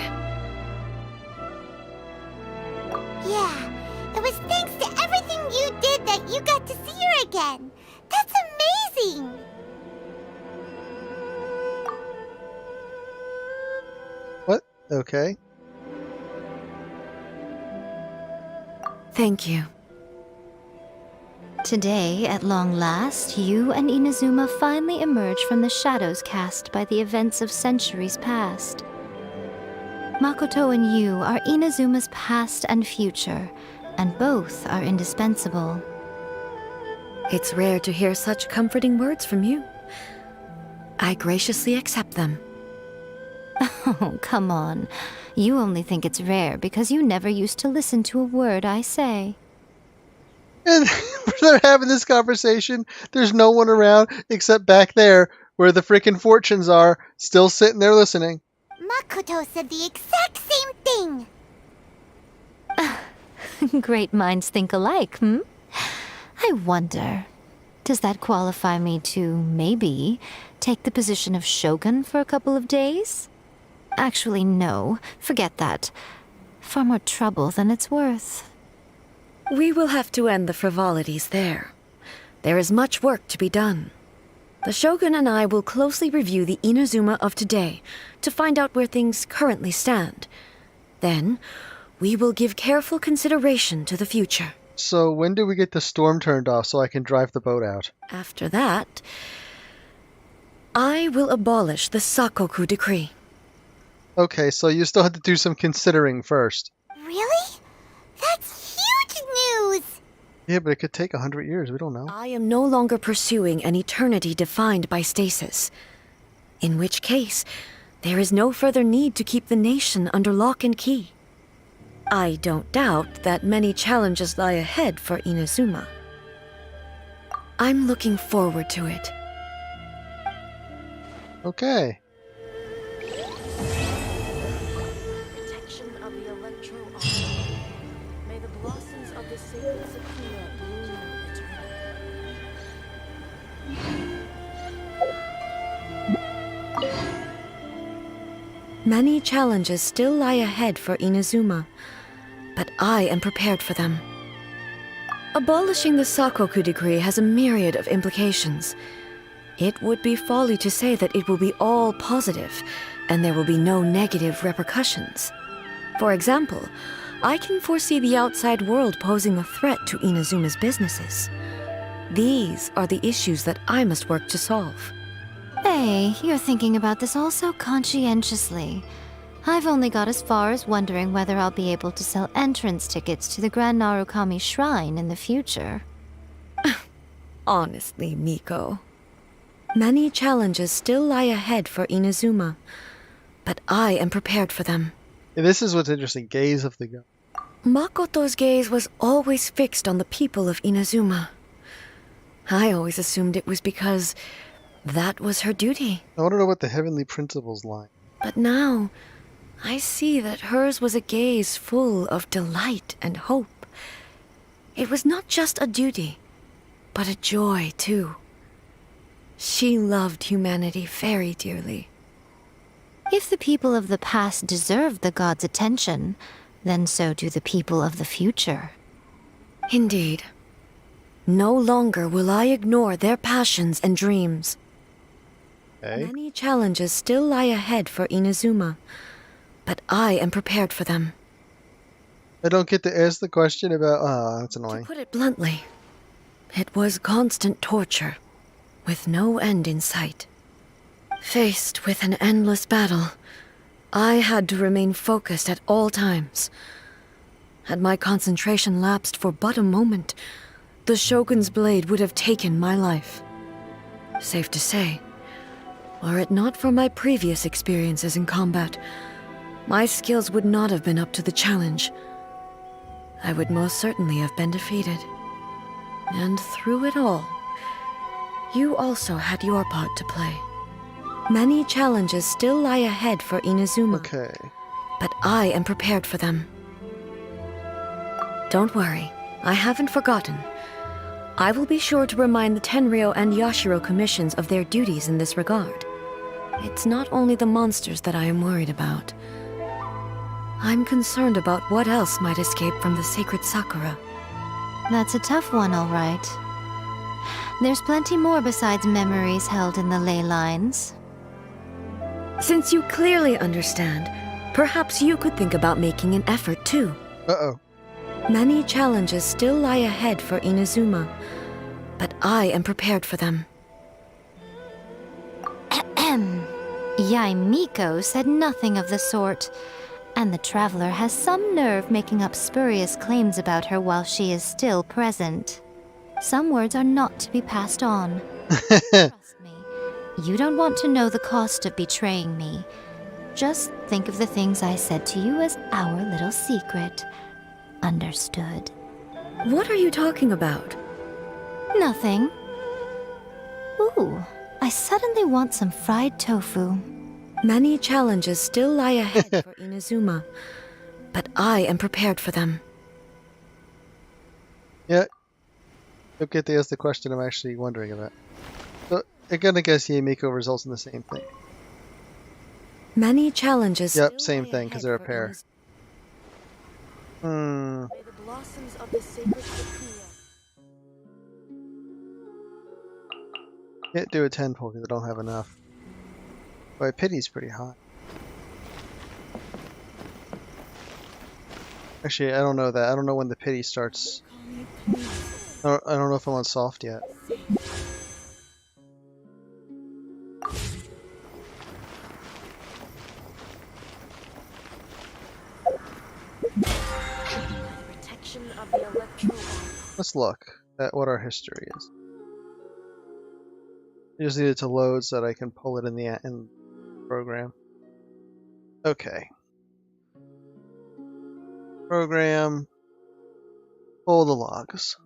Yeah, it was thanks to everything you did that you got to see her again. That's amazing! What? Okay. Thank you. Today, at long last, you and Inazuma finally emerge from the shadows cast by the events of centuries past. Makoto and you are Inazuma's past and future, and both are indispensable. It's rare to hear such comforting words from you. I graciously accept them. Oh, come on. You only think it's rare because you never used to listen to a word I say. And they're having this conversation. There's no one around except back there where the freaking fortunes are, still sitting there listening. Makoto said the exact same thing! Great minds think alike, hmm? I wonder, does that qualify me to, maybe, take the position of Shogun for a couple of days? Actually, no. Forget that. Far more trouble than it's worth. We will have to end the frivolities there. There is much work to be done. The Shogun and I will closely review the Inazuma of today to find out where things currently stand. Then, we will give careful consideration to the future. So when do we get the storm turned off so I can drive the boat out? After that, I will abolish the Sakoku decree. Okay, so you still have to do some considering first. Really? That's huge news! Yeah, but it could take 100 years. We don't know. I am no longer pursuing an eternity defined by stasis. In which case, there is no further need to keep the nation under lock and key. I don't doubt that many challenges lie ahead for Inazuma. I'm looking forward to it. Okay. Protection of the Electro Arc. May the blossoms of the sacred Sakura bloom eternally. Many challenges still lie ahead for Inazuma, but I am prepared for them. Abolishing the Sakoku decree has a myriad of implications. It would be folly to say that it will be all positive, and there will be no negative repercussions. For example, I can foresee the outside world posing a threat to Inazuma's businesses. These are the issues that I must work to solve. Hey, you're thinking about this all so conscientiously. I've only got as far as wondering whether I'll be able to sell entrance tickets to the Grand Narukami Shrine in the future. Honestly, Miko. Many challenges still lie ahead for Inazuma, but I am prepared for them. And this is what's interesting. Gaze of the god. Makoto's gaze was always fixed on the people of Inazuma. I always assumed it was because that was her duty. I want to know what the heavenly principles lie. But now, I see that hers was a gaze full of delight and hope. It was not just a duty, but a joy, too. She loved humanity very dearly. If the people of the past deserve the god's attention, then so do the people of the future. Indeed. No longer will I ignore their passions and dreams. Okay. Many challenges still lie ahead for Inazuma, but I am prepared for them. I don't get to ask the question about... that's To annoying. put it bluntly, it was constant torture, with no end in sight. Faced with an endless battle, I had to remain focused at all times. Had my concentration lapsed for but a moment, the Shogun's blade would have taken my life. Safe to say, were it not for my previous experiences in combat, my skills would not have been up to the challenge. I would most certainly have been defeated. And through it all, you also had your part to play. Many challenges still lie ahead for Inazuma. Okay. But I am prepared for them. Don't worry, I haven't forgotten. I will be sure to remind the Tenryo and Yashiro commissions of their duties in this regard. It's not only the monsters that I am worried about. I'm concerned about what else might escape from the sacred Sakura. That's a tough one, all right. There's plenty more besides memories held in the ley lines. Since you clearly understand, perhaps you could think about making an effort too. Uh-oh. Many challenges still lie ahead for Inazuma, but I am prepared for them. Yaimiko said nothing of the sort, and the traveler has some nerve making up spurious claims about her while she is still present. Some words are not to be passed on. Trust me, you don't want to know the cost of betraying me. Just think of the things I said to you as our little secret. Understood? What are you talking about? Nothing. Ooh, I suddenly want some fried tofu. Many challenges still lie ahead for Inazuma, but I am prepared for them. Yeah. Don't get to ask the question I'm actually wondering about. So, I'm gonna guess Yaimiko results in the same thing. Many challenges Yep, still same lie thing, because ahead they're a for pair. Hmm. May the blossoms of the sacred Sakura. Can't do a 10 pull because I don't have enough. My pity's pretty high. Actually, I don't know that. I don't know when the pity starts. I don't know if I'm on soft yet. Protection of the electro. Let's look at what our history is. I just need it to load so that I can pull it in the program. Okay. Program. Pull the logs.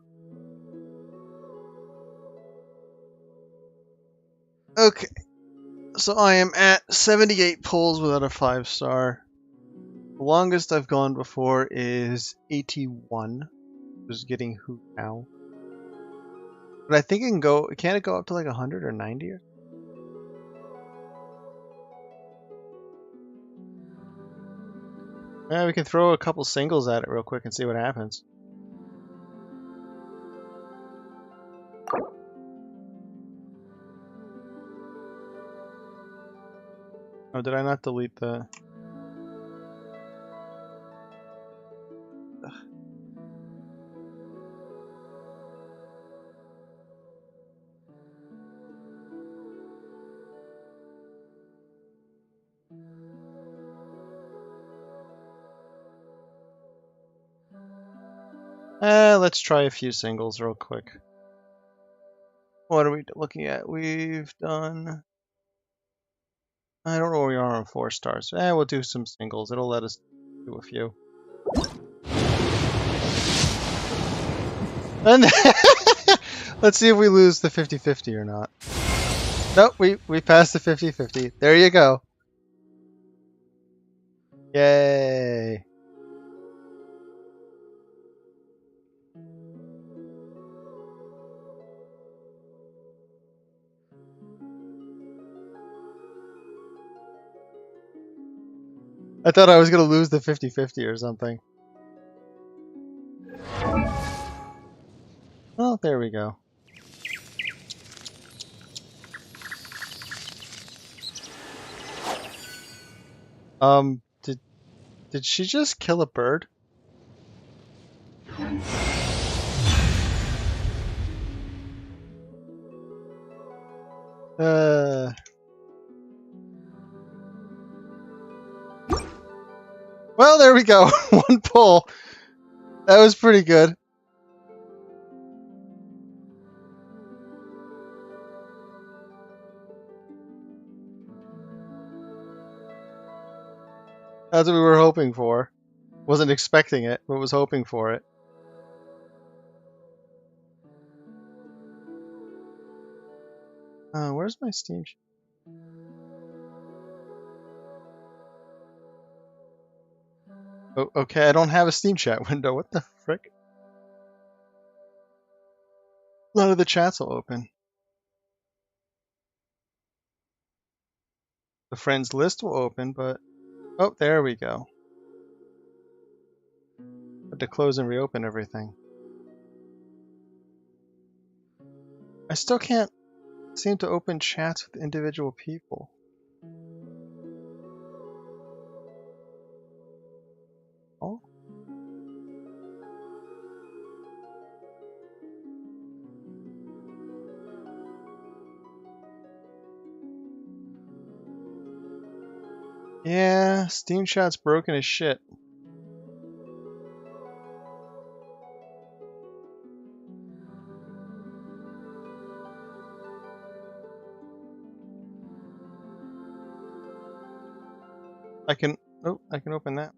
Okay. So I am at 78 pulls without a 5-star. The longest I've gone before is 81. Which is getting hoot now. But I think it can go. Can it go up to like 100 or 90? Yeah, we can throw a couple singles at it real quick and see what happens. Oh, did I not delete the... Let's try a few singles real quick. What are we looking at? We've done... I don't know where we are on 4 stars. We'll do some singles. It'll let us do a few. And let's see if we lose the 50-50 or not. Nope, we passed the 50-50. There you go. Yay. I thought I was going to lose the 50-50 or something. Oh, there we go. Did she just kill a bird? Well, there we go. 1 pull. That was pretty good. That's what we were hoping for. Wasn't expecting it, but was hoping for it. Where's my Steam? Oh, okay, I don't have a Steam chat window. What the frick? None of the chats will open. The friends list will open, but... Oh, there we go. Had to close and reopen everything. I still can't seem to open chats with individual people. Oh. Yeah, Steam Chat's broken as shit. I can open that.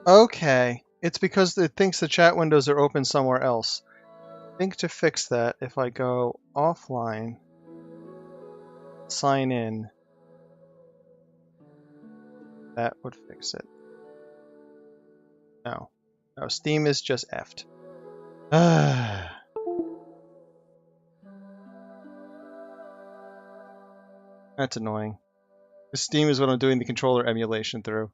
Okay, it's because it thinks the chat windows are open somewhere else. I think to fix that, if I go offline, sign in, that would fix it. No, Steam is just effed. That's annoying. Steam is what I'm doing the controller emulation through.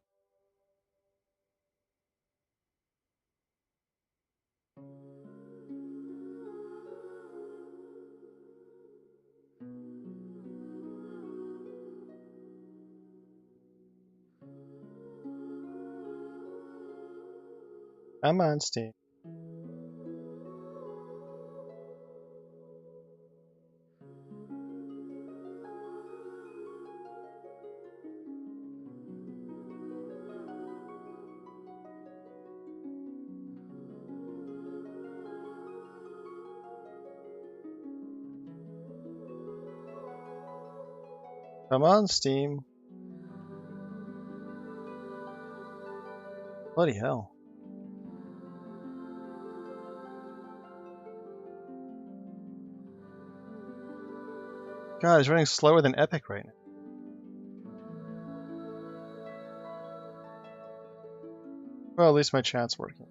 Come on, Steam. Come on, Steam. Bloody hell. God, it's running slower than Epic right now. Well, at least my chat's working.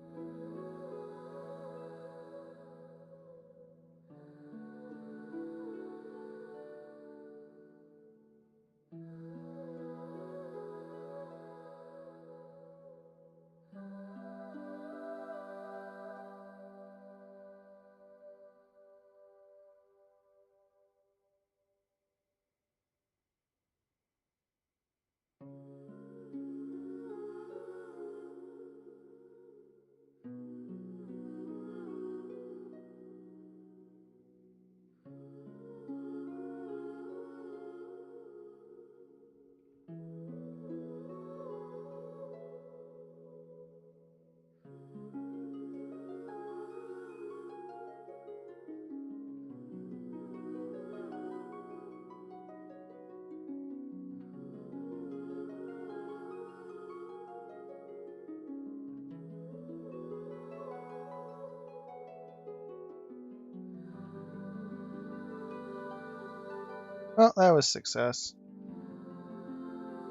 Well, that was success.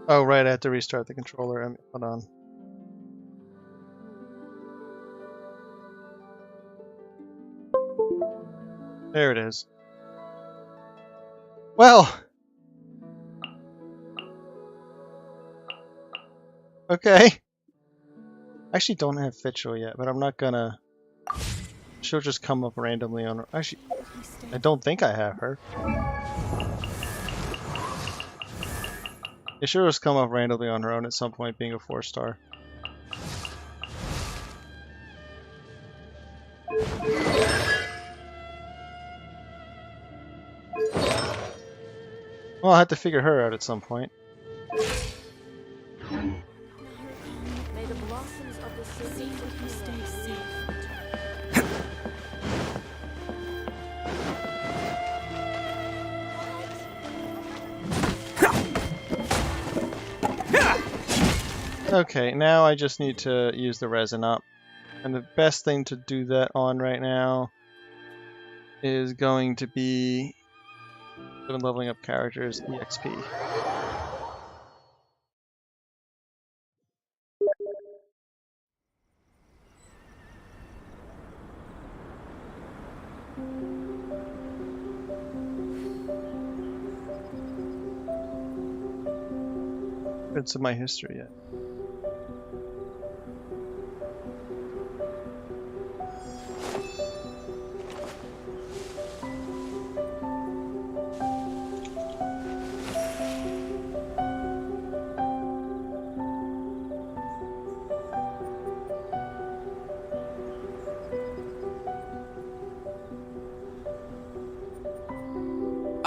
Oh, right, I have to restart the controller. Hold on. There it is. Well! Okay. I actually don't have Fitchel yet, but I'm not gonna... She'll just come up randomly on... Actually, I don't think I have her. It should just come up randomly on her own at some point, being a 4-star. Well, I'll have to figure her out at some point. May the blossoms of the sea stay safe. Okay, now I just need to use the resin up. And the best thing to do that on right now is going to be leveling up characters, EXP. Bits of my history yet.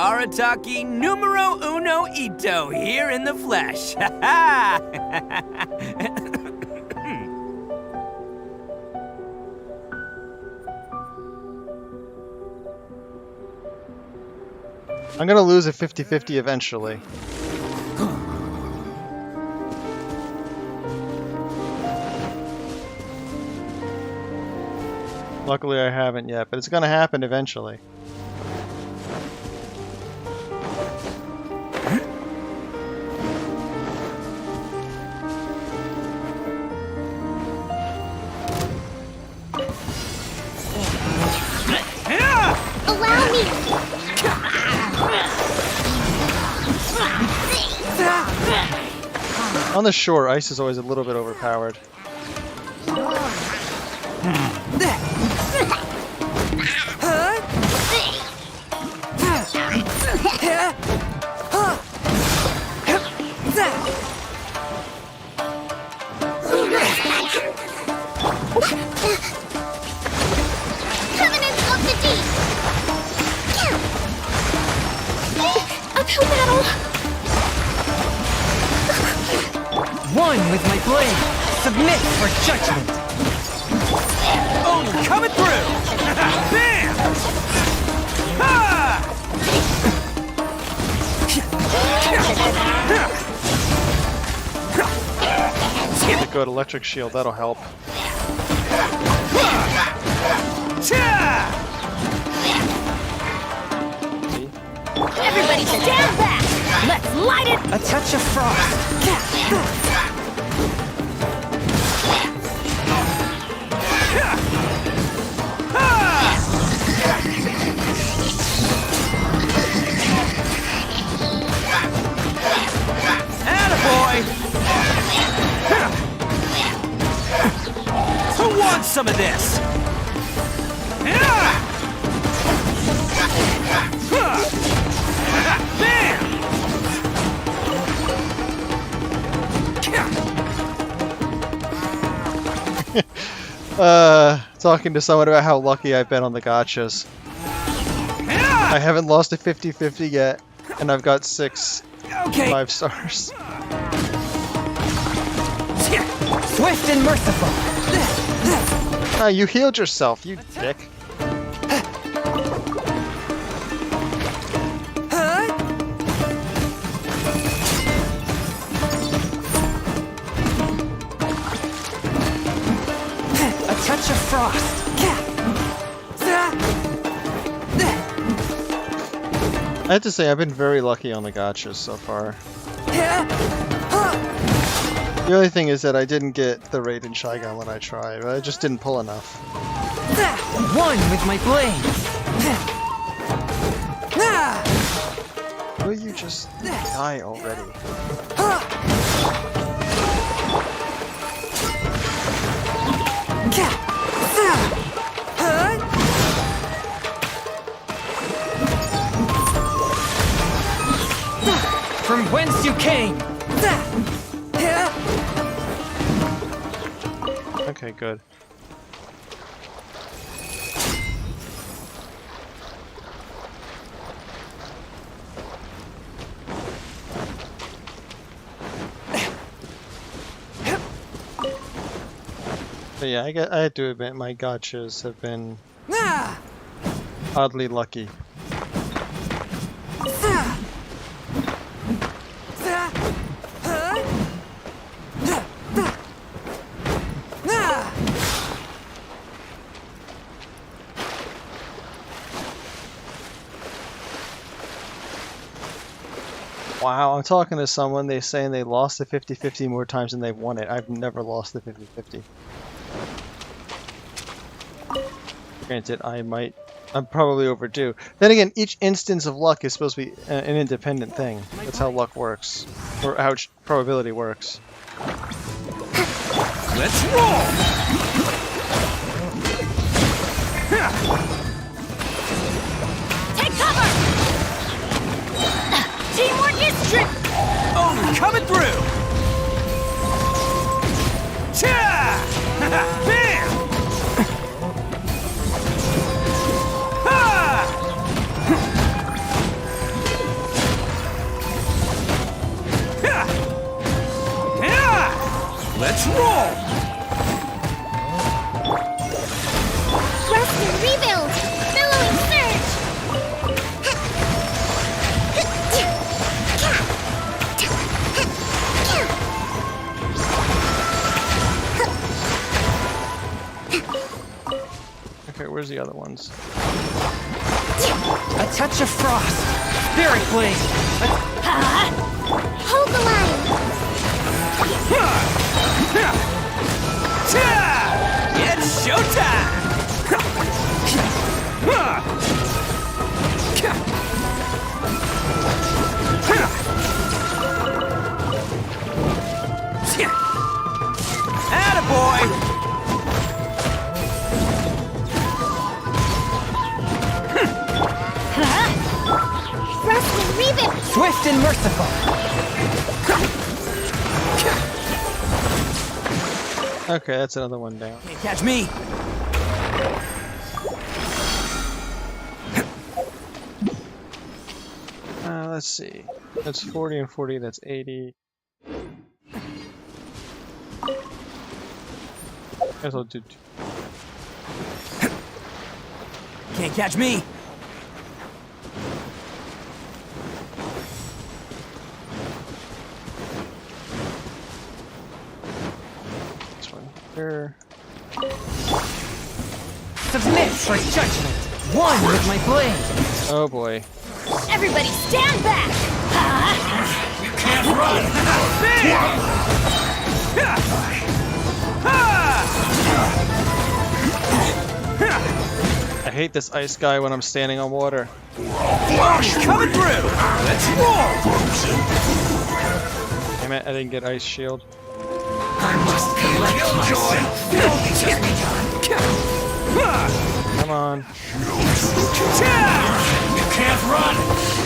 Arataki numero uno ito here in the flesh. I'm gonna lose a 50-50 eventually. Luckily I haven't yet, but it's gonna happen eventually. Allow me! On the shore, ice is always a little bit overpowered. Covenant of the Deep! Uphill battle! One with my blade. Submit for judgment. Oh, coming through! Bam! Ha! Get a good electric shield, that'll help. Everybody stand back! Let's light it! A touch of frost. Attaboy! Who wants some of this? Talking to someone about how lucky I've been on the gotchas. I haven't lost a 50-50 yet, and I've got 6 5 stars. Swift and merciful. Ah, you healed yourself, you dick. A touch of frost. I have to say, I've been very lucky on the gotchas so far. The only thing is that I didn't get the Raiden Shy-Gun when I tried. I just didn't pull enough. One with my blade. Will you just die already? From whence you came. Okay, good. But yeah, I have to admit my gotchas have been oddly lucky. Wow, I'm talking to someone, they're saying they lost the 50-50 more times than they've won it. I've never lost the 50-50. Granted, I'm probably overdue. Then again, each instance of luck is supposed to be an independent thing. That's how luck works. Or how probability works. Let's roll! Take cover! Teamwork is trick! Oh, coming through! Cha! Bam! Ha! Rest and rebuild! Billowing surge! Okay, where's the other ones? A touch of frost. Spirit blade. Hold the line! It's showtime! Attaboy! Rest and rebuild! Swift and merciful. Okay, that's another one down. Can't catch me! Let's see. That's 40 and 40, that's 80. Guess I'll do 2. Can't catch me! This one here. Submit for judgment. One with my blade. Oh boy. Everybody stand back! You can't run! I hate this ice guy when I'm standing on water. Coming through! Let's roar! Damn it, I didn't get ice shield. I must collect myself. It only just begun. Come on. You can't run!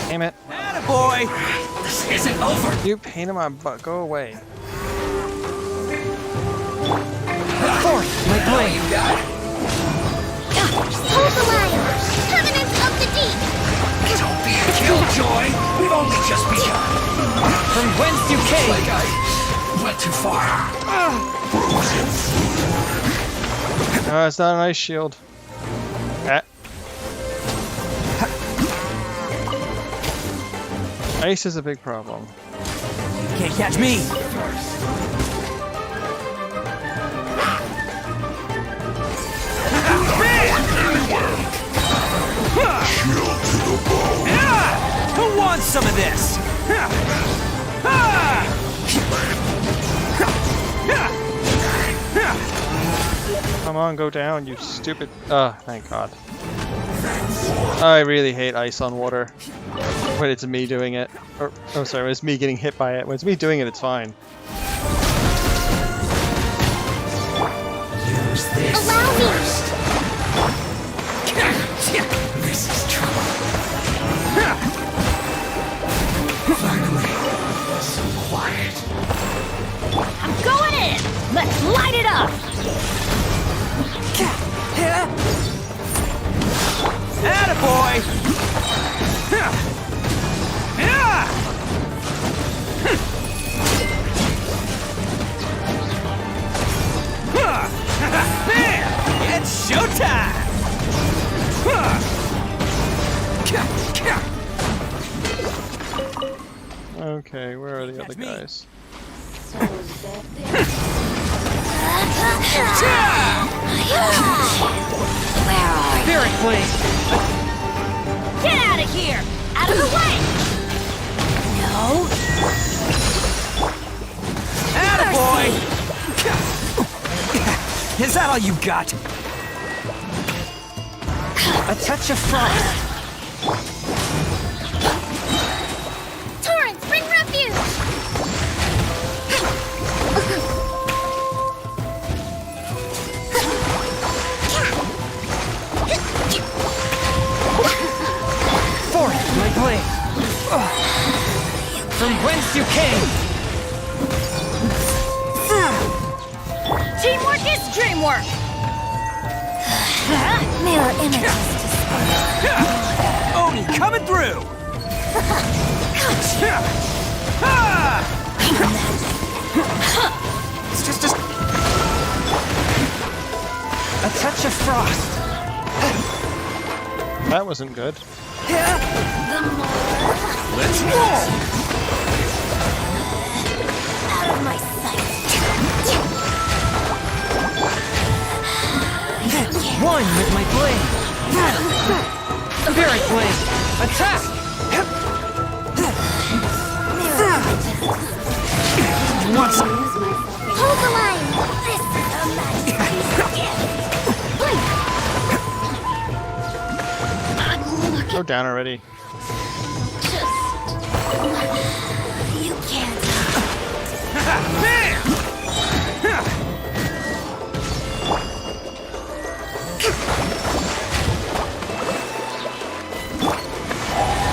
Damn it. Attaboy! This isn't over. You pain in my butt, go away. Force my blade. Hold the line! Covenant of the deep! Don't be a killjoy. We've only just begun. From whence you came. Like I went too far. No, it's not an ice shield. Ah. Ice is a big problem. Can't catch me! Who wants some of this? Come on, go down, you stupid. Thank God. I really hate ice on water. When it's me doing it. Or, oh, sorry, when it's me getting hit by it. When it's me doing it, it's fine. Use this first. This is trouble. Finally, so quiet. I'm going in! Let's light it up! Attaboy! It's showtime! Okay, where are the other guys? Spirit blade. Get out of here! Out of the way! No! Attaboy! Is that all you got? A touch of frost. Torrents, bring refuge! Force my blade. From whence you came. Teamwork is dreamwork! Mirror images Oni coming through! It's just A touch of frost. That wasn't good. Let's roll! Out of my sight. One with my blade. Spirit blade. Attack! Want some? Hold the line. This is a magic. Go down already. You can't.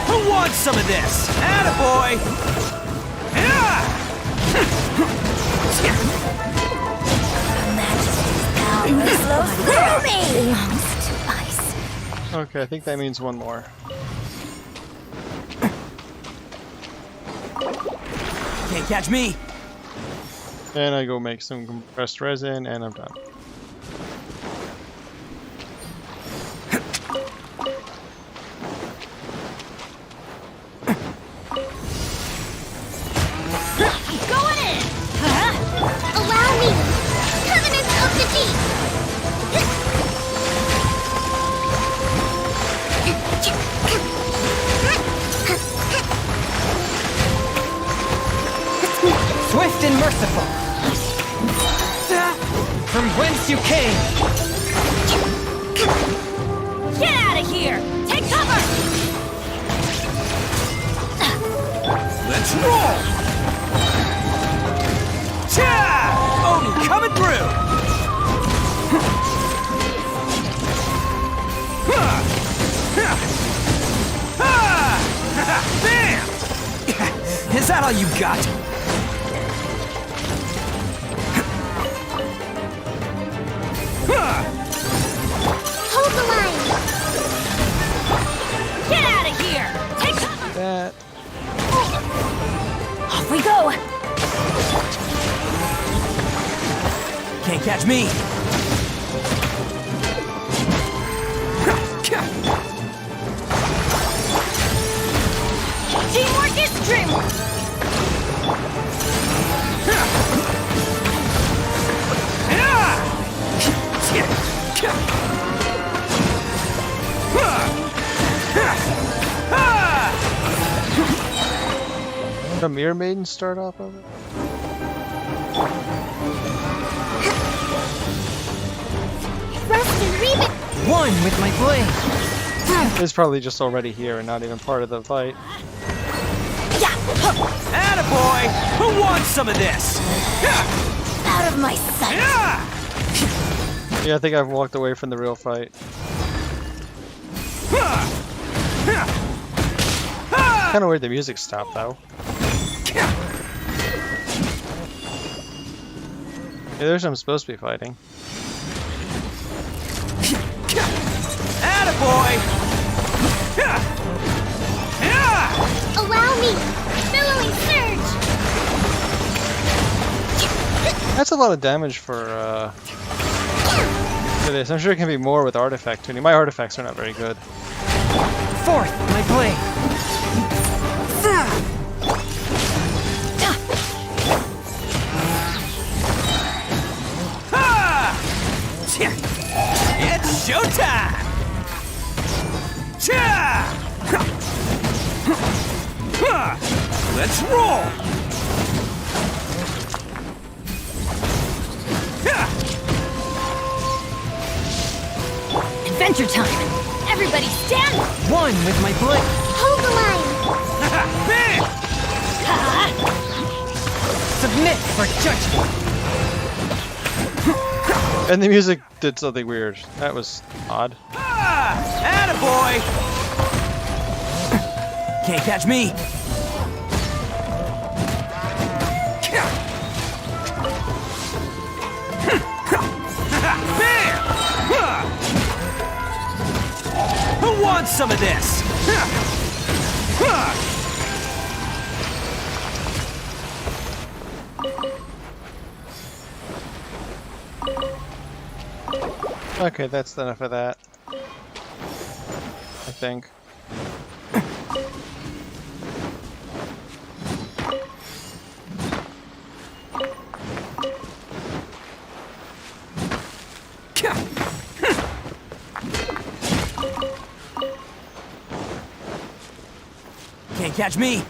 Who wants some of this? Attaboy! Flows through me. Belongs to ice. Okay, I think that means one more. Can't catch me. And I go make some compressed resin, and I'm done. Going in. Allow me. Covenant of the Deep. Swift and merciful. From whence you came. Get out of here. Take cover. Let's roll! Cha! Odin coming through! Bam! Is that all you got? Hold the line. Get out of here. Take cover. That. Off we go. Can't catch me. Teamwork is dreamwork. The Mirror Maiden start off of it? Rust and Reba. One with my blade. It's probably just already here and not even part of the fight. Attaboy! Who wants some of this? Out of my sight. Yeah, I think I've walked away from the real fight. Kinda weird the music stopped though. Yeah, there's I'm supposed to be fighting. Attaboy! Allow me. Billowing surge. That's a lot of damage for this. I'm sure it can be more with artifact tuning. My artifacts are not very good. Forth, my blade. It's showtime! Let's roll! Adventure time. Everybody stand. One with my blade. Hold the line. Submit for judgment. And the music did something weird. That was odd. Attaboy! Can't catch me. Who wants some of this? Okay, that's enough of that. I think. Can't catch me.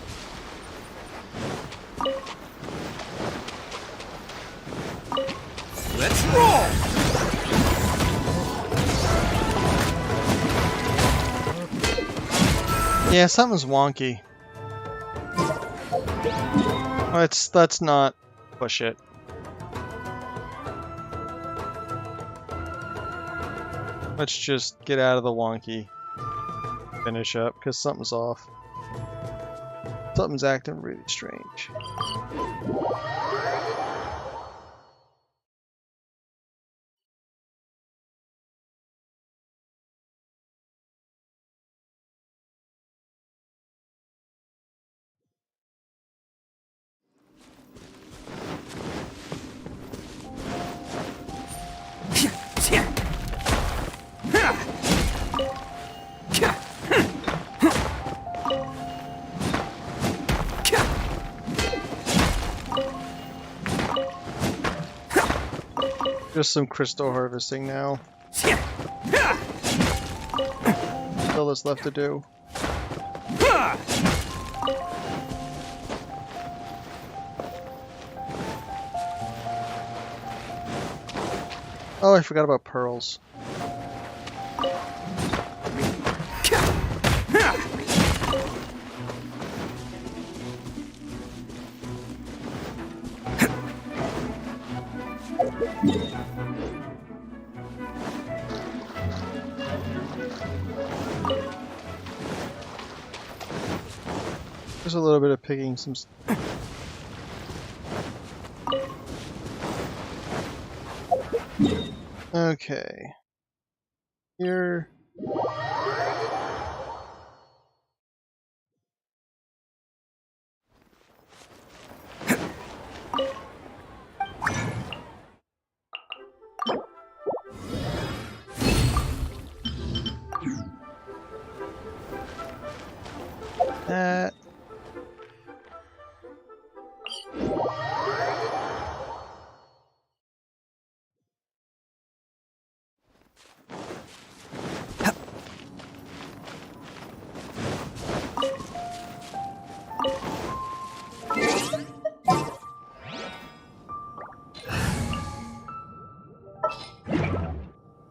Let's roll. Yeah, something's wonky. Let's not push it. Let's just get out of the wonky. Finish up, because something's off. Something's acting really strange. Just some crystal harvesting now. All that's left to do. Oh, I forgot about pearls. There's a little bit of picking some. Okay. Here. That.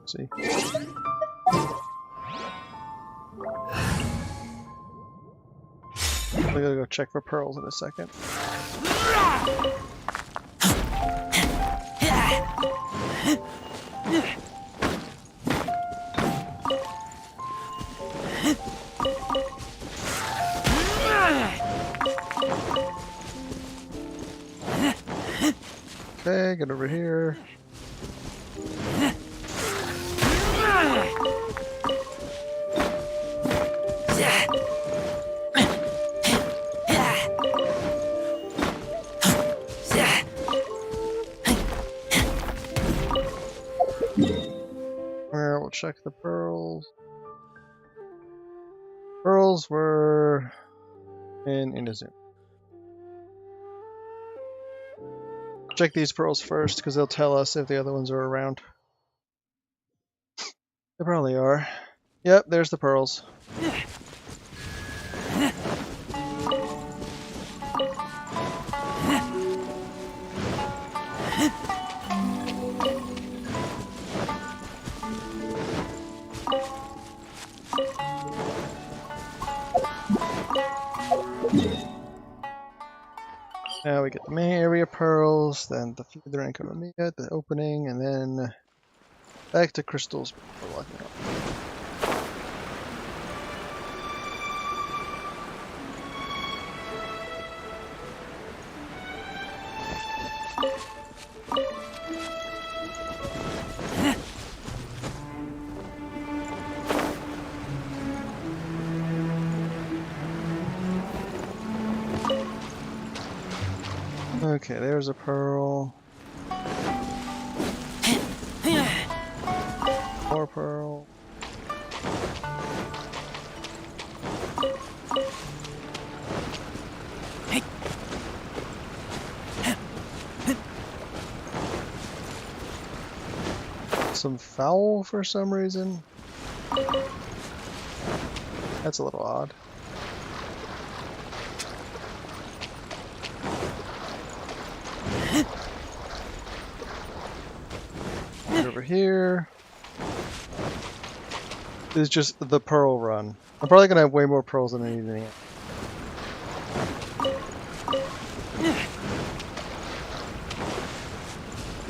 See. I gotta go check for pearls in a second. Okay, get over here. We'll check the pearls. Pearls were in Inazuma. Check these pearls first, because they'll tell us if the other ones are around. They probably are. Yep, there's the pearls. Now we get the main area pearls, then the feed the rank of Amiga, the opening, and then back to crystals before locking up. Okay, there's a pearl. some foul for some reason. That's a little odd. Right over here. This is just the pearl run. I'm probably gonna have way more pearls than I need in the end.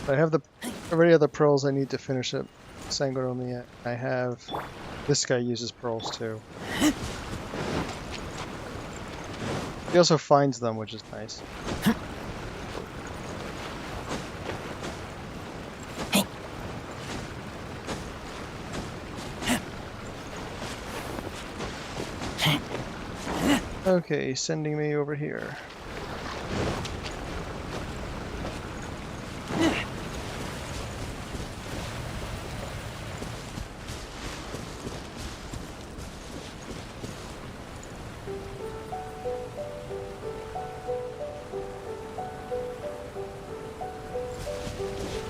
I have the already have the pearls I need to finish it. Sanguinome. I have. This guy uses pearls too. He also finds them, which is nice. Okay, sending me over here.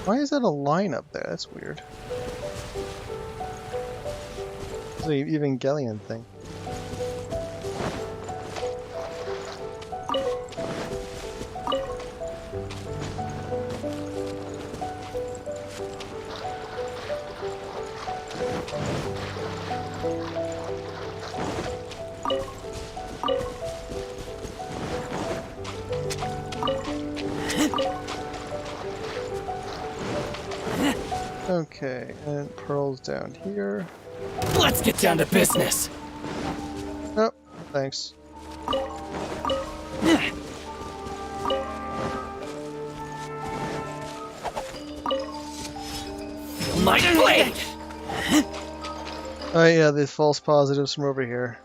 Why is that a line up there? That's weird. It's an Evangelion thing. Okay, and pearls down here. Let's get down to business. Oh, thanks. My blade! Oh yeah, the false positives from over here.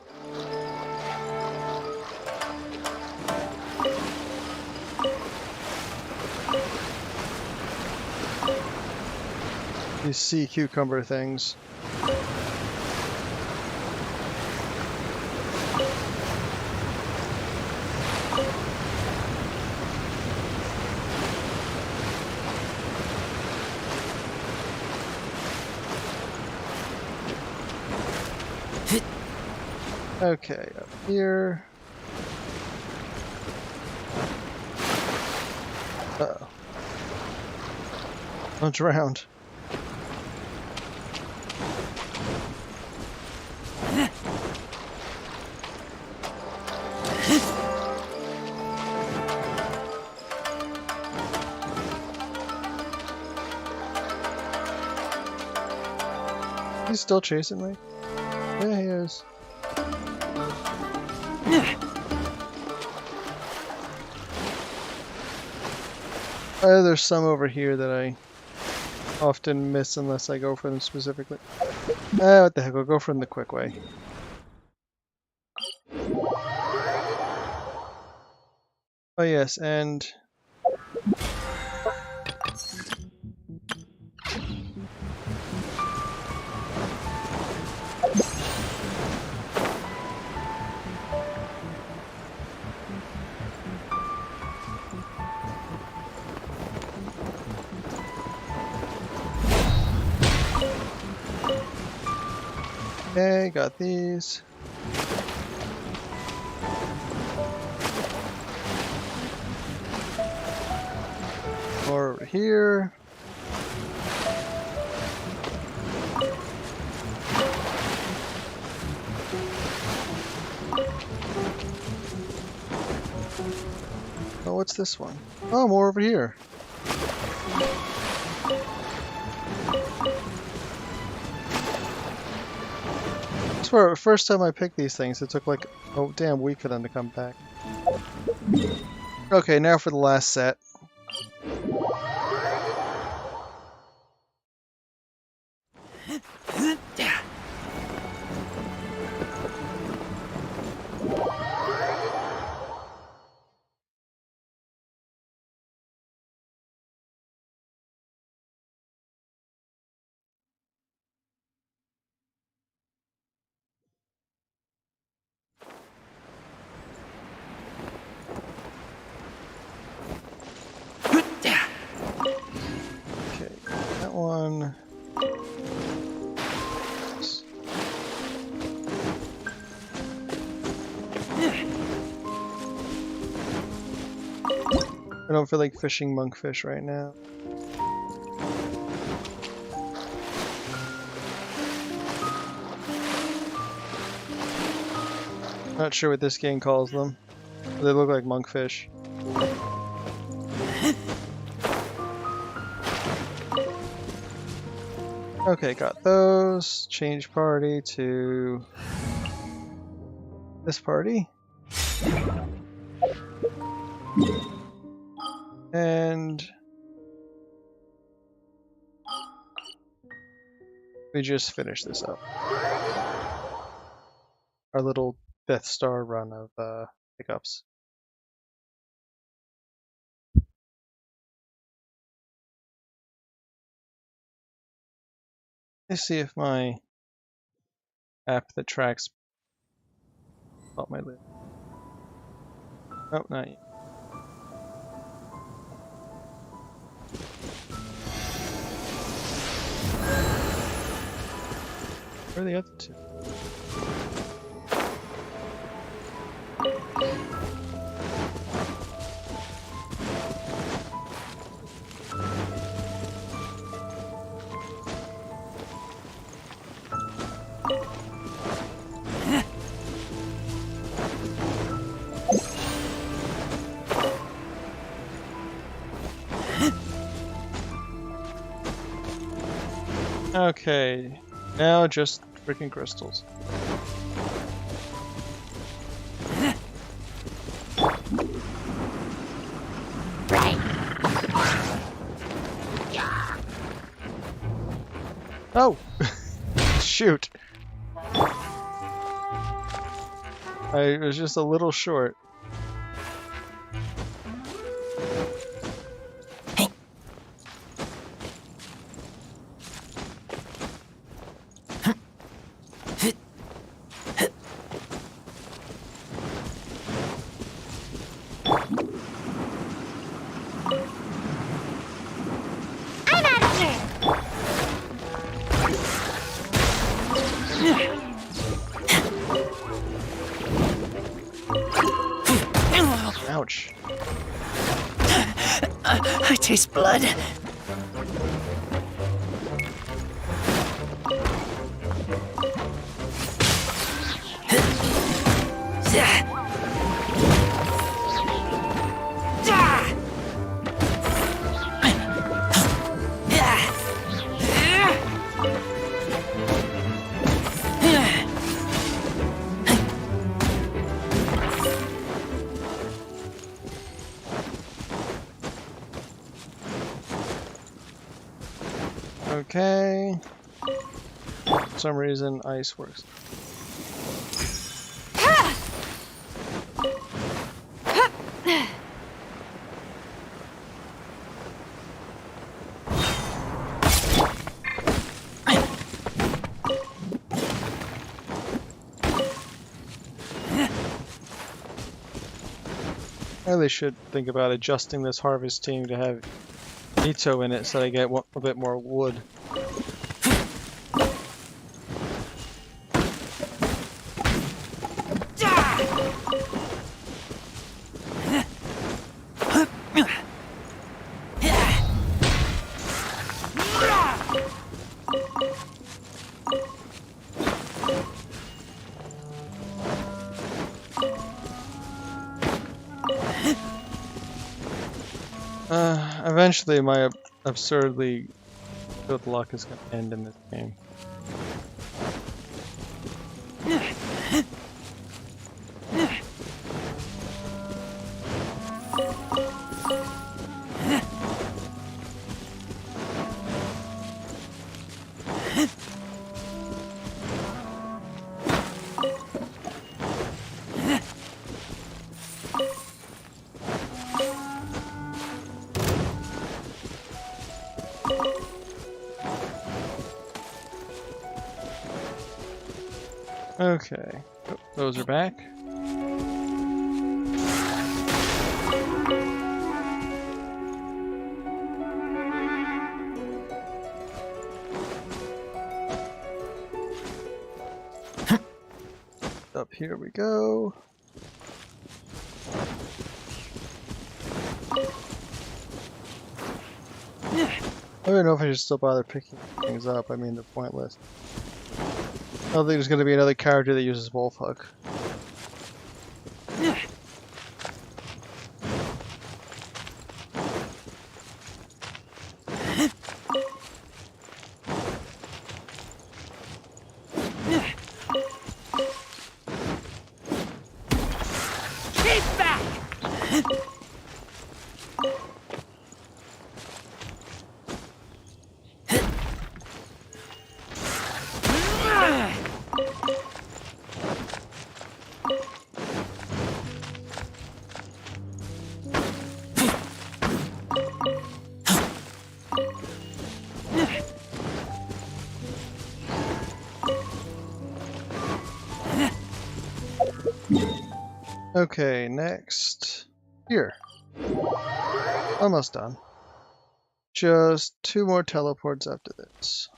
These sea cucumber things. Okay, up here. Uh-oh. I'm drowned. He's still chasing me? Yeah, he is. There's some over here that I often miss unless I go for them specifically. What the heck, I'll go for them the quick way. Oh yes, and... Okay, got these. More over here. Oh, what's this one? Oh, more over here. I swear, first time I picked these things, it took like a damn week for them to come back. Okay, now for the last set. Okay, that one. I don't feel like fishing monkfish right now. Not sure what this game calls them. They look like monkfish. Okay, got those. Change party to this party. And we just finished this up. Our little Death Star run of pickups. Let's see if my app that tracks up my list. Oh, not yet. Where are the other two? Okay, now just freaking crystals. Oh! Shoot! I was just a little short. Ouch. I taste blood. Okay. For some reason, ice works. I really should think about adjusting this harvest team to have Ito in it so I get a bit more wood. Eventually my absurdly good luck is going to end in this game. Okay, those are back. up here we go. I don't know if I should still bother picking things up. I mean, they're pointless. I don't think there's going to be another character that uses Wolf Hook. Okay, next. Here. Almost done. Just 2 more teleports after this.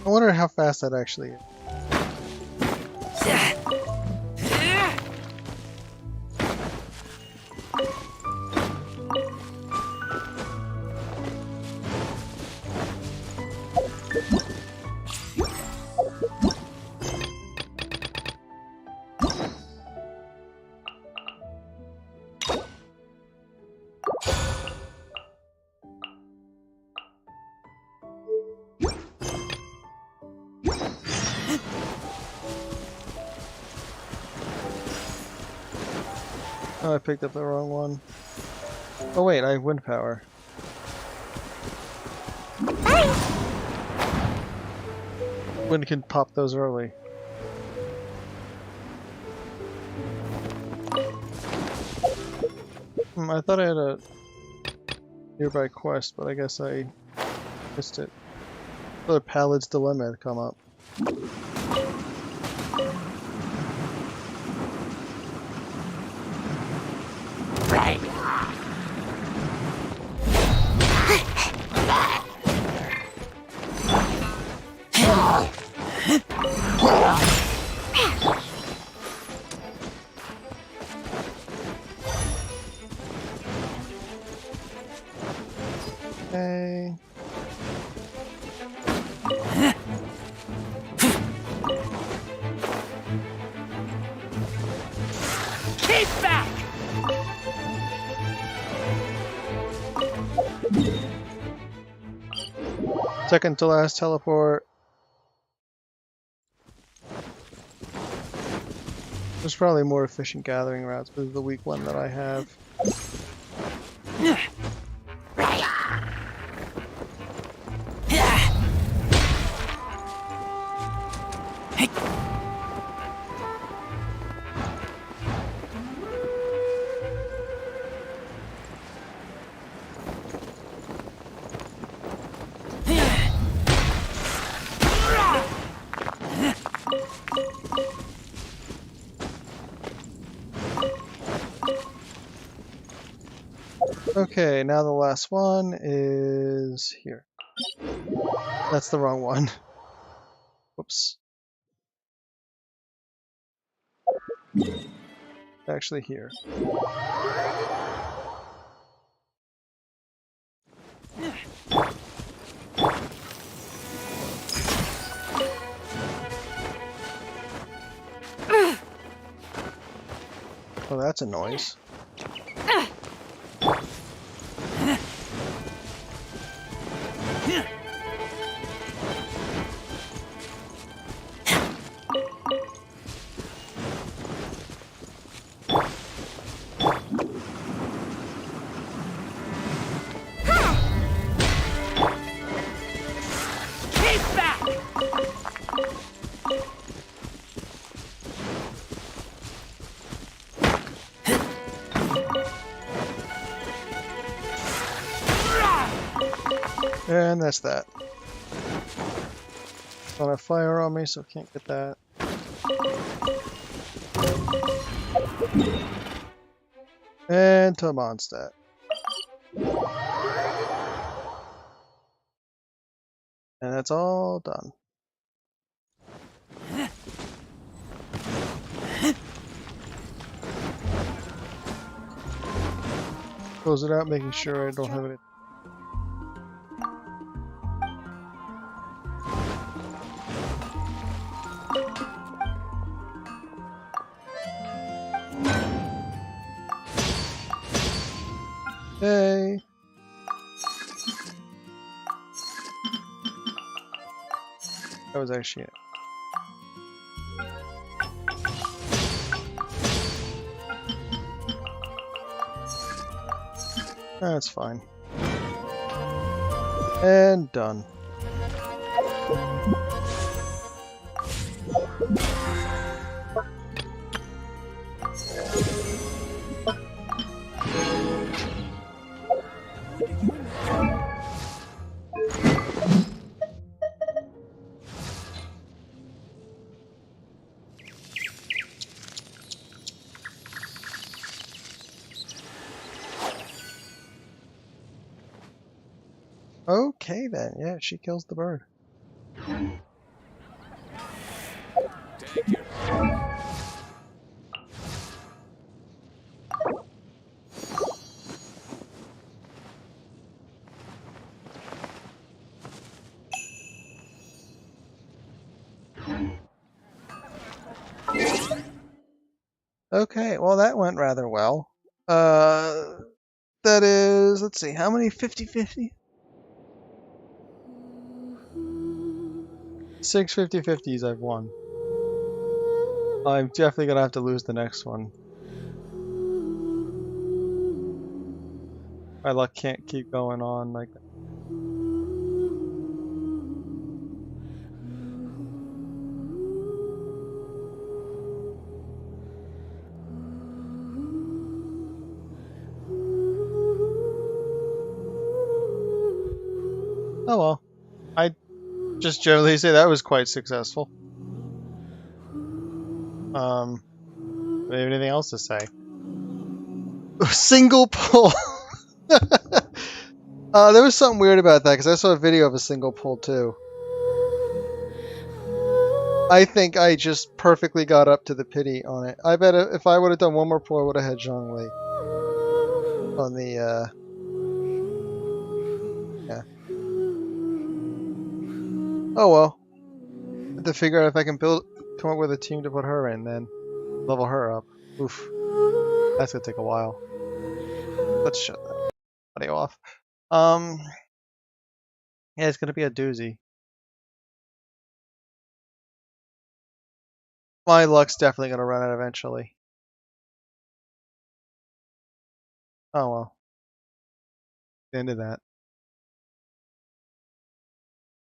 I wonder how fast that actually is. Oh, I picked up the wrong one. Oh wait, I have wind power. Wind can pop those early. I thought I had a nearby quest, but I guess I missed it. Another Palad's Dilemma had come up. Okay. Keep back! Second to last teleport. There's probably more efficient gathering routes, but this is the weak one that I have. Okay, now the last one is here. That's the wrong one. Whoops. Actually here. Oh, that's a noise. And that's that. On a fire on me, so can't get that. And to Mondstadt. And that's all done. Close it out, making sure I don't have any. Hey. That was actually it. That's fine. And done. Okay then, yeah, she kills the bird. Okay, well that went rather well. That is, let's see, how many 50-50? 6 50-50s I've won. I'm definitely gonna have to lose the next one. My luck can't keep going on like that. Oh well. I just generally say that was quite successful. Do I have anything else to say? Single pull! There was something weird about that, because I saw a video of a single pull too. I think I just perfectly got up to the pity on it. I bet if I would have done one more pull, I would have had Zhongli on the, yeah. Oh well. I have to figure out if I can come up with a team to put her in, then level her up. Oof. That's gonna take a while. Let's shut that audio off. Yeah, it's gonna be a doozy. My luck's definitely gonna run out eventually. Oh well. The end of that.